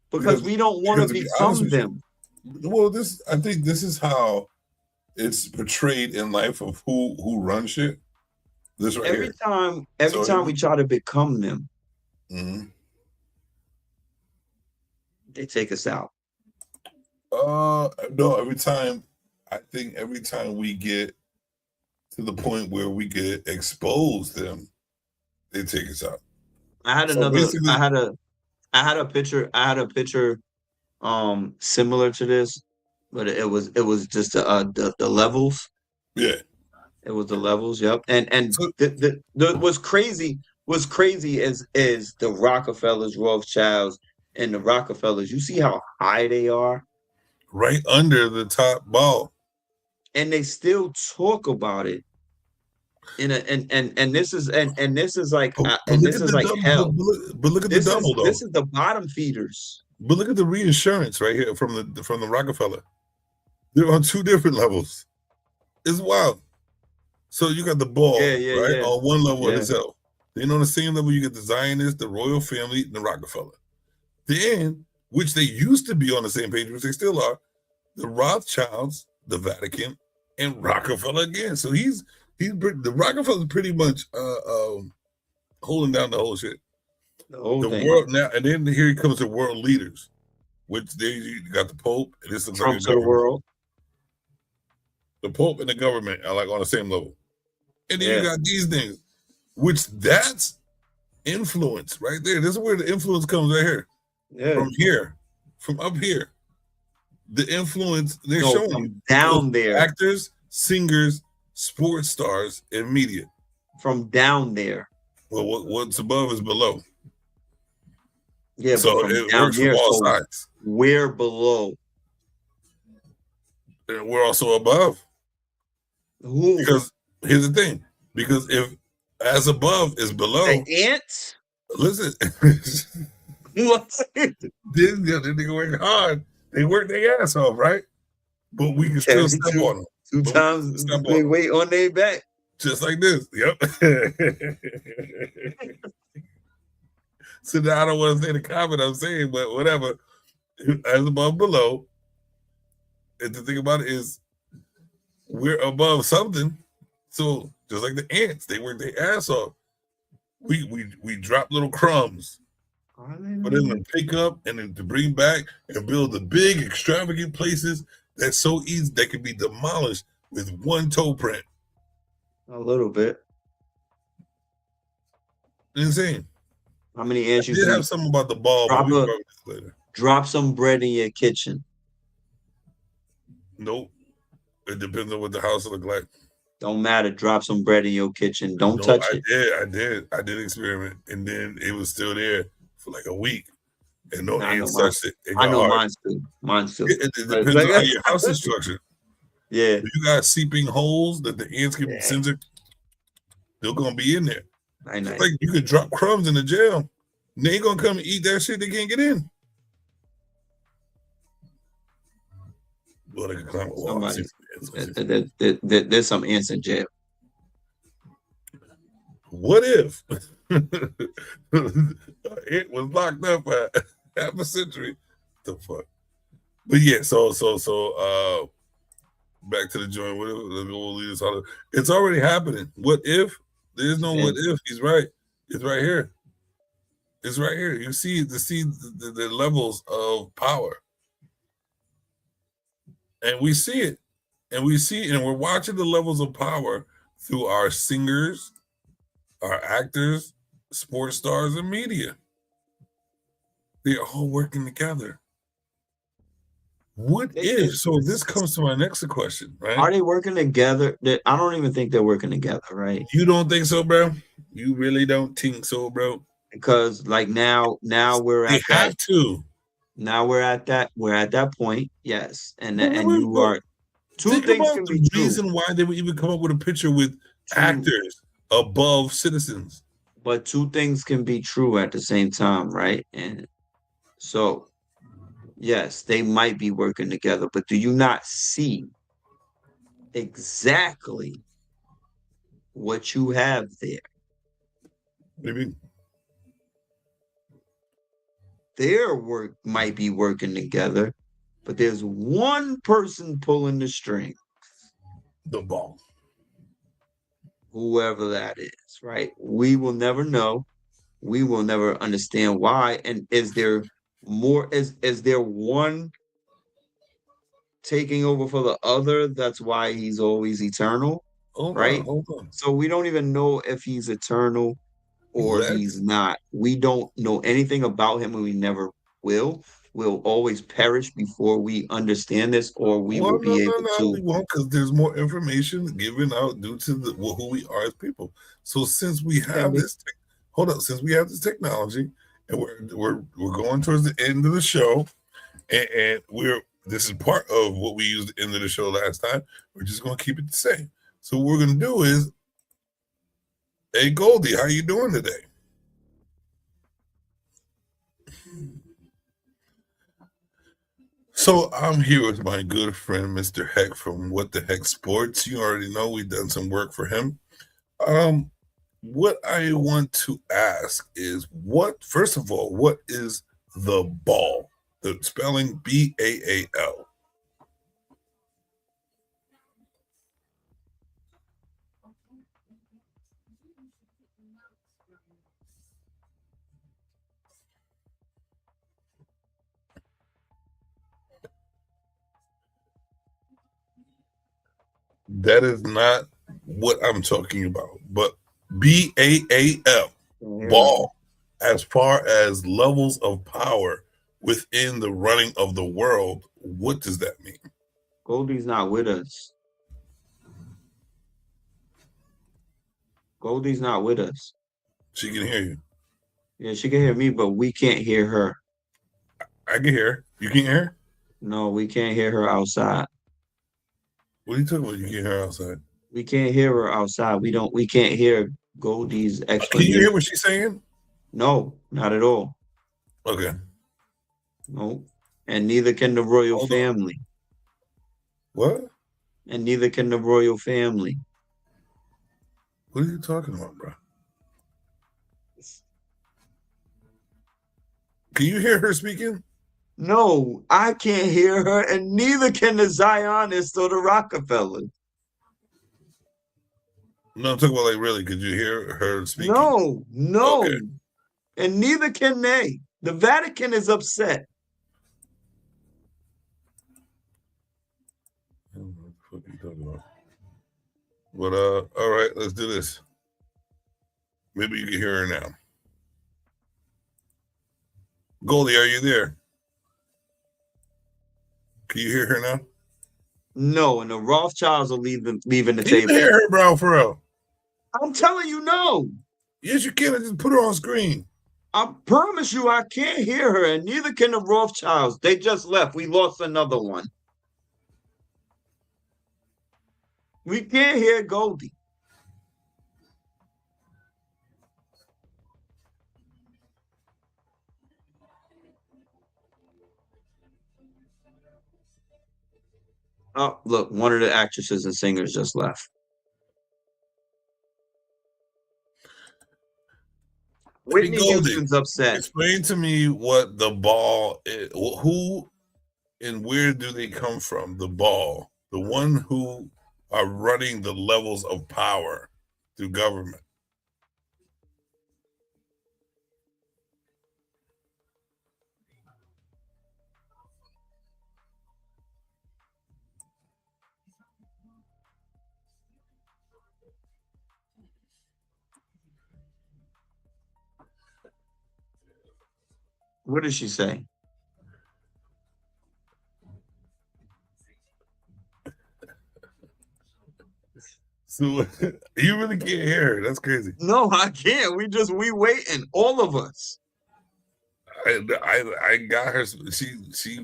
Because we don't want to become them. Well, I think this is how it's portrayed in life of who runs shit. This right every time we try to become them, they take us out. No, every time we get to the point where we get exposed them, they take us out. I had a picture similar to this, but it was just the levels. Yeah. It was the levels, yep. And the what's crazy is the Rockefellers, Rothschilds, and the Rockefellers. You see how high they are? Right under the top ball. And they still talk about it. And this is like hell. But look at the double though. This is the bottom feeders. But look at the reinsurance right here from the Rockefeller. They're on 2 different levels. It's wild. So you got the ball, right? On one level of itself. Then on the same level, you get the Zionists, the royal family, and the Rockefeller. Then, which they used to be on the same page, which they still are, the Rothschilds, the Vatican, and Rockefeller again. So the Rockefeller's pretty much holding down the whole shit. The world now, and then here comes the world leaders, which you got the Pope, and this looks like Trump's of the world. The Pope and the government are like on the same level. And then you got these things, which that's influence right there. This is where the influence comes right here. Yeah. From up here. The influence they're showing you. Down there. Actors, singers, sports stars, and media. From down there. Well, what's above is below. Yeah, so but it down works from here, all so sides. We're below. And we're also above. Who? Because here's the thing. Because if as above is below. The ants? Listen. What's it? This nigga work hard. They work their ass off, right? But we can still step on them. 2 times they weight on their back. Just like this. Yep. So now I don't want to say the comment I'm saying, but whatever. As above, below. And the thing about it is we're above something. So just like the ants, they work their ass off. We drop little crumbs. For them to pick up and then to bring back and build the big extravagant places that's so easy that can be demolished with one toe print. A little bit. Insane. How many ants you did see? have something about the ball, but we cover this later. Drop some bread in your kitchen. Nope. It depends on what the house look like. Don't matter. Drop some bread in your kitchen. Don't touch it. I did experiment, and then it was still there for like a week, and no ants touched it. I know mine's too. Mine's too. It depends on how your house is structured. Yeah. If you got seeping holes that the ants can be censored, they're gonna be in there. It's like you could drop crumbs in the jail. And they ain't gonna come and eat that shit. They can't get in. Well, they can climb a wall. There's some ants in jail. What if it was locked up for half a century? The fuck. But yeah, so back to the joint. What if, it's already happening. What if? There's no what if. He's right. It's right here. It's right here. You see the levels of power. And we see it. And we're watching the levels of power through our singers, our actors, sports stars, and media. They're all working together. What if? So this comes to my next question, right? Are they working together? I don't even think they're working together, right? You don't think so, bro? You really don't think so, bro? Because like now we're at have to. Now we're at that point, yes. And you are two things can be true. Reason why they would even come up with a picture with actors above citizens. But 2 things can be true at the same time, right? And so yes, they might be working together, but do you not see exactly what you have there? Maybe their work might be working together, but there's one person pulling the string. The ball. Whoever that is, right? We will never know. We will never understand why. And is there more? Is there one taking over for the other? That's why he's always eternal, right? Hold on. So we don't even know if he's eternal or he's not. We don't know anything about him, and we never will. will always perish before we understand this, or we Well, will be no, able to. we won't, because there's more information given out due to who we are as people. So since we have this, since we have this technology, and we're going towards the end of the show, and this is part of what we used at the end of the show last time. We're just going to keep it the same. So what we're going to do is, hey Goldie, how you doing today? So I'm here with my good friend, Mr. Heck from What the Heck Sports. You already know we've done some work for him. What I want to ask is, first of all, what is the ball? The spelling BAAL. That is not what I'm talking about, but BAAL, ball, as far as levels of power within the running of the world, what does that mean? Goldie's not with us. Goldie's not with us. She can hear you. Yeah, she can hear me, but we can't hear her. I can hear her. You can hear her? No, we can't hear her outside. What are you talking about? You can't hear her outside? We can't hear her outside. We can't hear Goldie's explanation. Can you hear what she's saying? No, not at all. Okay. No. And neither can the royal family. What? And neither can the royal family. What are you talking about, bro? Can you hear her speaking? No, I can't hear her, and neither can the Zionists or the Rockefellers. No, I'm talking about, like, really, could you hear her speaking? No. Okay. And neither can they. The Vatican is upset. I don't know what the fuck are you talking about? But all right, let's do this. Maybe you can hear her now. Goldie, are you there? Can you hear her now? No, and the Rothschilds are leaving the Can table. you hear her, bro, for real? I'm telling you, no. Yes, you can. I just put her on screen. I promise you I can't hear her, and neither can the Rothschilds. They just left. We lost another one. We can't hear Goldie. Oh, look, one of the actresses and singers just left. Whitney Houston's upset. Explain to me what the ball is. Who and where do they come from? The ball, the one who are running the levels of power through government. What did she say? So you really can't hear her. That's crazy. No, I can't. We waiting. All of us. I got her.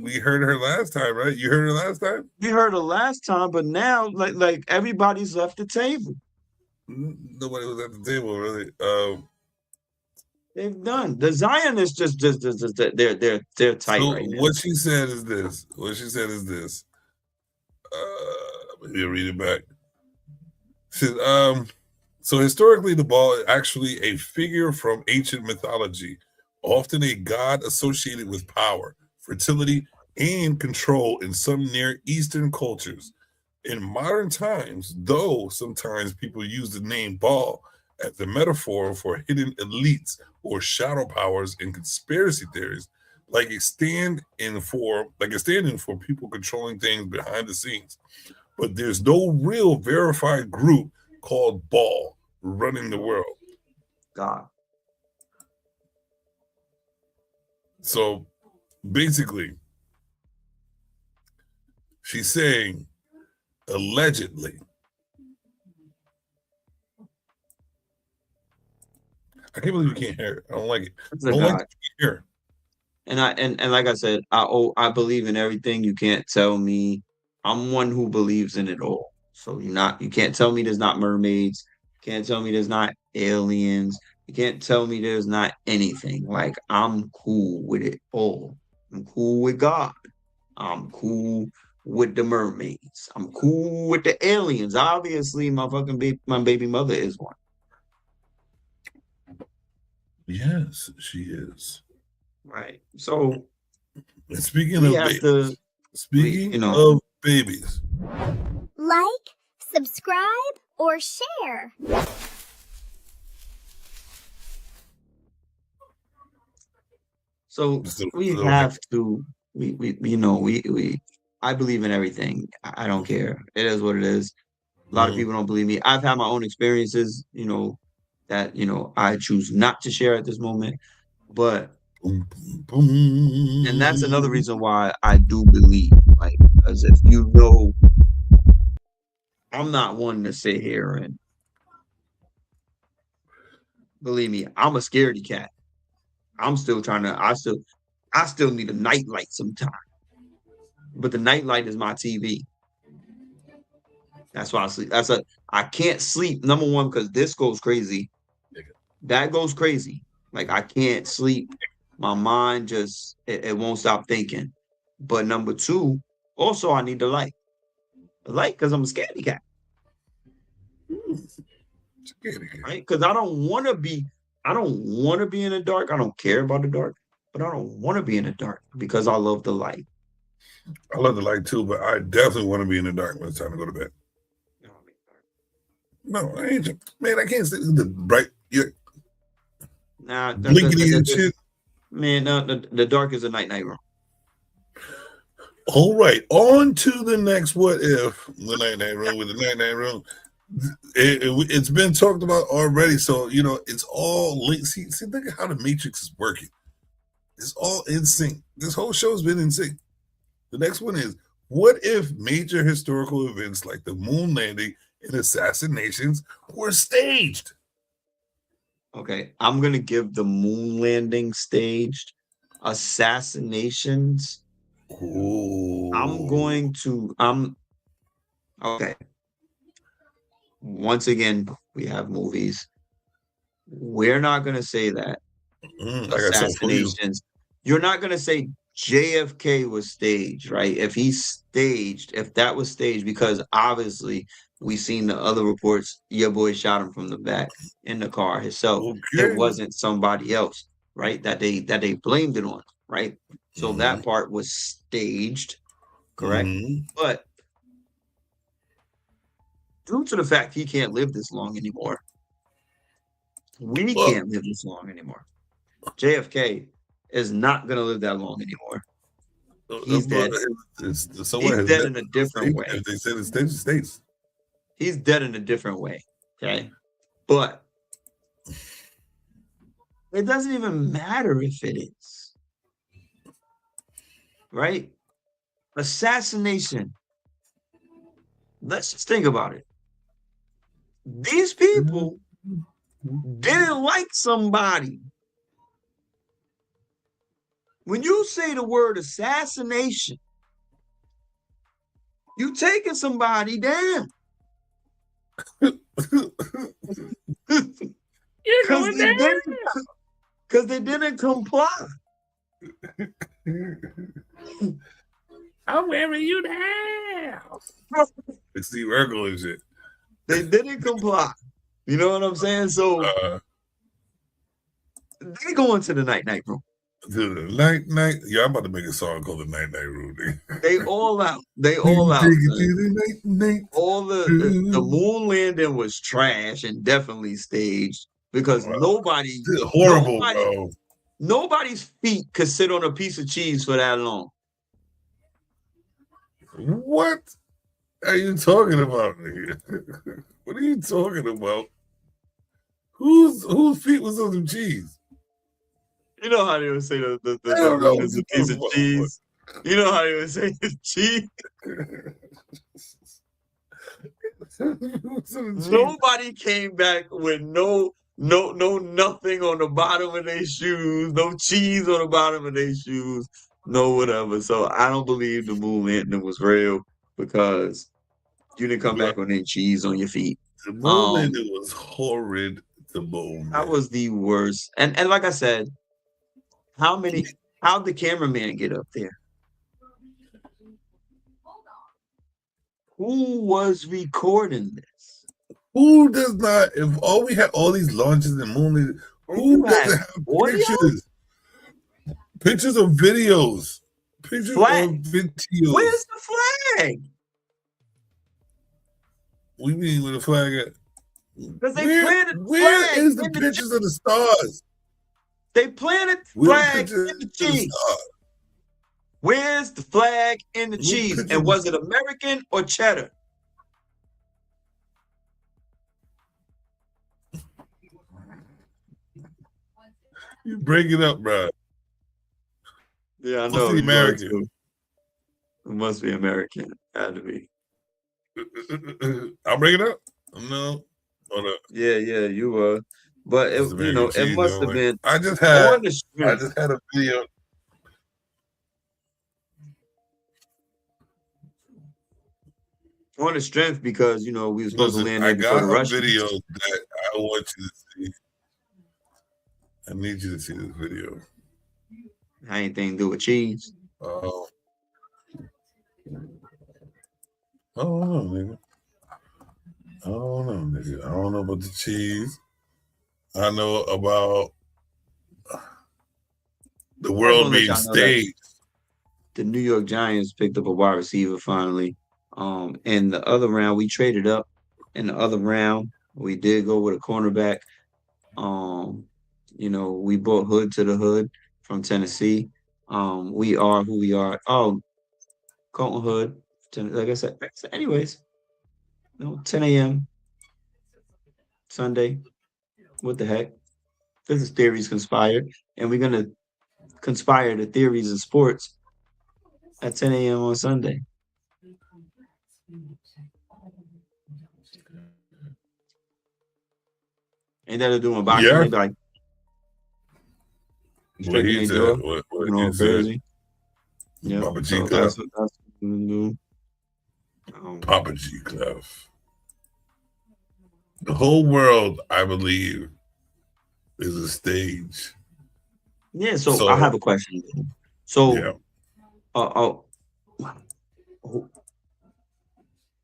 We heard her last time, right? You heard her last time? We heard her last time, but now like everybody's left the table. Nobody was at the table, really. They've done. The Zionists just they're tight So right now. what she said is this. Let me read it back. She says, so historically, the ball is actually a figure from ancient mythology, often a god associated with power, fertility, and control in some Near Eastern cultures. In modern times, though sometimes people use the name ball as a metaphor for hidden elites or shadow powers in conspiracy theories, like a stand-in for people controlling things behind the scenes. But there's no real verified group called ball running the world. God. So basically, she's saying allegedly. I can't believe you can't hear it. I don't like it. I don't like that you can't hear it. And like I said, I believe in everything. You can't tell me. I'm one who believes in it all. So you can't tell me there's not mermaids. You can't tell me there's not aliens. You can't tell me there's not anything. Like, I'm cool with it all. I'm cool with God. I'm cool with the mermaids. I'm cool with the aliens. Obviously, my baby mother is one. Yes, she is. Right. So, and speaking of babies, Like, subscribe, or share. So we have to. I believe in everything. I don't care. It is what it is. A lot of people don't believe me. I've had my own experiences, that I choose not to share at this moment. But and that's another reason why I do believe, like, because if I'm not one to sit here and believe me, I'm a scaredy cat. I'm still trying to. I still need a nightlight sometime. But the nightlight is my TV. That's why I sleep. I can't sleep. Number one, because this goes crazy. That goes crazy. Like, I can't sleep. My mind just it won't stop thinking. But number two, also I need the light. The light, because I'm a scaredy cat. Right? Because I don't want to be in the dark. I don't care about the dark, but I don't want to be in the dark because I love the light. I love the light too, but I definitely want to be in the dark when it's time to go to bed. No, I ain't. Man, I can't see the bright. Nah, blinkety and shit. Man, no, the dark is a night room. All right, on to the next what if, the night room with the night room. It's been talked about already, so it's all linked. See, look at how the Matrix is working. It's all in sync. This whole show's been in sync. The next one is, what if major historical events like the moon landing and assassinations were staged? Okay, I'm gonna give the moon landing staged. Assassinations. Ooh. Okay. Once again, we have movies. We're not gonna say that. Assassinations. You're not gonna say JFK was staged, right? If that was staged, because obviously we seen the other reports, your boy shot him from the back in the car himself. Okay. It wasn't somebody else, right? That they blamed it on, right? So that part was staged, correct? But due to the fact he can't live this long anymore, we can't live this long anymore. JFK is not going to live that long anymore. He's dead. He's dead in a different way. If they said it's states. He's dead in a different way. Okay. But it doesn't even matter if it is. Right? Assassination. Let's just think about it. These people didn't like somebody. When you say the word assassination, you taking somebody down. Because they didn't comply. I'm wearing you now. It's Steve Urkel and shit. They didn't comply. You know what I'm saying? So they go into the night room. To the night. Yeah, I'm about to make a song called the Night Room. They all out. All the moon landing was trash and definitely staged because nobody's feet could sit on a piece of cheese for that long. What are you talking about here? What are you talking about? Whose feet was on some cheese? You know how they would say the don't know moon is a piece of cheese? You know how they would say it's cheese? Nobody came back with no nothing on the bottom of their shoes, no cheese on the bottom of their shoes, no whatever. So I don't believe the moon landing was real because you didn't come back with any cheese on your feet. The moon landing was horrid. The moon. That was the worst. And like I said, how'd the cameraman get up there? Who was recording this? Who does not? If all we had all these launches and moon, who doesn't have pictures? Pictures of videos. Pictures of videos. Where's the flag? We mean with the flag at? Because they planted where is the pictures of the stars? They planted flag in the cheese. Where's the flag in the cheese? And was it American or cheddar? You break it up, bro. Yeah, I know. It's American. It must be American. Had to be. I'll break it up. No. Yeah, you were. But it, it must have been. I just had a video. On the strength because we were supposed to land I there before got the a Russians. video that I want you to see. I need you to see this video. Anything to do with cheese? Oh. I don't know, nigga. I don't know about the cheese. I know about the world being staged. The New York Giants picked up a wide receiver finally. In the other round, we traded up. In the other round, we did go with a cornerback. We bought Hood to the Hood from Tennessee. We are who we are. Oh, Colton Hood. Like I said, anyways, 10 a.m. Sunday. What the heck? This is Theories Conspired. And we're going to conspire the theories of sports at 10 a.m. on Sunday. Ain't that to do with boxing? Yeah. They be like, What he said. What he said. Yeah, Papa G. so Clef. that's what we do. Papa G. Clef. The whole world, I believe, is a stage. Yeah, so I have a question. So,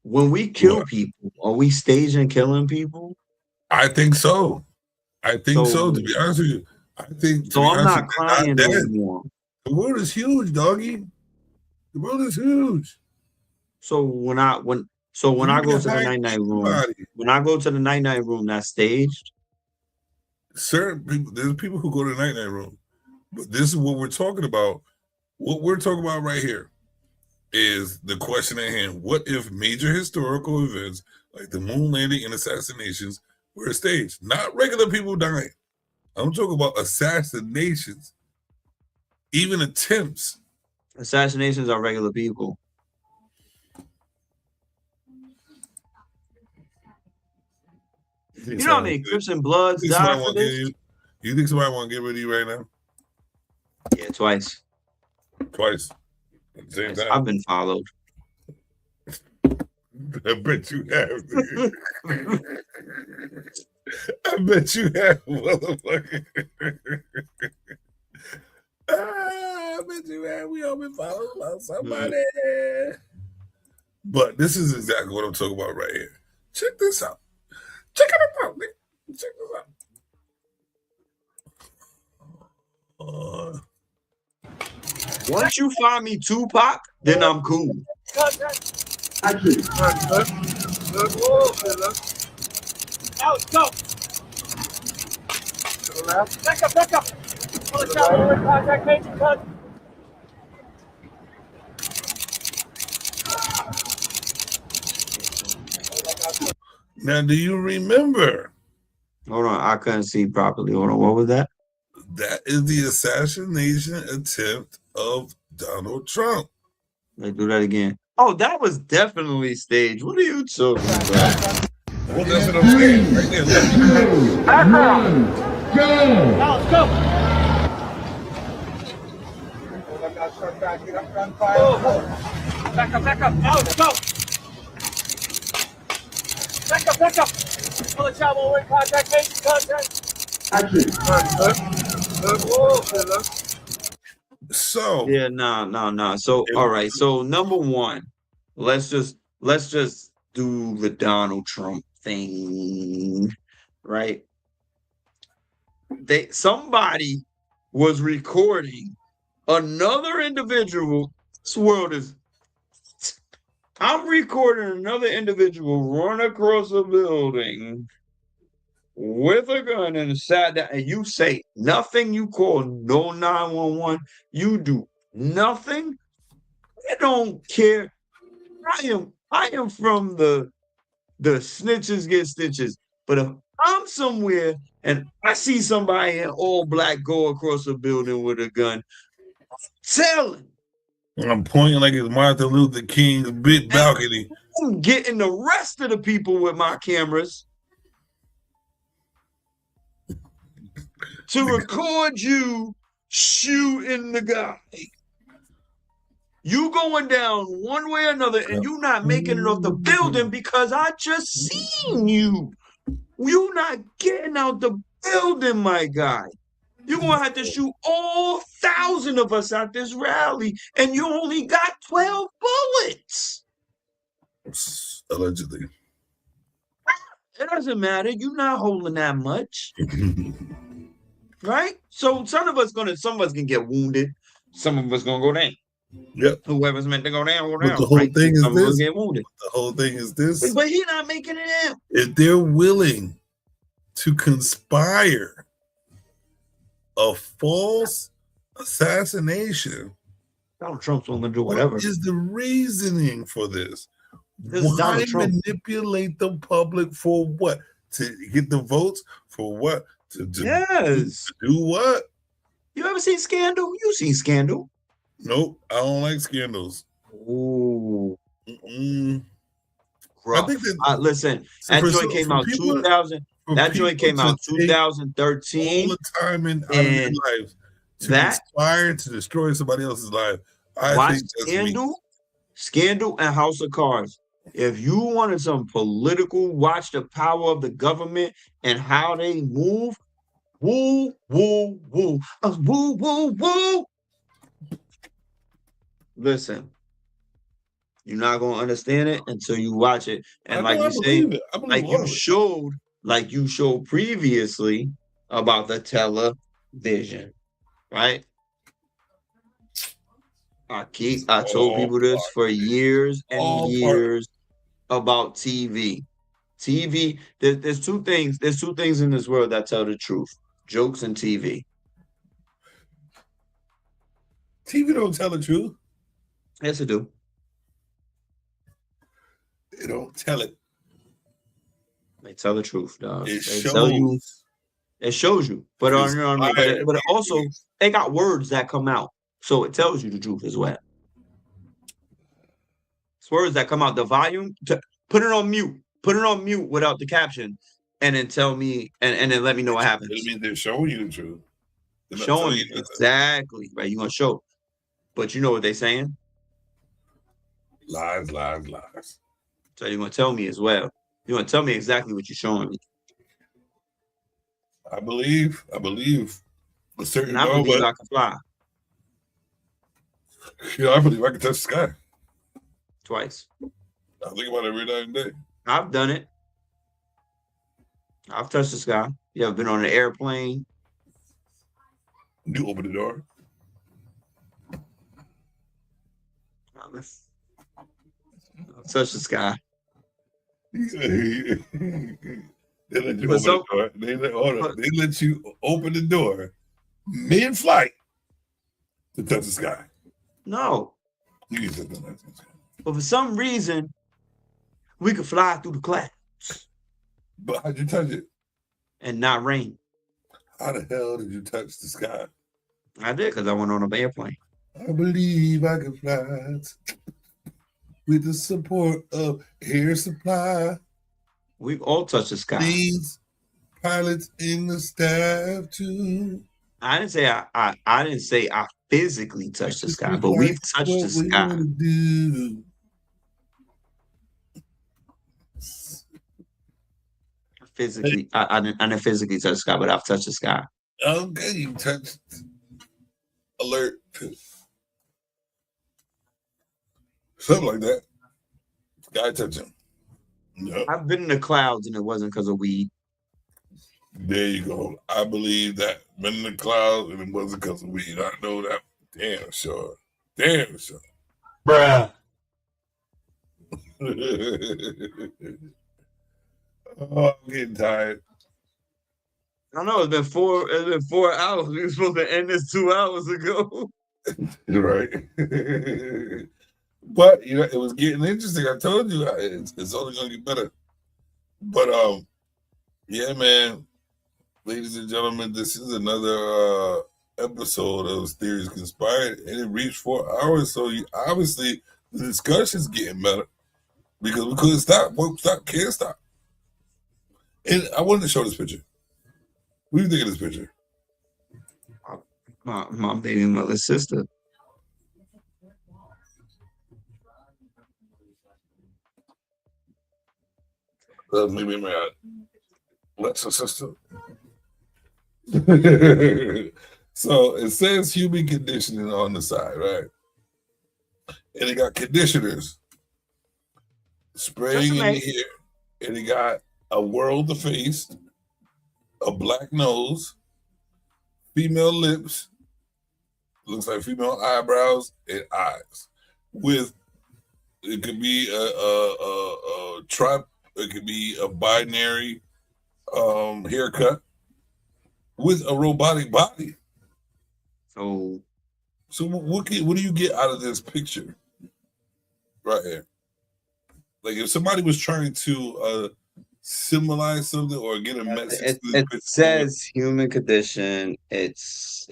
when we kill people, are we staging killing people? I think so. To be honest with you. I think so. I'm not crying anymore. The world is huge, doggy. The world is huge. So when I go to the night room, when I go to the night room, that's staged. Certain people, there's people who go to the night room, but this is what we're talking about. What we're talking about right here is the question at hand: what if major historical events like the moon landing and assassinations were staged? Not regular people dying. I'm talking about assassinations, even attempts. Assassinations are regular people. You know how many Crips and Bloods died for this? You think somebody want to get rid of you right now? Yeah, twice. Twice. At the same time. I've been followed. I bet you have. I bet you have, motherfucker. I bet you have. We all been followed by somebody. But this is exactly what I'm talking about right here. Check this out. Check it out, nigga. Check this out. Once you find me Tupac, then I'm cool. Out, go. Back up. Contact major, cut. Now, do you remember? Hold on, I couldn't see properly. Hold on, what was that? That is the assassination attempt of Donald Trump. Let's do that again. Oh, that was definitely staged. What are you talking about? Well, that's what I'm saying. Right there. Now let's go. Back up. Now let's go. Back up. Pull the chopper away. Contact. So yeah, no. So all right. So number one, let's just do the Donald Trump thing, right? Somebody was recording another individual. This world is. I'm recording another individual run across a building with a gun and sat down, and you say nothing. You call no 911. You do nothing. I don't care. I am from the snitches get stitches. But if I'm somewhere and I see somebody in all black go across a building with a gun, tell him. I'm pointing like it's Martin Luther King's big balcony. I'm getting the rest of the people with my cameras to record you shooting the guy. You going down one way or another, and you not making it off the building because I just seen you. You not getting out the building, my guy. You're going to have to shoot all 1,000 of us at this rally, and you only got 12 bullets. Allegedly. It doesn't matter. You're not holding that much. Right? So some of us can get wounded. Some of us going to go down. Yep. Whoever's meant to go down, go But down. the whole right? thing is Some of us this. get wounded. The whole thing is this. But he's not making it out. If they're willing to conspire a false assassination, Donald Trump's going to do whatever. What is the reasoning for this? This is Why Donald Trump. manipulate the public for what? To get the votes for what? To do what? You ever seen Scandal? You seen Scandal? Nope, I don't like scandals. Ooh. I think that listen, that joint came out 2000. That joint came out 2013. All the time in their lives to conspire to destroy somebody else's life. I think that's Scandal and House of Cards. If you wanted some political, watch the power of the government and how they move. Woo. Woo. Listen, you're not gonna understand it until you watch it. And like you say, like you showed previously about the television, right? I told people this for years and years about TV. TV, there's two things. There's two things in this world that tell the truth: jokes and TV. TV don't tell the truth. Yes, it do. They don't tell it. They tell the truth, dog. It shows you. But but also they got words that come out, so it tells you the truth as well. It's words that come out. The volume, put it on mute. Put it on mute without the caption, and then tell me, and then let me know what happens. I mean, they're showing you the truth. Showing you exactly right. You're gonna show, but you know what they're saying? Lies. So you're gonna tell me as well. You're gonna tell me exactly what you're showing me. I believe a certain. I believe I can fly. Yeah, I believe I can touch the sky. Twice. I think about it every night and day. I've done it. I've touched the sky. You ever been on an airplane? You open the door. I've touched the sky. They let you open the door. They let you open the door mid-flight to touch the sky. No. But for some reason, we could fly through the clouds. But how'd you touch it? And not rain. How the hell did you touch the sky? I did because I went on an airplane. I believe I can fly with the support of air supply. We've all touched the sky. These pilots in the staff too. I didn't say I didn't say I physically touched the sky, but we've touched the sky. Physically, I didn't physically touch the sky, but I've touched the sky. Okay, you touched alert. Something like that. Sky touching. Yep. I've been in the clouds and it wasn't because of weed. There you go. I believe that. Been in the clouds and it wasn't because of weed. I know that. Damn sure. Damn sure. Bruh. Oh, I'm getting tired. I know it's been 4 hours. We were supposed to end this 2 hours ago. Right. But you know, it was getting interesting. I told you it's only gonna get better. But yeah, man. Ladies and gentlemen, this is another episode of Theories Conspired, and it reached 4 hours. So obviously the discussion's getting better because we couldn't stop. Won't stop, can't stop. And I wanted to show this picture. What do you think of this picture? My baby mother's sister. Maybe my lesser sister. So it says human conditioning on the side, right? And it got conditioners spraying in the hair, and it got a world of face, a black nose, female lips, looks like female eyebrows and eyes. With it could be a tribe, it could be a binary haircut with a robotic body. So what do you get out of this picture right here? Like if somebody was trying to symbolize something or get a message, it says human condition. It's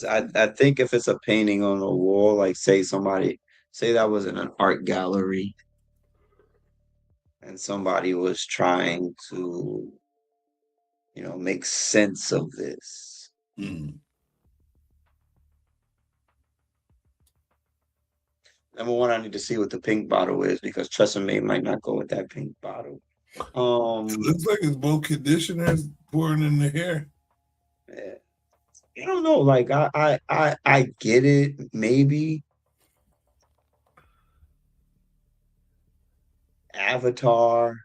I think if it's a painting on a wall, like say that was in an art gallery and somebody was trying to, make sense of this. Number one, I need to see what the pink bottle is because Tresemme might not go with that pink bottle. It looks like it's both conditioners pouring in the hair. Yeah. I don't know. Like I get it. Maybe Avatar.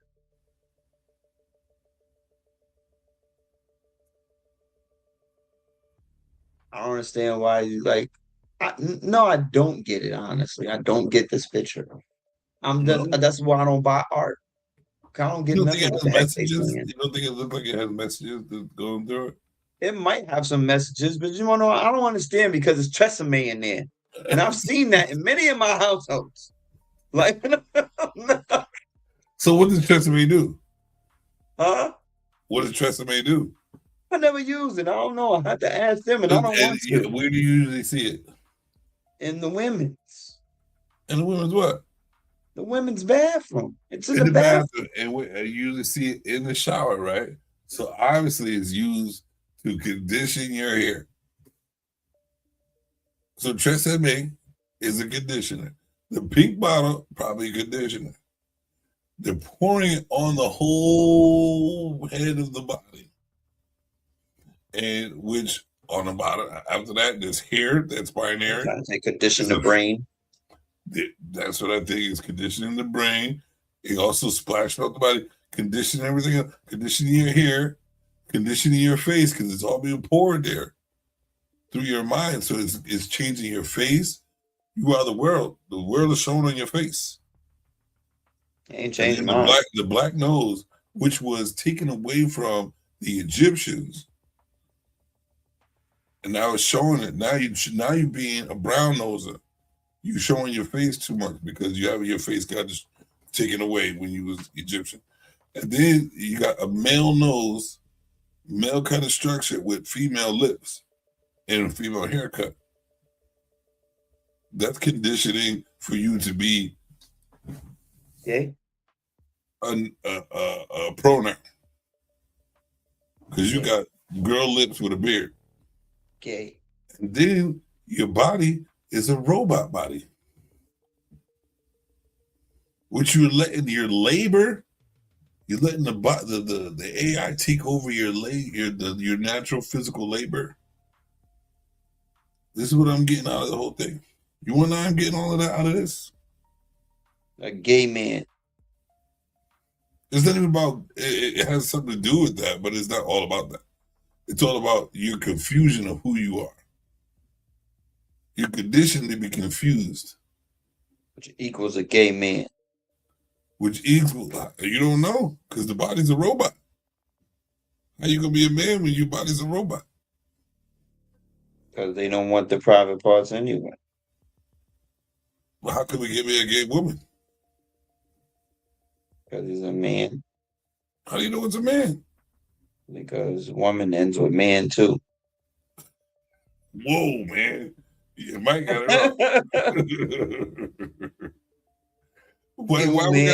I don't understand why you like. No, I don't get it. Honestly, I don't get this picture. That's why I don't buy art. I don't get nothing. You don't think it looks like it has messages going through it? It might have some messages, but you want to know? I don't understand because it's Tresemme in there, and I've seen that in many of my households. Like, so what does Tresemme do? Huh? What does Tresemme do? I never used it. I don't know. I have to ask them, and I don't want to. Where do you usually see it? In the women's. In the women's what? The women's bathroom. It's in the bathroom. And you usually see it in the shower, right? So obviously it's used to condition your hair. So Tresemme is a conditioner. The pink bottle, probably a conditioner. They're pouring it on the whole head of the body. And which on the bottom, after that, there's hair that's binary. Trying to condition the brain. That's what I think is conditioning the brain. It also splashed out the body, conditioning everything else, conditioning your hair, conditioning your face, because it's all being poured there through your mind. So it's changing your face. You are the world. The world is shown on your face. Ain't changing the black nose, which was taken away from the Egyptians, and now it's showing it. Now you're being a brown noser. You showing your face too much because you have your face got just taken away when you was Egyptian. And then you got a male nose, male kind of structure with female lips and a female haircut. That's conditioning for you to be Okay. a pronoun. Because you got girl lips with a beard. Okay. And then your body is a robot body. Which you're letting your labor, you're letting the AI take over your natural physical labor. This is what I'm getting out of the whole thing. You want to know I'm getting all of that out of this? A gay man. It's not even about, it has something to do with that, but it's not all about that. It's all about your confusion of who you are. You're conditioned to be confused. Which equals a gay man. Which equals, you don't know, because the body's a robot. How you going to be a man when your body's a robot? Because they don't want the private parts anyway. Well, how can we give me a gay woman? Because he's a man. How do you know it's a man? Because woman ends with man too. Whoa, man. You might got it wrong. why we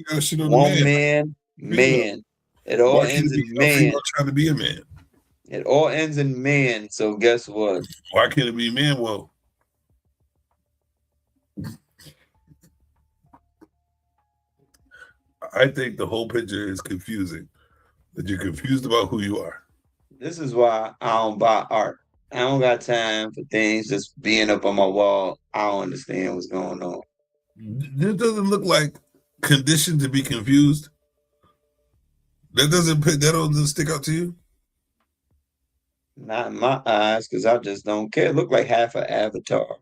got to shit on the man? Man. It all ends in man. Trying to be a man. It all ends in man. So guess what? Why can't it be man? Well, I think the whole picture is confusing. That you're confused about who you are. This is why I don't buy art. I don't got time for things just being up on my wall. I don't understand what's going on. This doesn't look like conditioned to be confused. That doesn't stick out to you? Not in my eyes, because I just don't care. It looked like half an Avatar.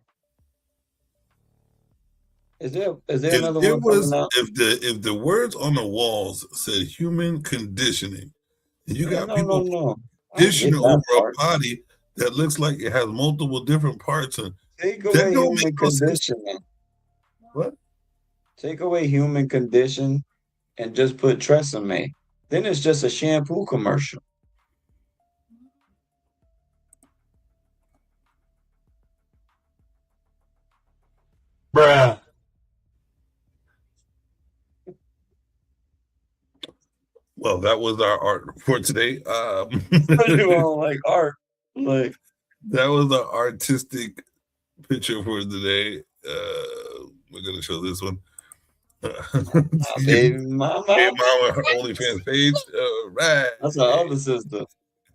Is there another one coming out? If the words on the walls said human conditioning, and you got people conditioning over a body that looks like it has multiple different parts, and take away human conditioning. What? Take away human condition and just put Tresemme. Then it's just a shampoo commercial. Bruh. Well, that was our art for today. I don't like art. Like that was an artistic picture for today. We're gonna show this one. Baby mama. Hey mama, her OnlyFans page. Right. That's our other sister.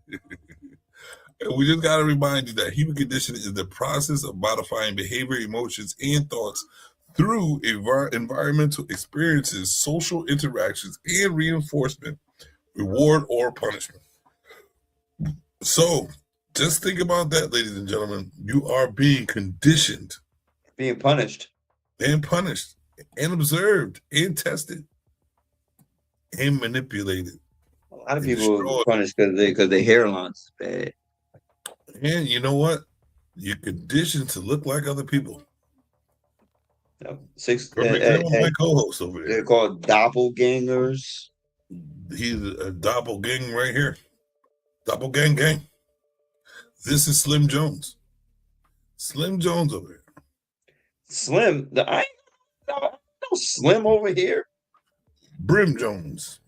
And we just gotta remind you that human conditioning is the process of modifying behavior, emotions, and thoughts through environmental experiences, social interactions, and reinforcement, reward, or punishment. So just think about that, ladies and gentlemen. You are being conditioned. Being punished. And punished. And observed. And tested. And manipulated. A lot of people are punished because their hairline's bad. And you know what? You're conditioned to look like other people. My co-host over there. They're called doppelgangers. He's a doppelgang right here. Doppelgang gang. This is Slim Jones. Slim Jones over here. Slim? I ain't no Slim over here. Brim Jones.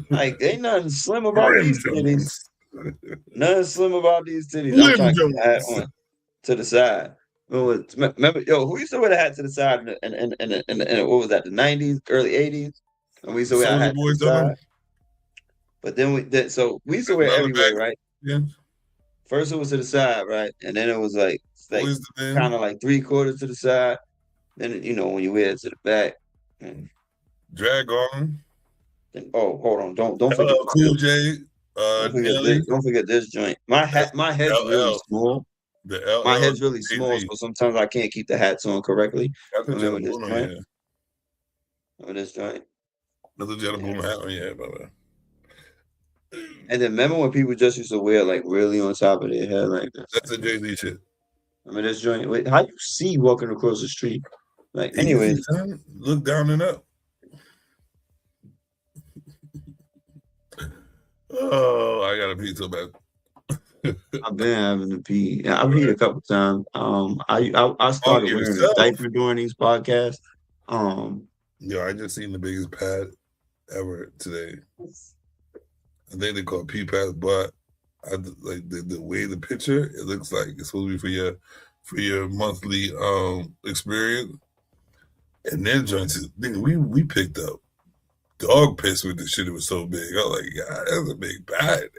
Like, ain't nothing slim about these titties. Nothing slim about these titties. I'm trying to keep the hat on to the side. Remember, who used to wear the hat to the side and what was that, the 90s, early 80s? And we used to wear a hat to the side. But then we used to wear it everywhere, right? Yeah. First it was to the side, right? And then it was like kind of like 3/4 to the side. Then when you wear it to the back. Drag on. Then, hold on. Don't forget Cool J. Don't forget this joint. My head's really small. My head's really small, so sometimes I can't keep the hats on correctly. Remember this joint? Remember this joint? Another gentleman hat on your head, brother. And then remember when people just used to wear like really on top of their head like this? That's a Jay-Z shit. I mean, this joint. Wait, how you see walking across the street? Like, Easy, anyway, son. Look down and up. Oh, I gotta pee so bad. I've been having to pee. Yeah, I've peed a couple times. I started wearing a diaper during these podcasts. Yo, I just seen the biggest pad ever today. I think they call it pee pad, but I like the way the picture. It looks like it's supposed to be for your monthly experience. And then joints, nigga, we picked up dog piss with the shit. It was so big. I was like, God, that's a big pad.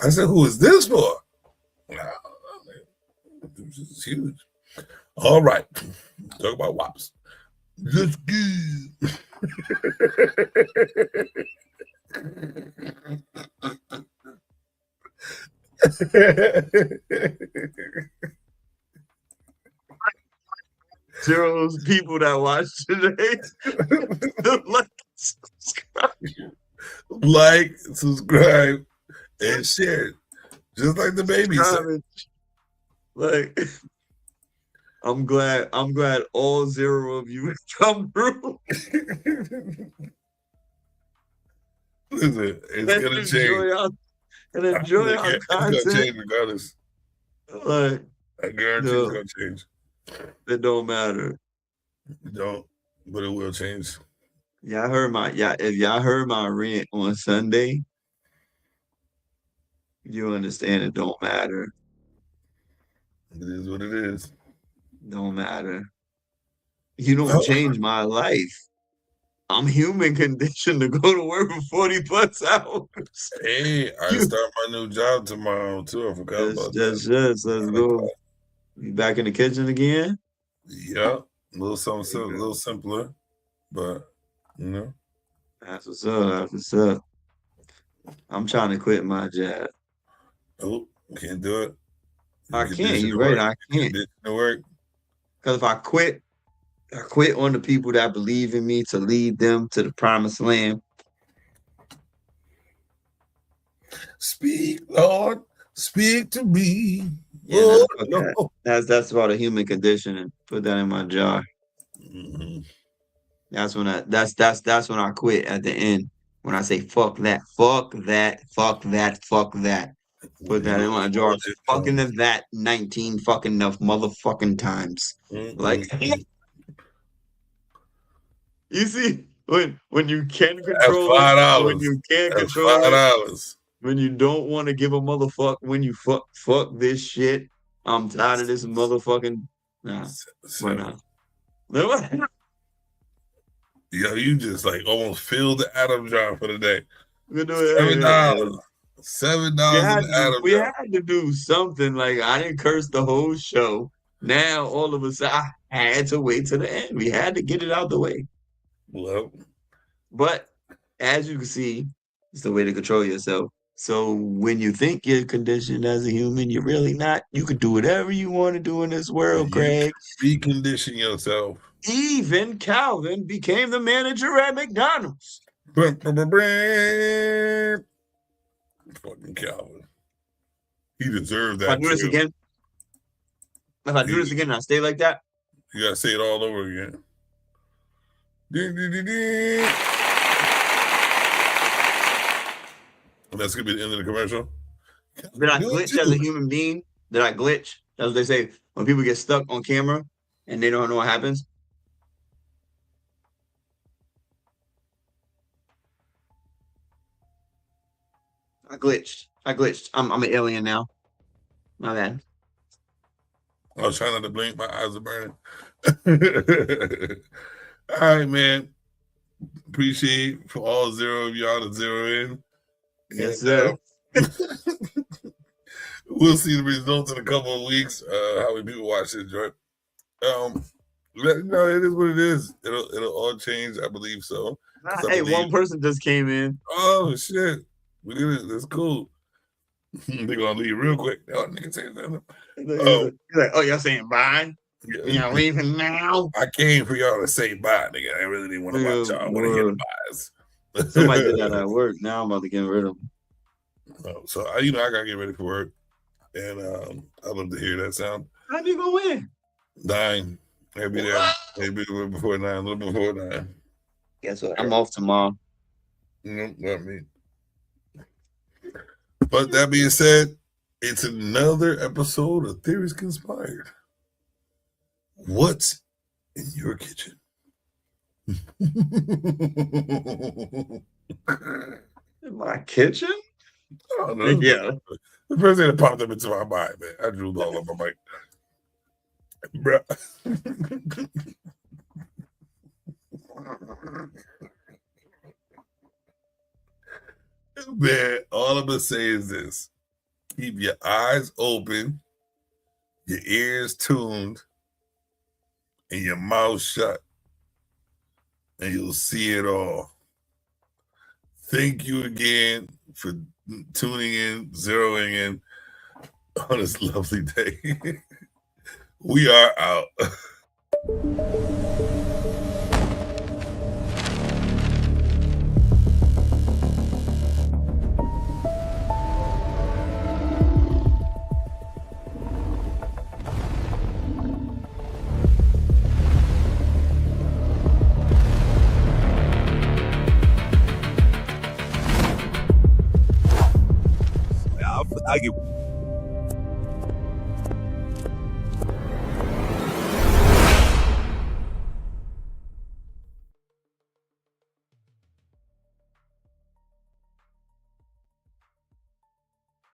I said, who is this for? This is huge. All right, talk about WAPs. Let's go. Zero's people that watch today. Like, subscribe, and share. Just like the baby said. Like, I'm glad all 0 of you come through. Listen, it's gonna change. And enjoy our It's gonna change content. regardless. Like, I guarantee no, it's gonna change. it don't matter. It don't, but it will change. If y'all heard my rant on Sunday, you understand it don't matter. It is what it is. Don't matter. You don't change my life. I'm human conditioned to go to work for 40+ hours. Hey, I start my new job tomorrow too. I forgot about that. Let's go. You back in the kitchen again? Yeah, a little something, a little simpler, but you know. That's what's up. That's what's up. I'm trying to quit my job. Oh, can't do it. I can't. You're right. I can't. Work. Because if I quit on the people that believe in me to lead them to the promised land. Speak, Lord. Speak to me. Yeah, that's about a human condition, and put that in my jar. Mm-hmm. That's when I quit at the end. When I say fuck that. Put that in my jar. Fucking that 19 fucking enough motherfucking times. Mm-hmm. Like, you see, when you can control $5. when you can't That's control $5. When you don't want to give a motherfucker, when you fuck this shit. I'm tired of this motherfucking. Nah, why not? Yo, you just like almost filled the Adam jar for the day. $7. $7 We had to do something. Like, I didn't curse the whole show. Now all of a sudden I had to wait to the end. We had to get it out the way. Well, but as you can see, it's the way to control yourself. So when you think you're conditioned as a human, you're really not. You can do whatever you want to do in this world, Craig. Recondition yourself. Even Calvin became the manager at McDonald's. Fucking Calvin. He deserved that. If I do this again, and I stay like that, you gotta say it all over again. Ding, ding, ding, ding. That's gonna be the end of the commercial. Did I glitch as a human being? Did I glitch? That's what they say when people get stuck on camera and they don't know what happens. I glitched. I'm an alien now. My bad. I was trying not to blink. My eyes are burning. All right, man. Appreciate for all 0 of y'all to zero in. Yes, sir. We'll see the results in a couple of weeks. How many people watch this joint? No, it is what it is. It'll all change. I believe so. Hey, one person just came in. Oh shit, we did it. That's cool. They're gonna leave real quick. Oh, nigga saying that. He's like, oh, y'all saying bye? Y'all leaving now? I came for y'all to say bye, nigga. I really didn't want to watch y'all. I want to hear the buys. Somebody did that at work. Now I'm about to get rid of them. So I gotta get ready for work, and I love to hear that sound. How you gonna win? 9. Maybe there. Maybe a little before 9. A little before 9. Guess what? I'm off tomorrow. Not me. But that being said, it's another episode of Theories Conspired. What's in your kitchen? In my kitchen? Oh, no. Yeah. The first thing that popped up into my mind, man. I drew all over my mic. Bruh. Man, all I'm gonna say is this: keep your eyes open, your ears tuned, and your mouth shut, and you'll see it all. Thank you again for tuning in, zeroing in on this lovely day. We are out. I get